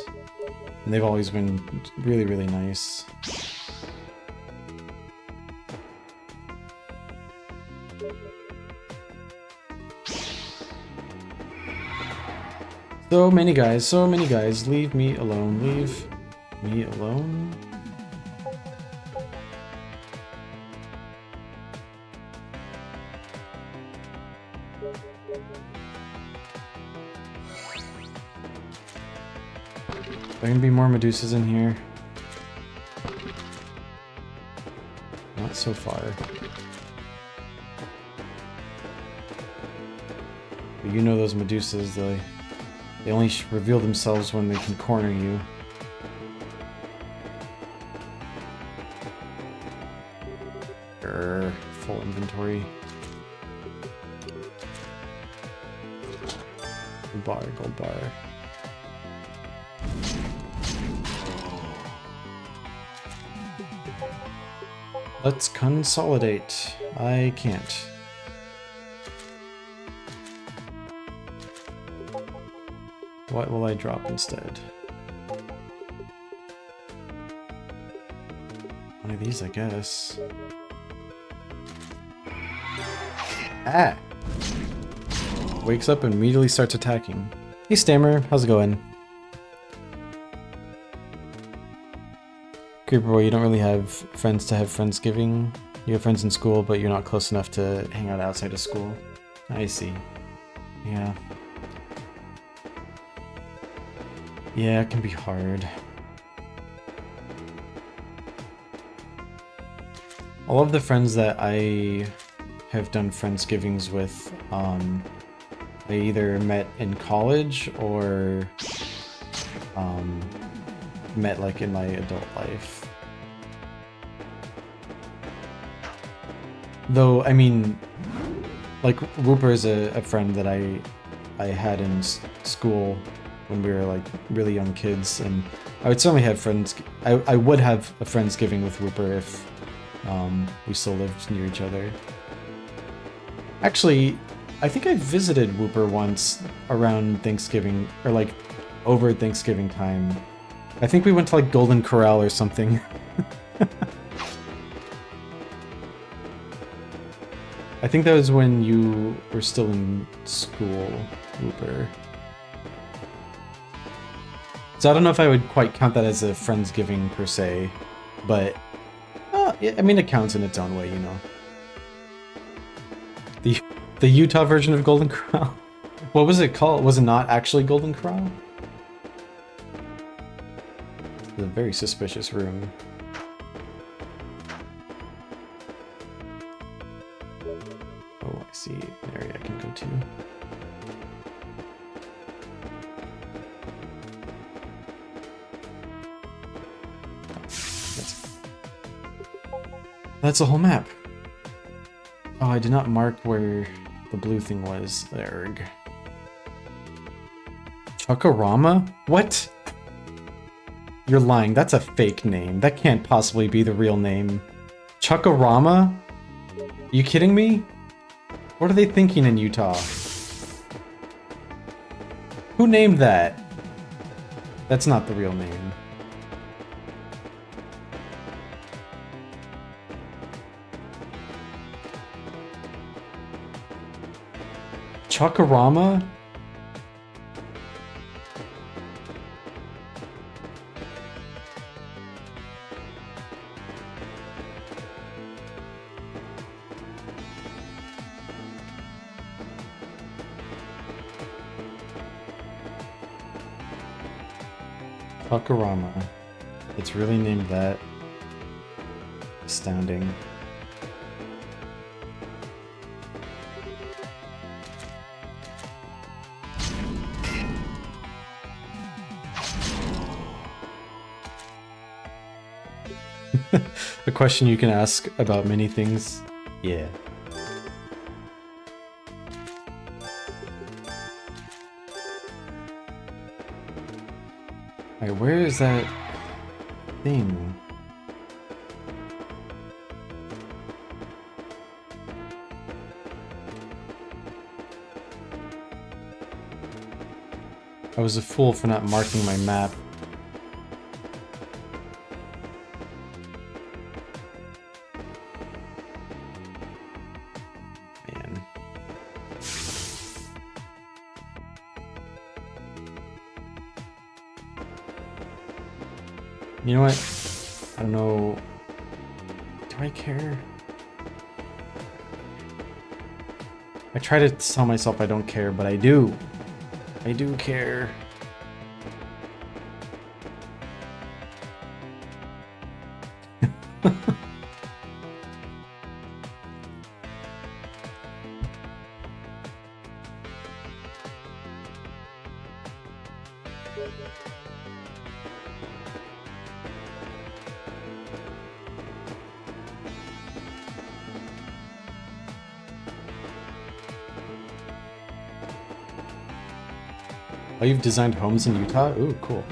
and they've always been really, really nice. So many guys, leave me alone, leave me alone. There gonna be more Medusas in here? Not so far. But you know those Medusas, they only reveal themselves when they can corner you. Grr, full inventory. Gold bar. Let's consolidate. I can't. What will I drop instead? One of these, I guess. Ah! Wakes up and immediately starts attacking. Hey Stammer, how's it going? Creeper boy, you don't really have friends to have Friendsgiving. You have friends in school, but you're not close enough to hang out outside of school. I see. Yeah. Yeah, it can be hard. All of the friends that I have done Friendsgivings with, I either met in college or met like in my adult life. Though, I mean, like Whooper is a friend that I had in school when we were like really young kids, and I would certainly have friends. I would have a Friendsgiving with Whooper if we still lived near each other. Actually, I think I visited Whooper once around Thanksgiving, or like over Thanksgiving time. I think we went to like Golden Corral or something. I think that was when you were still in school, Uber. So I don't know if I would quite count that as a Friendsgiving per se, but I mean, it counts in its own way, you know. The Utah version of Golden Corral. What was it called? Was it not actually Golden Corral? It's a very suspicious room. Oh, I see an area I can go to. That's the whole map. Oh, I did not mark where the blue thing was. Erg. Chuckarama? What? You're lying. That's a fake name. That can't possibly be the real name. Chuckarama? You kidding me? What are they thinking in Utah? Who named that? That's not the real name. Chuckarama? Chuckarama. It's really named that. Astounding. A question you can ask about many things. Yeah. Alright, where is that thing? I was a fool for not marking my map. Man. You know what? I don't know. Do I care? I try to tell myself I don't care, but I do. I do care. Oh, you've designed homes in Utah? Ooh, cool.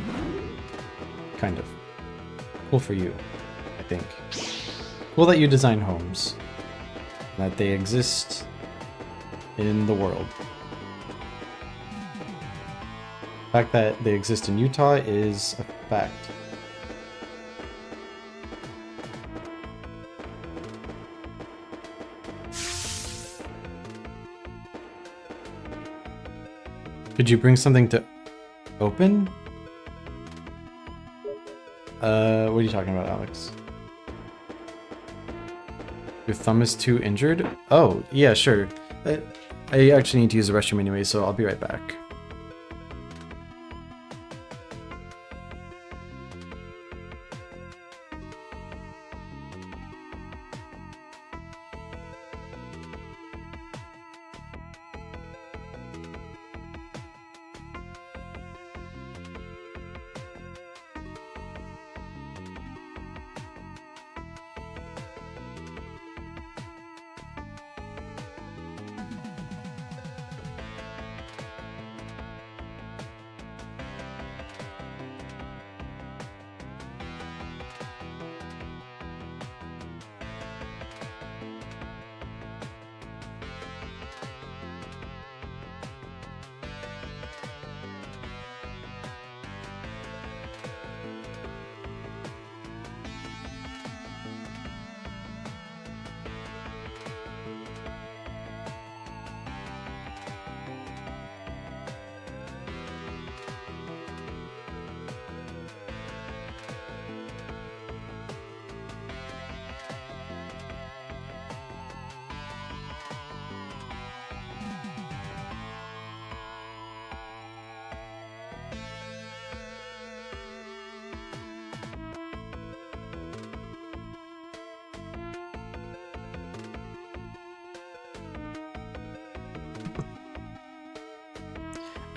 Kind of. Cool for you, I think. Cool that you design homes. That they exist in the world. The fact that they exist in Utah is a fact. Did you bring something to open? What are you talking about, Alex? Your thumb is too injured? Oh, yeah, sure. I actually need to use the restroom anyway, so I'll be right back.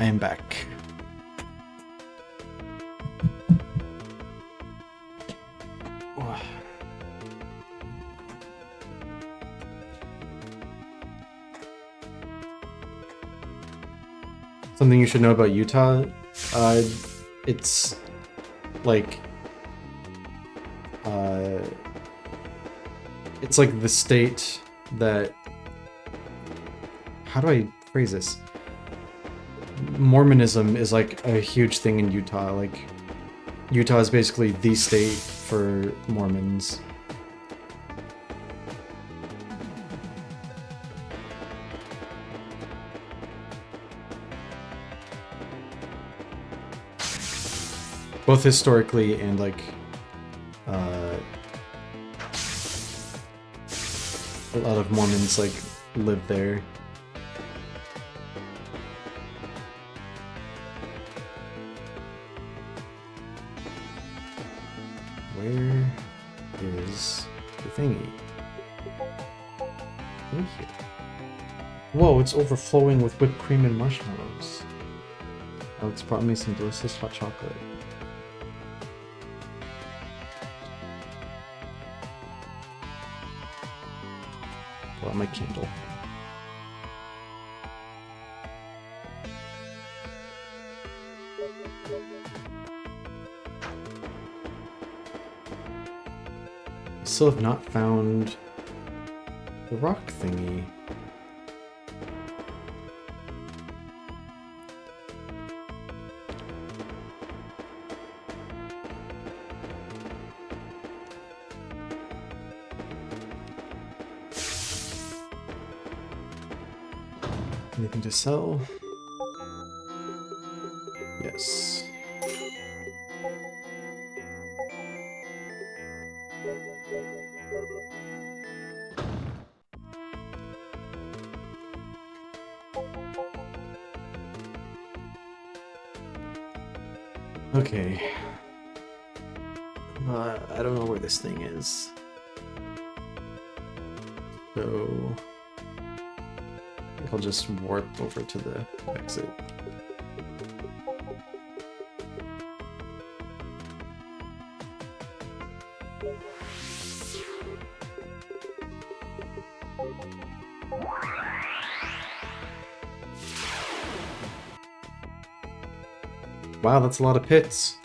I am back. Something you should know about Utah, it's like it's like the state that, how do I phrase this? Mormonism is like a huge thing in Utah. Like Utah is basically the state for Mormons. Both historically and like a lot of Mormons like live there. Where is the thingy? Thank you. Whoa, it's overflowing with whipped cream and marshmallows. Alex brought me some delicious hot chocolate. Well, my Kindle. I still have not found the rock thingy. Anything to sell? Yes. Okay. I don't know where this thing is. So I think I'll just warp over to the exit. Wow, that's a lot of pits.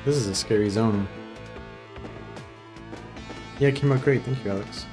This is a scary zone. Yeah, it came out great. Thank you, Alex.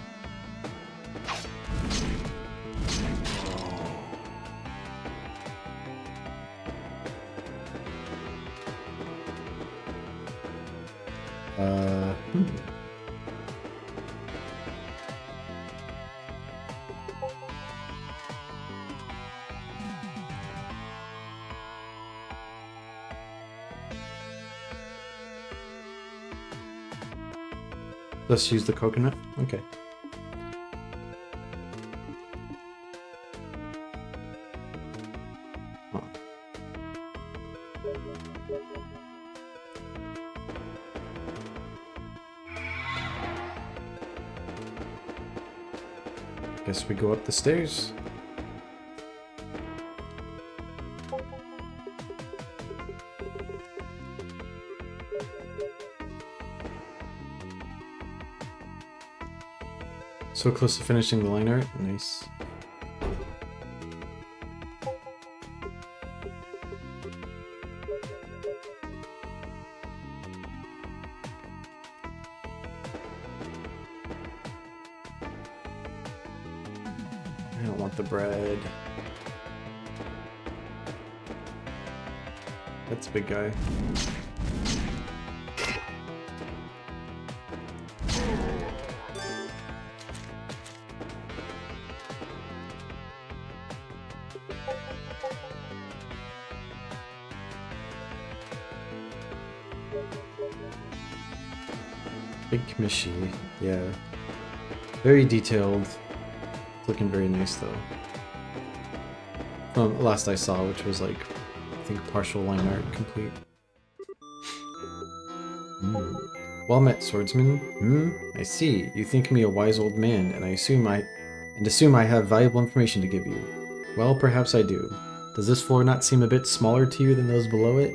Let's use the coconut. Okay. Huh. Guess we go up the stairs. So close to finishing the line art. Nice. I don't want the bread. That's a big guy. Big Kamishi, yeah. Very detailed. Looking very nice though. From last I saw, which was like, I think partial line art complete. Well met, swordsman. I see. You think me a wise old man, and assume I have valuable information to give you. Well, perhaps I do. Does this floor not seem a bit smaller to you than those below it?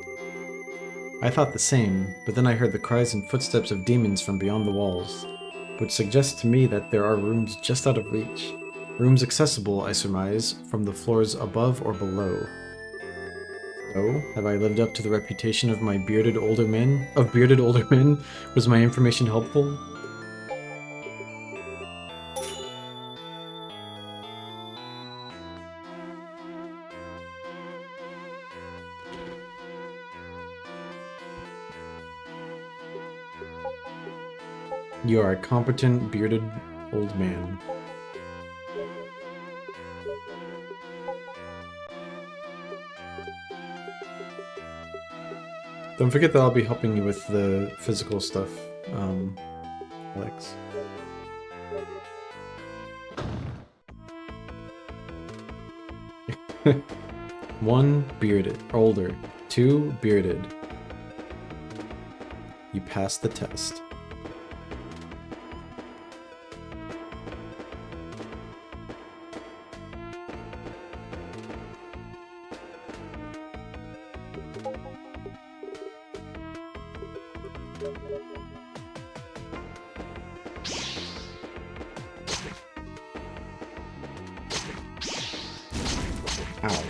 I thought the same, but then I heard the cries and footsteps of demons from beyond the walls, which suggests to me that there are rooms just out of reach. Rooms accessible, I surmise, from the floors above or below. So, have I lived up to the reputation of my bearded older men? Was my information helpful? You are a competent, bearded old man. Don't forget that I'll be helping you with the physical stuff, Alex. One, bearded. Older. Two, bearded. You passed the test. Ow.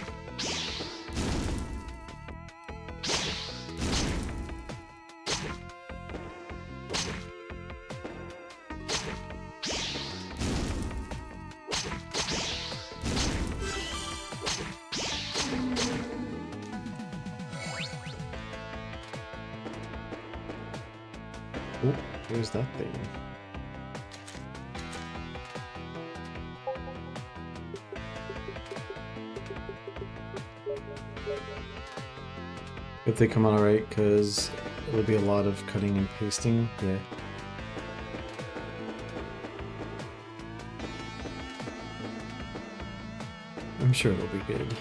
Oh, where's that thing? If they come out alright, because it'll be a lot of cutting and pasting. Yeah. I'm sure it'll be good.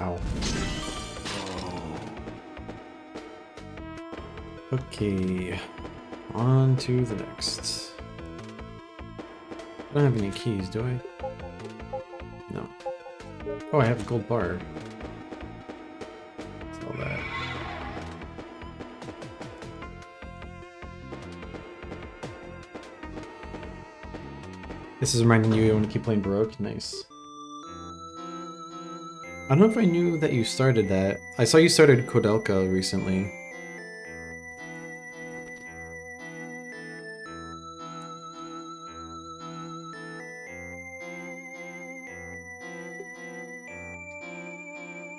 Ow. Okay, on to the next. I don't have any keys, do I? No. Oh, I have a gold bar. That's all that. This is reminding you want to keep playing Baroque? Nice. I don't know if I knew that you started that. I saw you started Kodelka recently.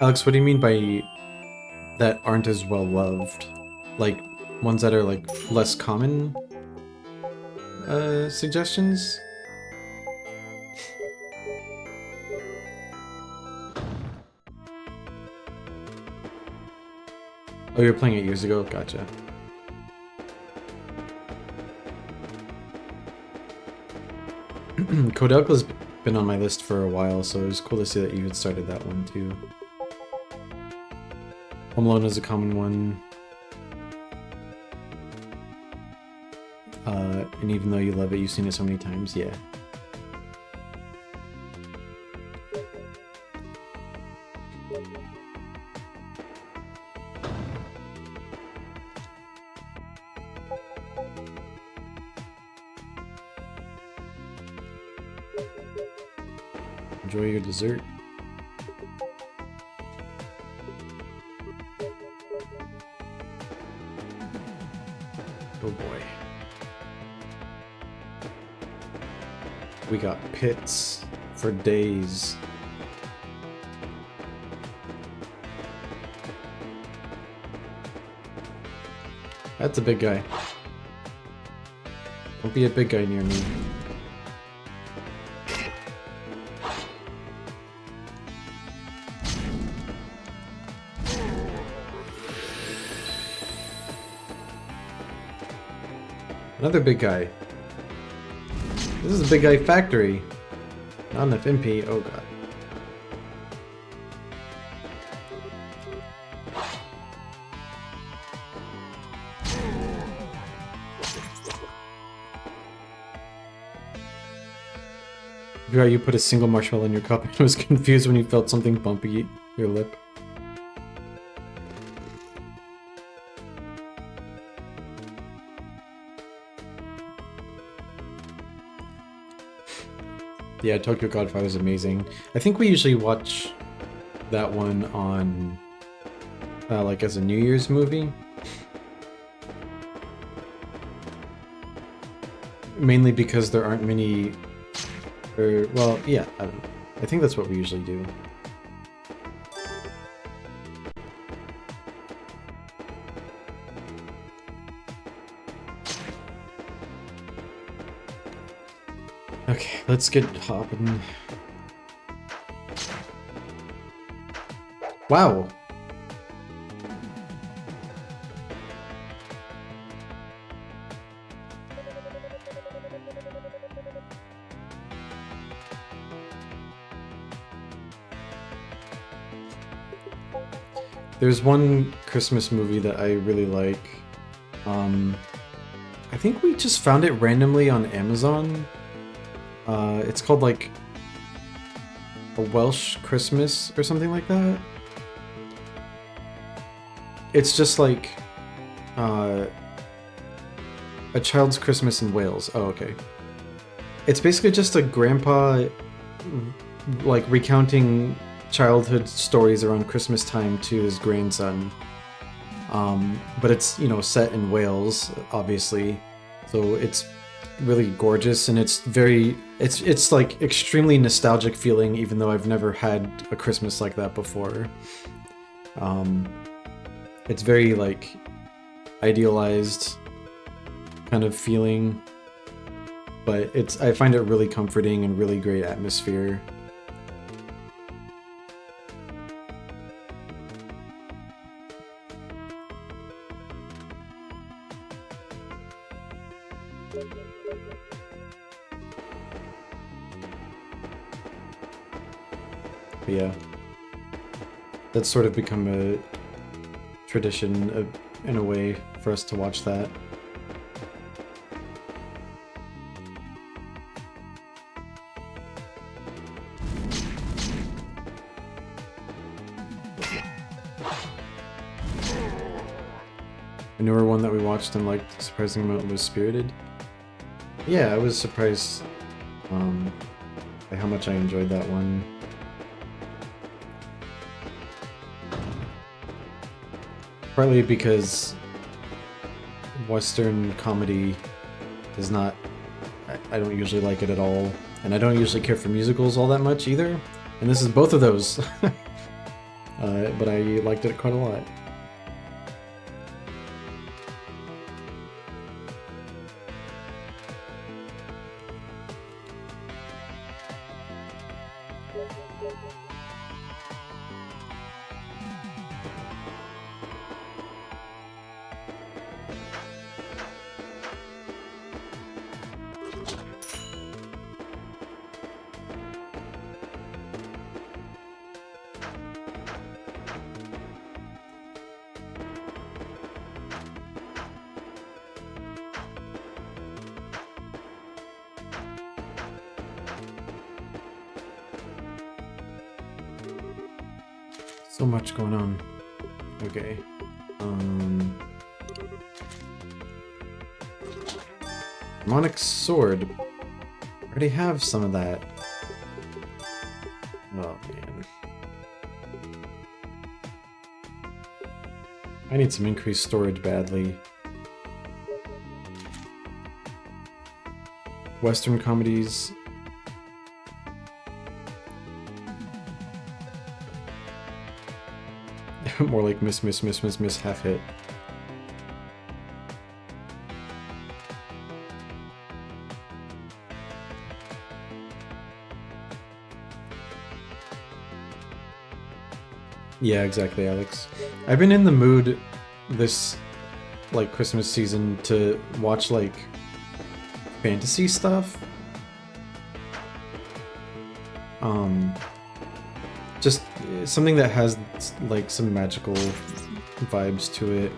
Alex, what do you mean by that aren't as well loved? Like, ones that are like less common suggestions? Oh, you were playing it years ago? Gotcha. Kodelka's been on my list for a while, so it was cool to see that you had started that one too. Home Alone is a common one. And even though you love it, you've seen it so many times, yeah. Enjoy your dessert. Oh boy. we got pits for days. That's a big guy. Don't be a big guy near me. Another big guy. This is a big guy factory. Not enough MP. Oh god. Right, you put a single marshmallow in your cup and was confused when you felt something bumpy your lip. Yeah, Tokyo Godfather is amazing. I think we usually watch that one on, like as a New Year's movie. Mainly because there aren't many, or, well, yeah, I don't know. I think that's what we usually do. Okay, let's get hopping. Wow! There's one Christmas movie that I really like. I think we just found it randomly on Amazon. It's called like A Welsh Christmas or something like that. It's just like A Child's Christmas in Wales. Oh, okay. It's basically just a grandpa like recounting childhood stories around Christmas time to his grandson. But it's, you know, set in Wales, obviously. So it's really gorgeous, and it's very, it's like extremely nostalgic feeling, even though I've never had a Christmas like that before. It's very like idealized kind of feeling, but I find it really comforting and really great atmosphere. But yeah, that's sort of become a tradition in a way for us to watch that. A newer one that we watched and liked a surprising amount was Spirited. Yeah, I was surprised by how much I enjoyed that one. Partly because Western comedy is not, I don't usually like it at all, and I don't usually care for musicals all that much either, and this is both of those. But I liked it quite a lot. So much going on. Okay. Demonic Sword. I already have some of that. Oh man. I need some increased storage badly. Western comedies More like miss, miss, miss, miss, miss, half hit. Yeah, exactly, Alex. I've been in the mood this, like, Christmas season to watch, like, fantasy stuff. Just something that has, like, some magical vibes to it.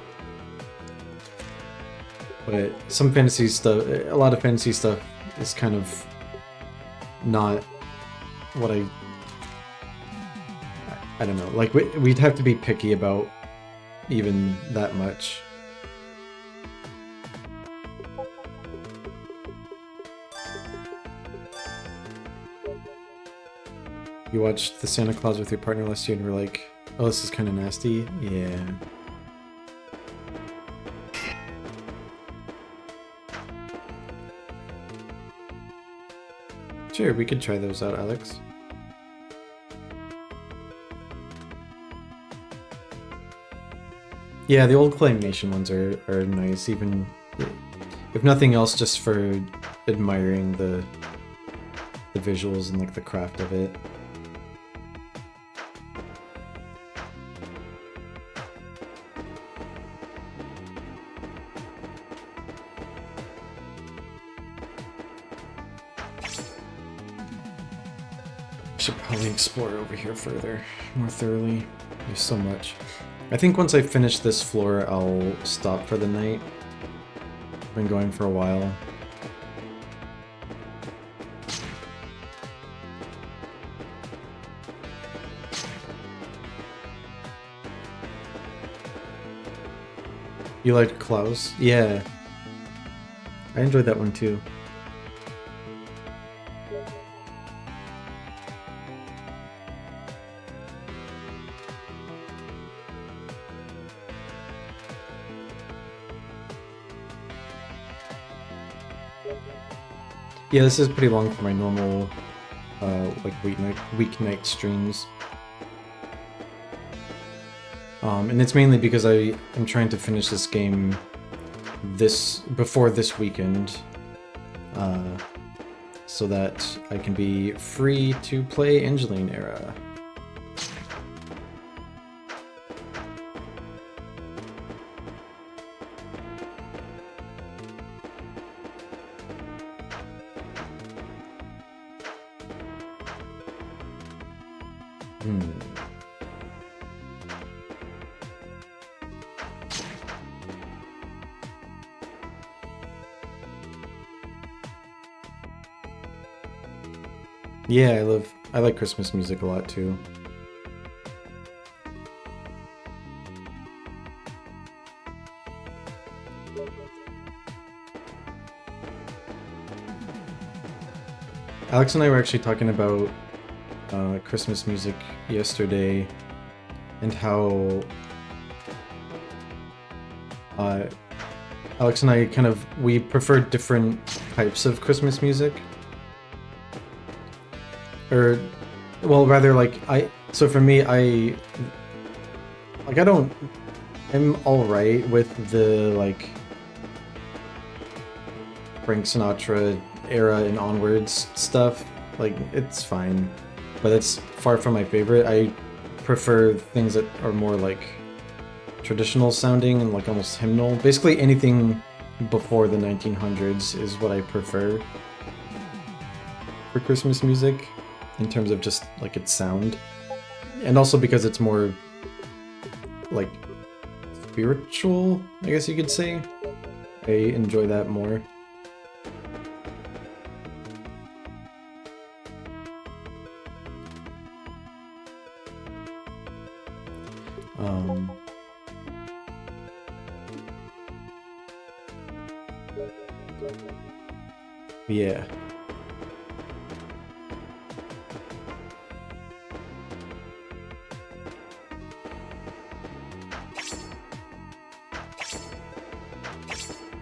But some fantasy stuff, a lot of fantasy stuff is kind of not what I don't know, like, we'd have to be picky about even that much. You watched the Santa Claus with your partner last year and were like, oh, this is kind of nasty? Yeah. Sure, we could try those out, Alex. Yeah, the old claymation ones are nice, even if nothing else, just for admiring the visuals and, like, the craft of it. Should probably explore over here further, more thoroughly. There's so much. I think once I finish this floor, I'll stop for the night. I've been going for a while. You liked Klaus? Yeah. I enjoyed that one too. Yeah, this is pretty long for my normal, like, weeknight streams. And it's mainly because I am trying to finish this game before this weekend, so that I can be free to play Angeline Era. Yeah, I like Christmas music a lot too. Alex and I were actually talking about Christmas music yesterday, and how Alex and I we prefer different types of Christmas music. Or, well, rather, like, so for me, I'm alright with the, like, Frank Sinatra era and onwards stuff. Like, it's fine, but it's far from my favorite. I prefer things that are more, like, traditional sounding and, like, almost hymnal. Basically anything before the 1900s is what I prefer for Christmas music, in terms of just, like, its sound. And also because it's more, like, spiritual, I guess you could say. I enjoy that more. Yeah.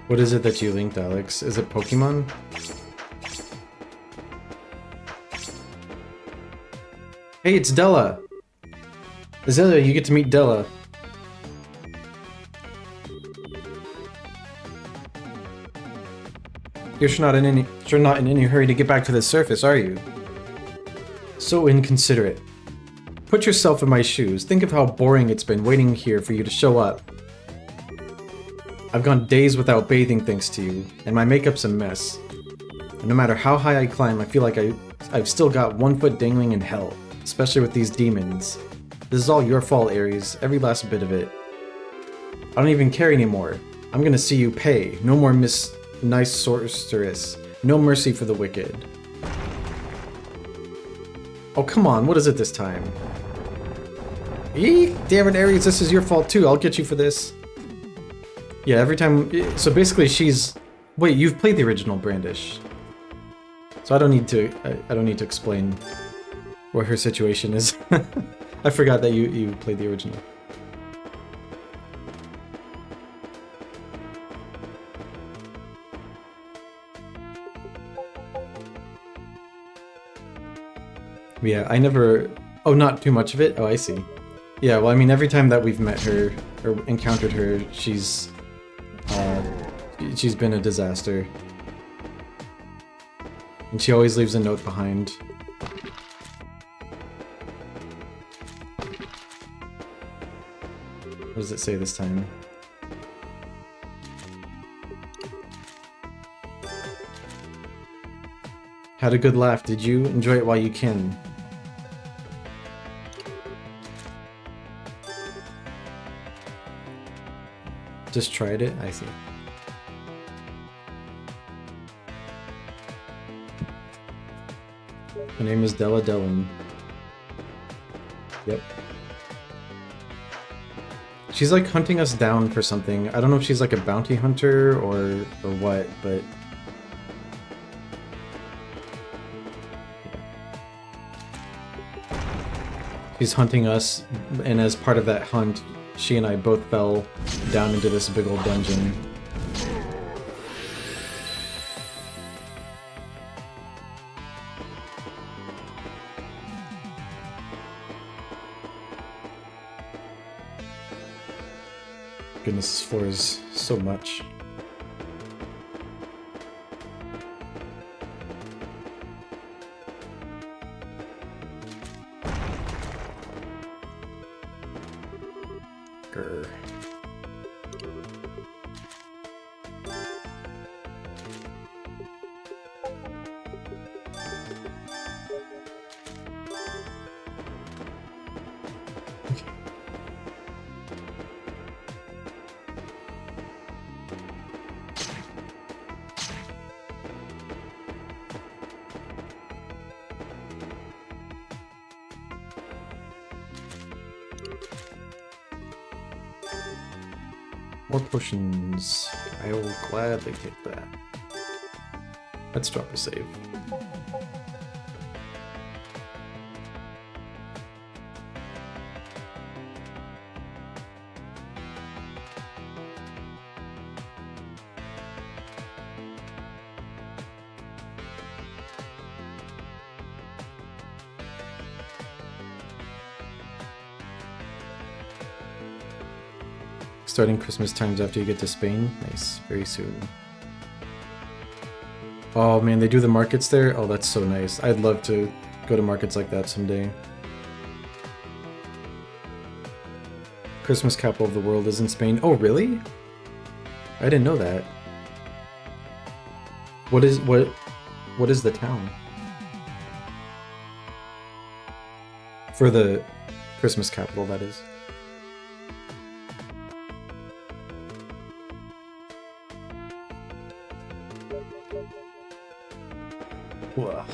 What is it that you linked, Alex? Is it Pokemon? Hey, it's Della! Azalea, you get to meet Della. You're sure not in any hurry to get back to the surface, are you? So inconsiderate. Put yourself in my shoes. Think of how boring it's been waiting here for you to show up. I've gone days without bathing thanks to you, and my makeup's a mess. And no matter how high I climb, I feel like I've still got 1 foot dangling in hell, especially with these demons. This is all your fault, Ares, every last bit of it. I don't even care anymore. I'm gonna see you pay. No more Miss Nice Sorceress. No mercy for the wicked. Oh, come on, what is it this time? Eek! Damn it, Ares, this is your fault too. I'll get you for this. Yeah, every time... So basically she's... Wait, you've played the original Brandish. So I don't need to... I don't need to explain what her situation is. I forgot that you played the original. Yeah, I never... Oh, not too much of it? Oh, I see. Yeah, well, I mean, every time that we've met her, or encountered her, she's been a disaster. And she always leaves a note behind. What does it say this time? Had a good laugh, did you? Enjoy it while you can. Just tried it? I see. Her name is Della Dellen. Yep. She's like hunting us down for something. I don't know if she's like a bounty hunter or what, but... She's hunting us, and as part of that hunt, she and I both fell down into this big old dungeon. Goodness, this floor is so much. Grr. More potions. I will gladly take that. Let's drop a save. Starting Christmas times after you get to Spain. Nice. Very soon. Oh man, they do the markets there? Oh, that's so nice. I'd love to go to markets like that someday. Christmas capital of the world is in Spain. Oh, really? I didn't know that. What is the town? For the Christmas capital, that is. Whoa.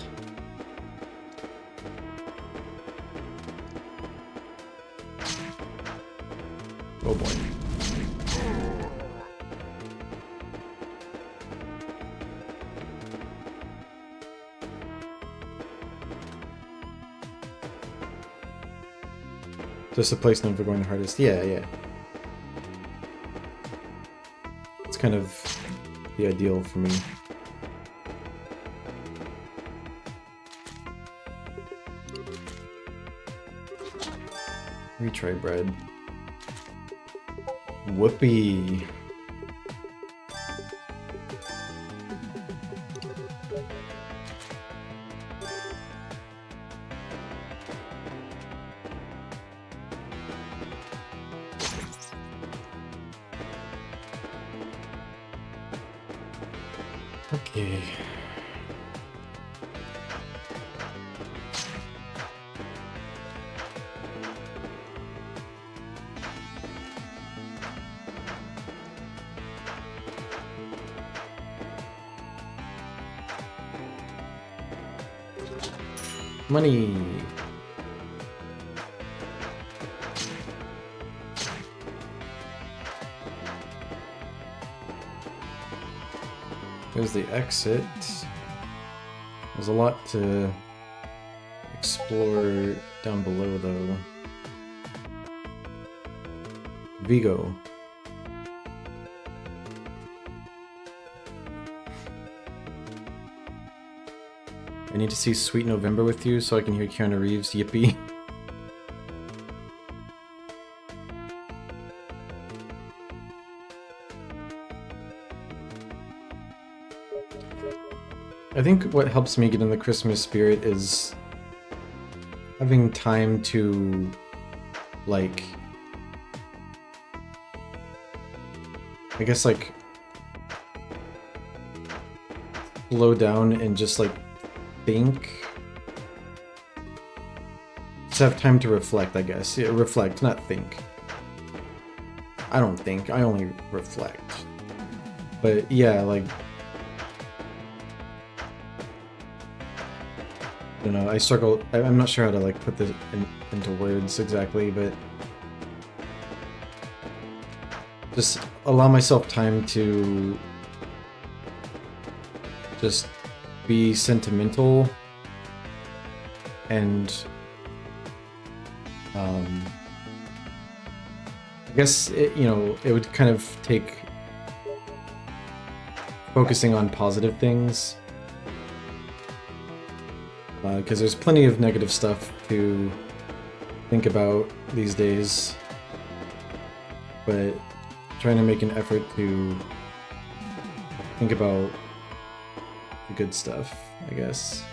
Oh boy. Just a place known for going the hardest. Yeah, yeah. It's kind of the ideal for me. Retry bread. Whoopee. Okay. Money. There's the exit. There's a lot to explore down below, though. Vigo. I need to see Sweet November with you so I can hear Keanu Reeves yippee. I think what helps me get in the Christmas spirit is having time to, like, I guess, like, slow down and just, like, think. Just have time to reflect, I guess. Yeah, reflect, not think. I don't think, I only reflect. But yeah, like, I don't know, I struggle, I'm not sure how to like put this into words exactly, but just allow myself time to just be sentimental and I guess it, you know, it would kind of take focusing on positive things. Because there's plenty of negative stuff to think about these days, but trying to make an effort to think about the good stuff, I guess,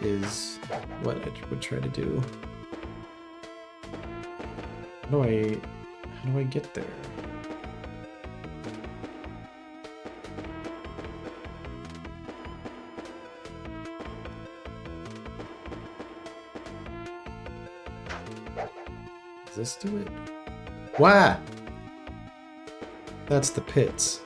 is what I would try to do. How do I get there? Does this do it? Why? That's the pits.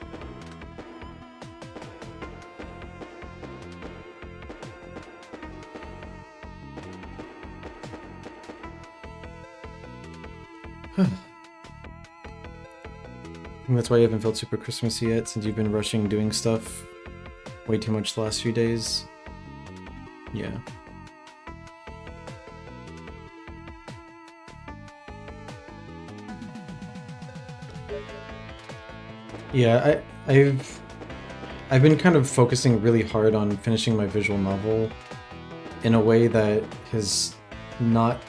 I think that's why you haven't felt super Christmassy yet, since you've been rushing doing stuff way too much the last few days. Yeah. Yeah, I've been kind of focusing really hard on finishing my visual novel in a way that has not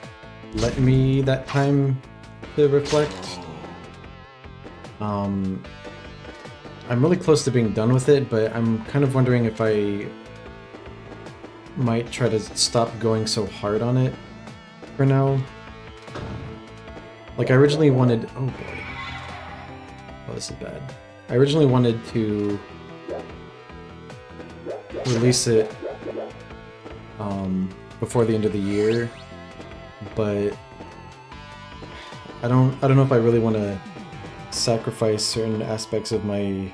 let me that time to reflect. I'm really close to being done with it, but I'm kind of wondering if I might try to stop going so hard on it for now. Like, I originally wanted... Oh boy. Oh, this is bad. I originally wanted to release it before the end of the year, but I don't know if I really want to sacrifice certain aspects of my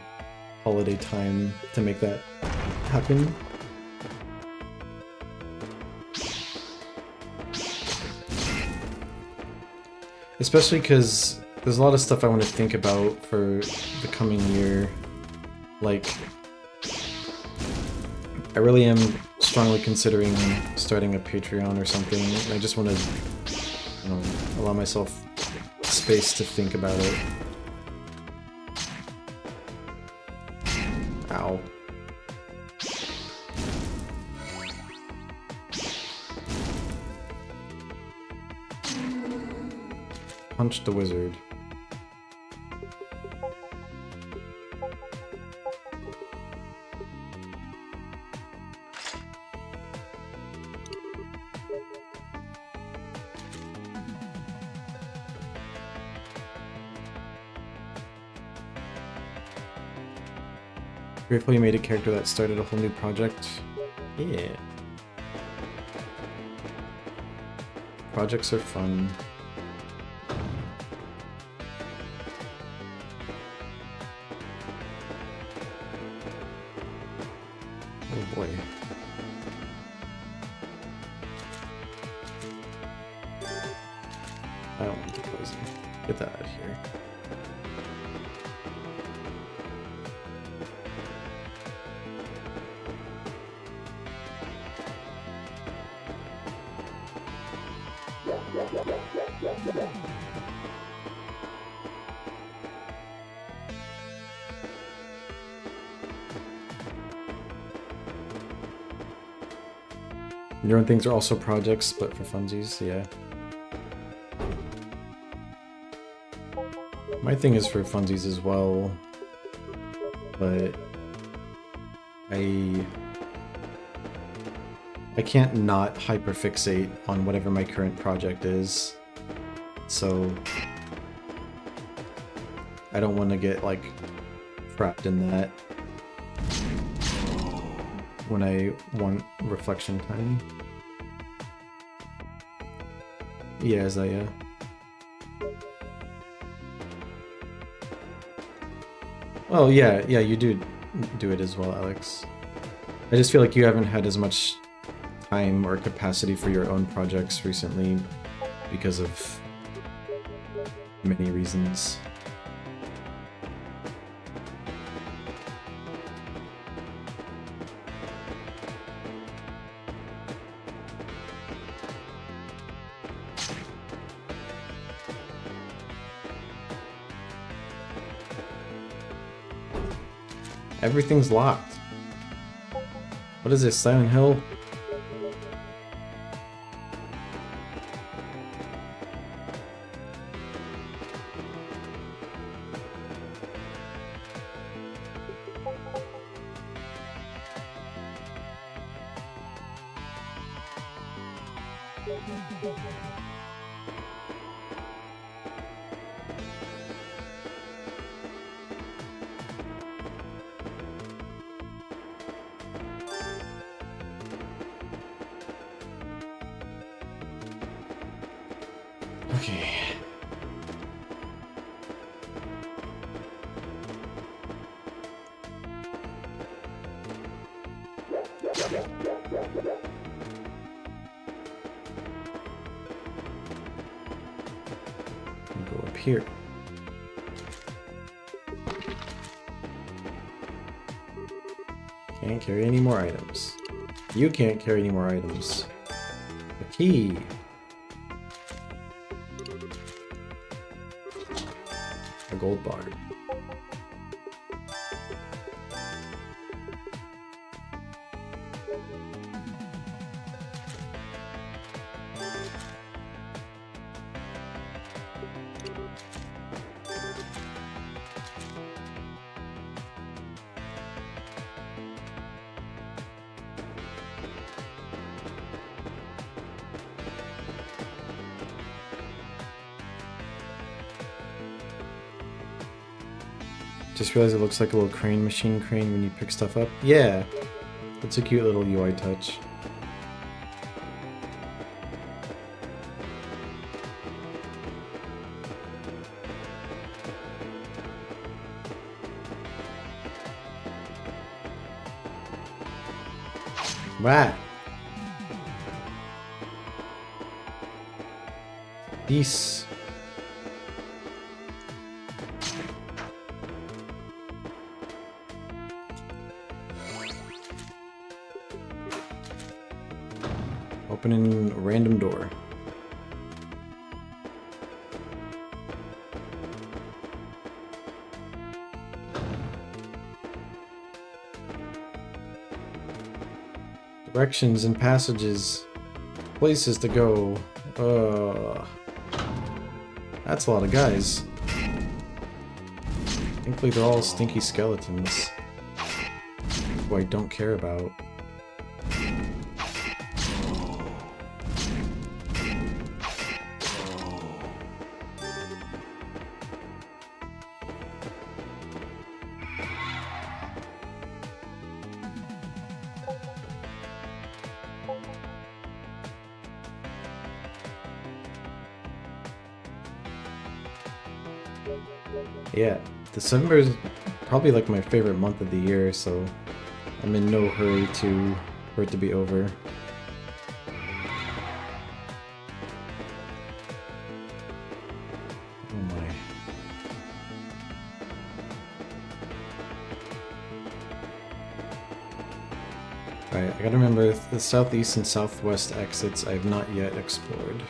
holiday time to make that happen. Especially because there's a lot of stuff I want to think about for the coming year. Like, I really am strongly considering starting a Patreon or something, and I just want to, you know, allow myself space to think about it. Ow. Punch the wizard. Grateful you made a character that started a whole new project. Yeah. Projects are fun. Oh boy. I don't want the poison. Get that out of here. Your own things are also projects, but for funsies, yeah. My thing is for funsies as well, but I can't not hyperfixate on whatever my current project is, so I don't want to get like trapped in that when I want reflection time. Yeah, Isaiah. Oh yeah, you do it as well, Alex. I just feel like you haven't had as much time or capacity for your own projects recently because of many reasons. Everything's locked. What is this, Silent Hill? Okay. Go up here. Can't carry any more items. You can't carry any more items. A key. A gold bar. Just realized it looks like a little crane, machine crane when you pick stuff up. Yeah, it's a cute little UI touch. Wow. Peace. Opening a random door. Directions and passages. Places to go. That's a lot of guys. Thankfully they're all stinky skeletons, who I don't care about. Yeah, December is probably like my favorite month of the year, so I'm in no hurry for it to be over. Oh my. Alright, I gotta remember the southeast and southwest exits I have not yet explored.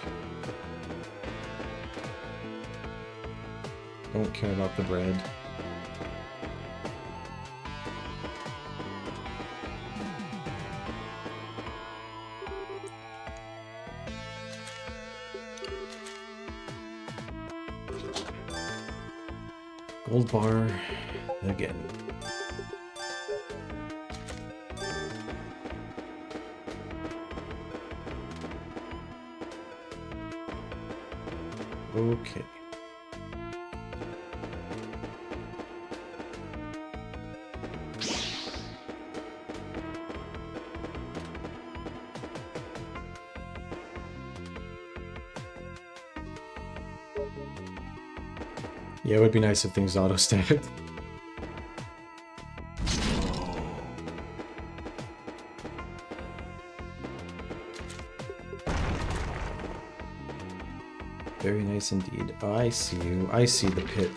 Don't care about the bread. Gold bar again. Okay. Yeah, it would be nice if things auto-stacked. Very nice indeed. Oh, I see you. I see the pit.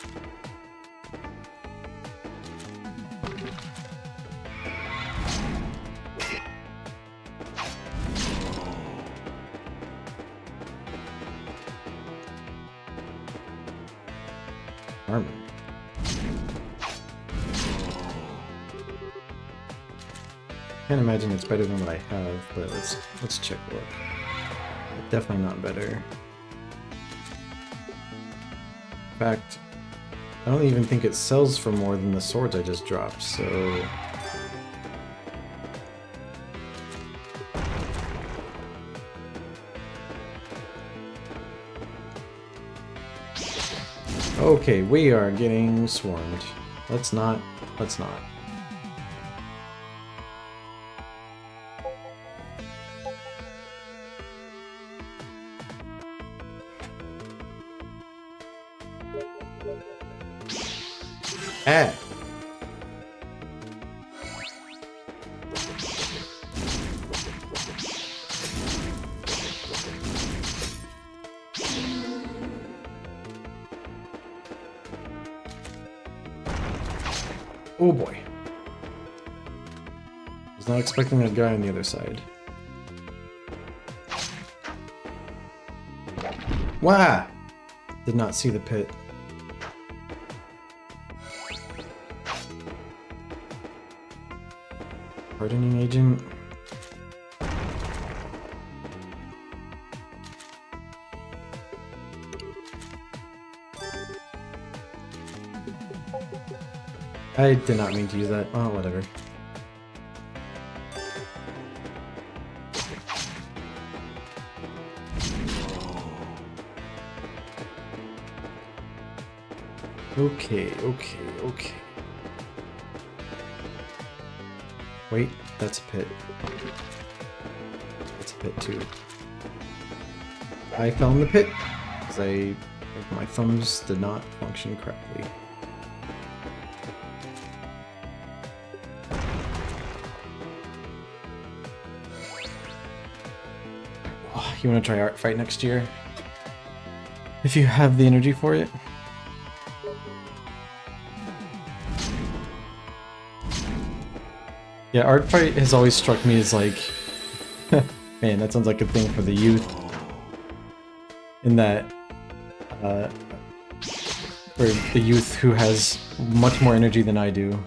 Armor. Can't imagine it's better than what I have, but let's check look. Definitely not better. In fact, I don't even think it sells for more than the swords I just dropped, so... Okay, we are getting swarmed. Let's not. Ah! Oh boy. Was not expecting that guy on the other side. Wow! Did not see the pit. Hardening agent. I did not mean to use that. Oh, whatever. Okay. Wait, that's a pit. That's a pit too. I fell in the pit because my thumbs did not function correctly. You want to try Art Fight next year? If you have the energy for it? Yeah, Art Fight has always struck me as like... Man, that sounds like a thing for the youth. In that... for the youth who has much more energy than I do.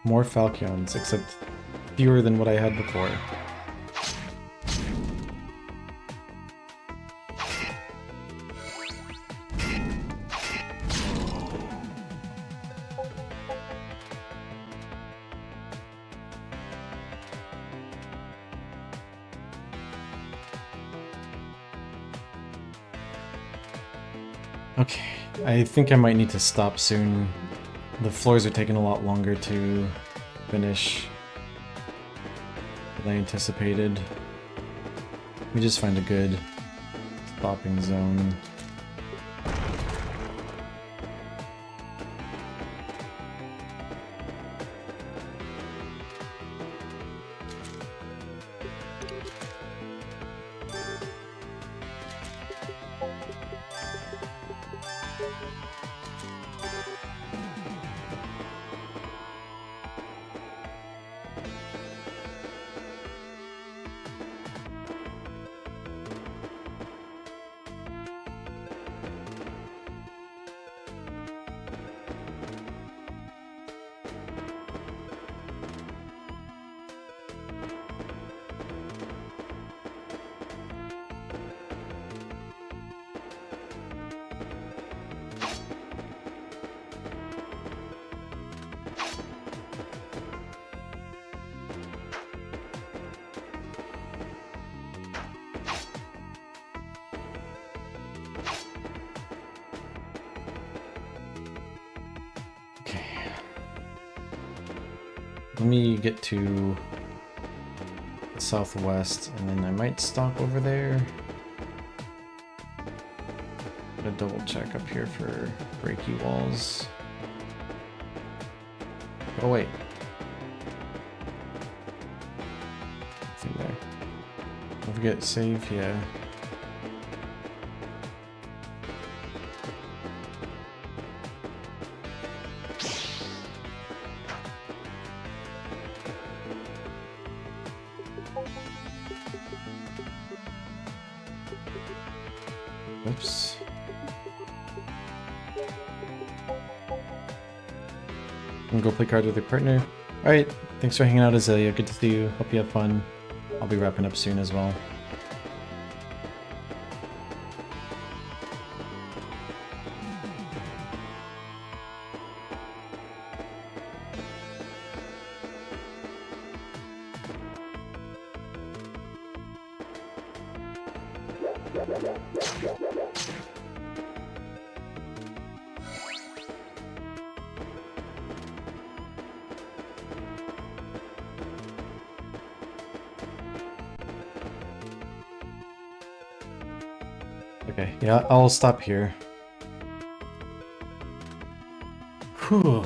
More Falchions, except fewer than what I had before. Okay, I think I might need to stop soon. The floors are taking a lot longer to finish than I anticipated. Let me just find a good stopping zone. Let me get to the southwest, and then I might stop over there. Gotta double check up here for breaky walls. Oh wait. Nothing there. Don't forget save, yeah. Oops. I'm gonna go play cards with your partner. Alright, thanks for hanging out, Azalea. Good to see you. Hope you have fun. I'll be wrapping up soon as well. Okay, yeah, I'll stop here. Whew.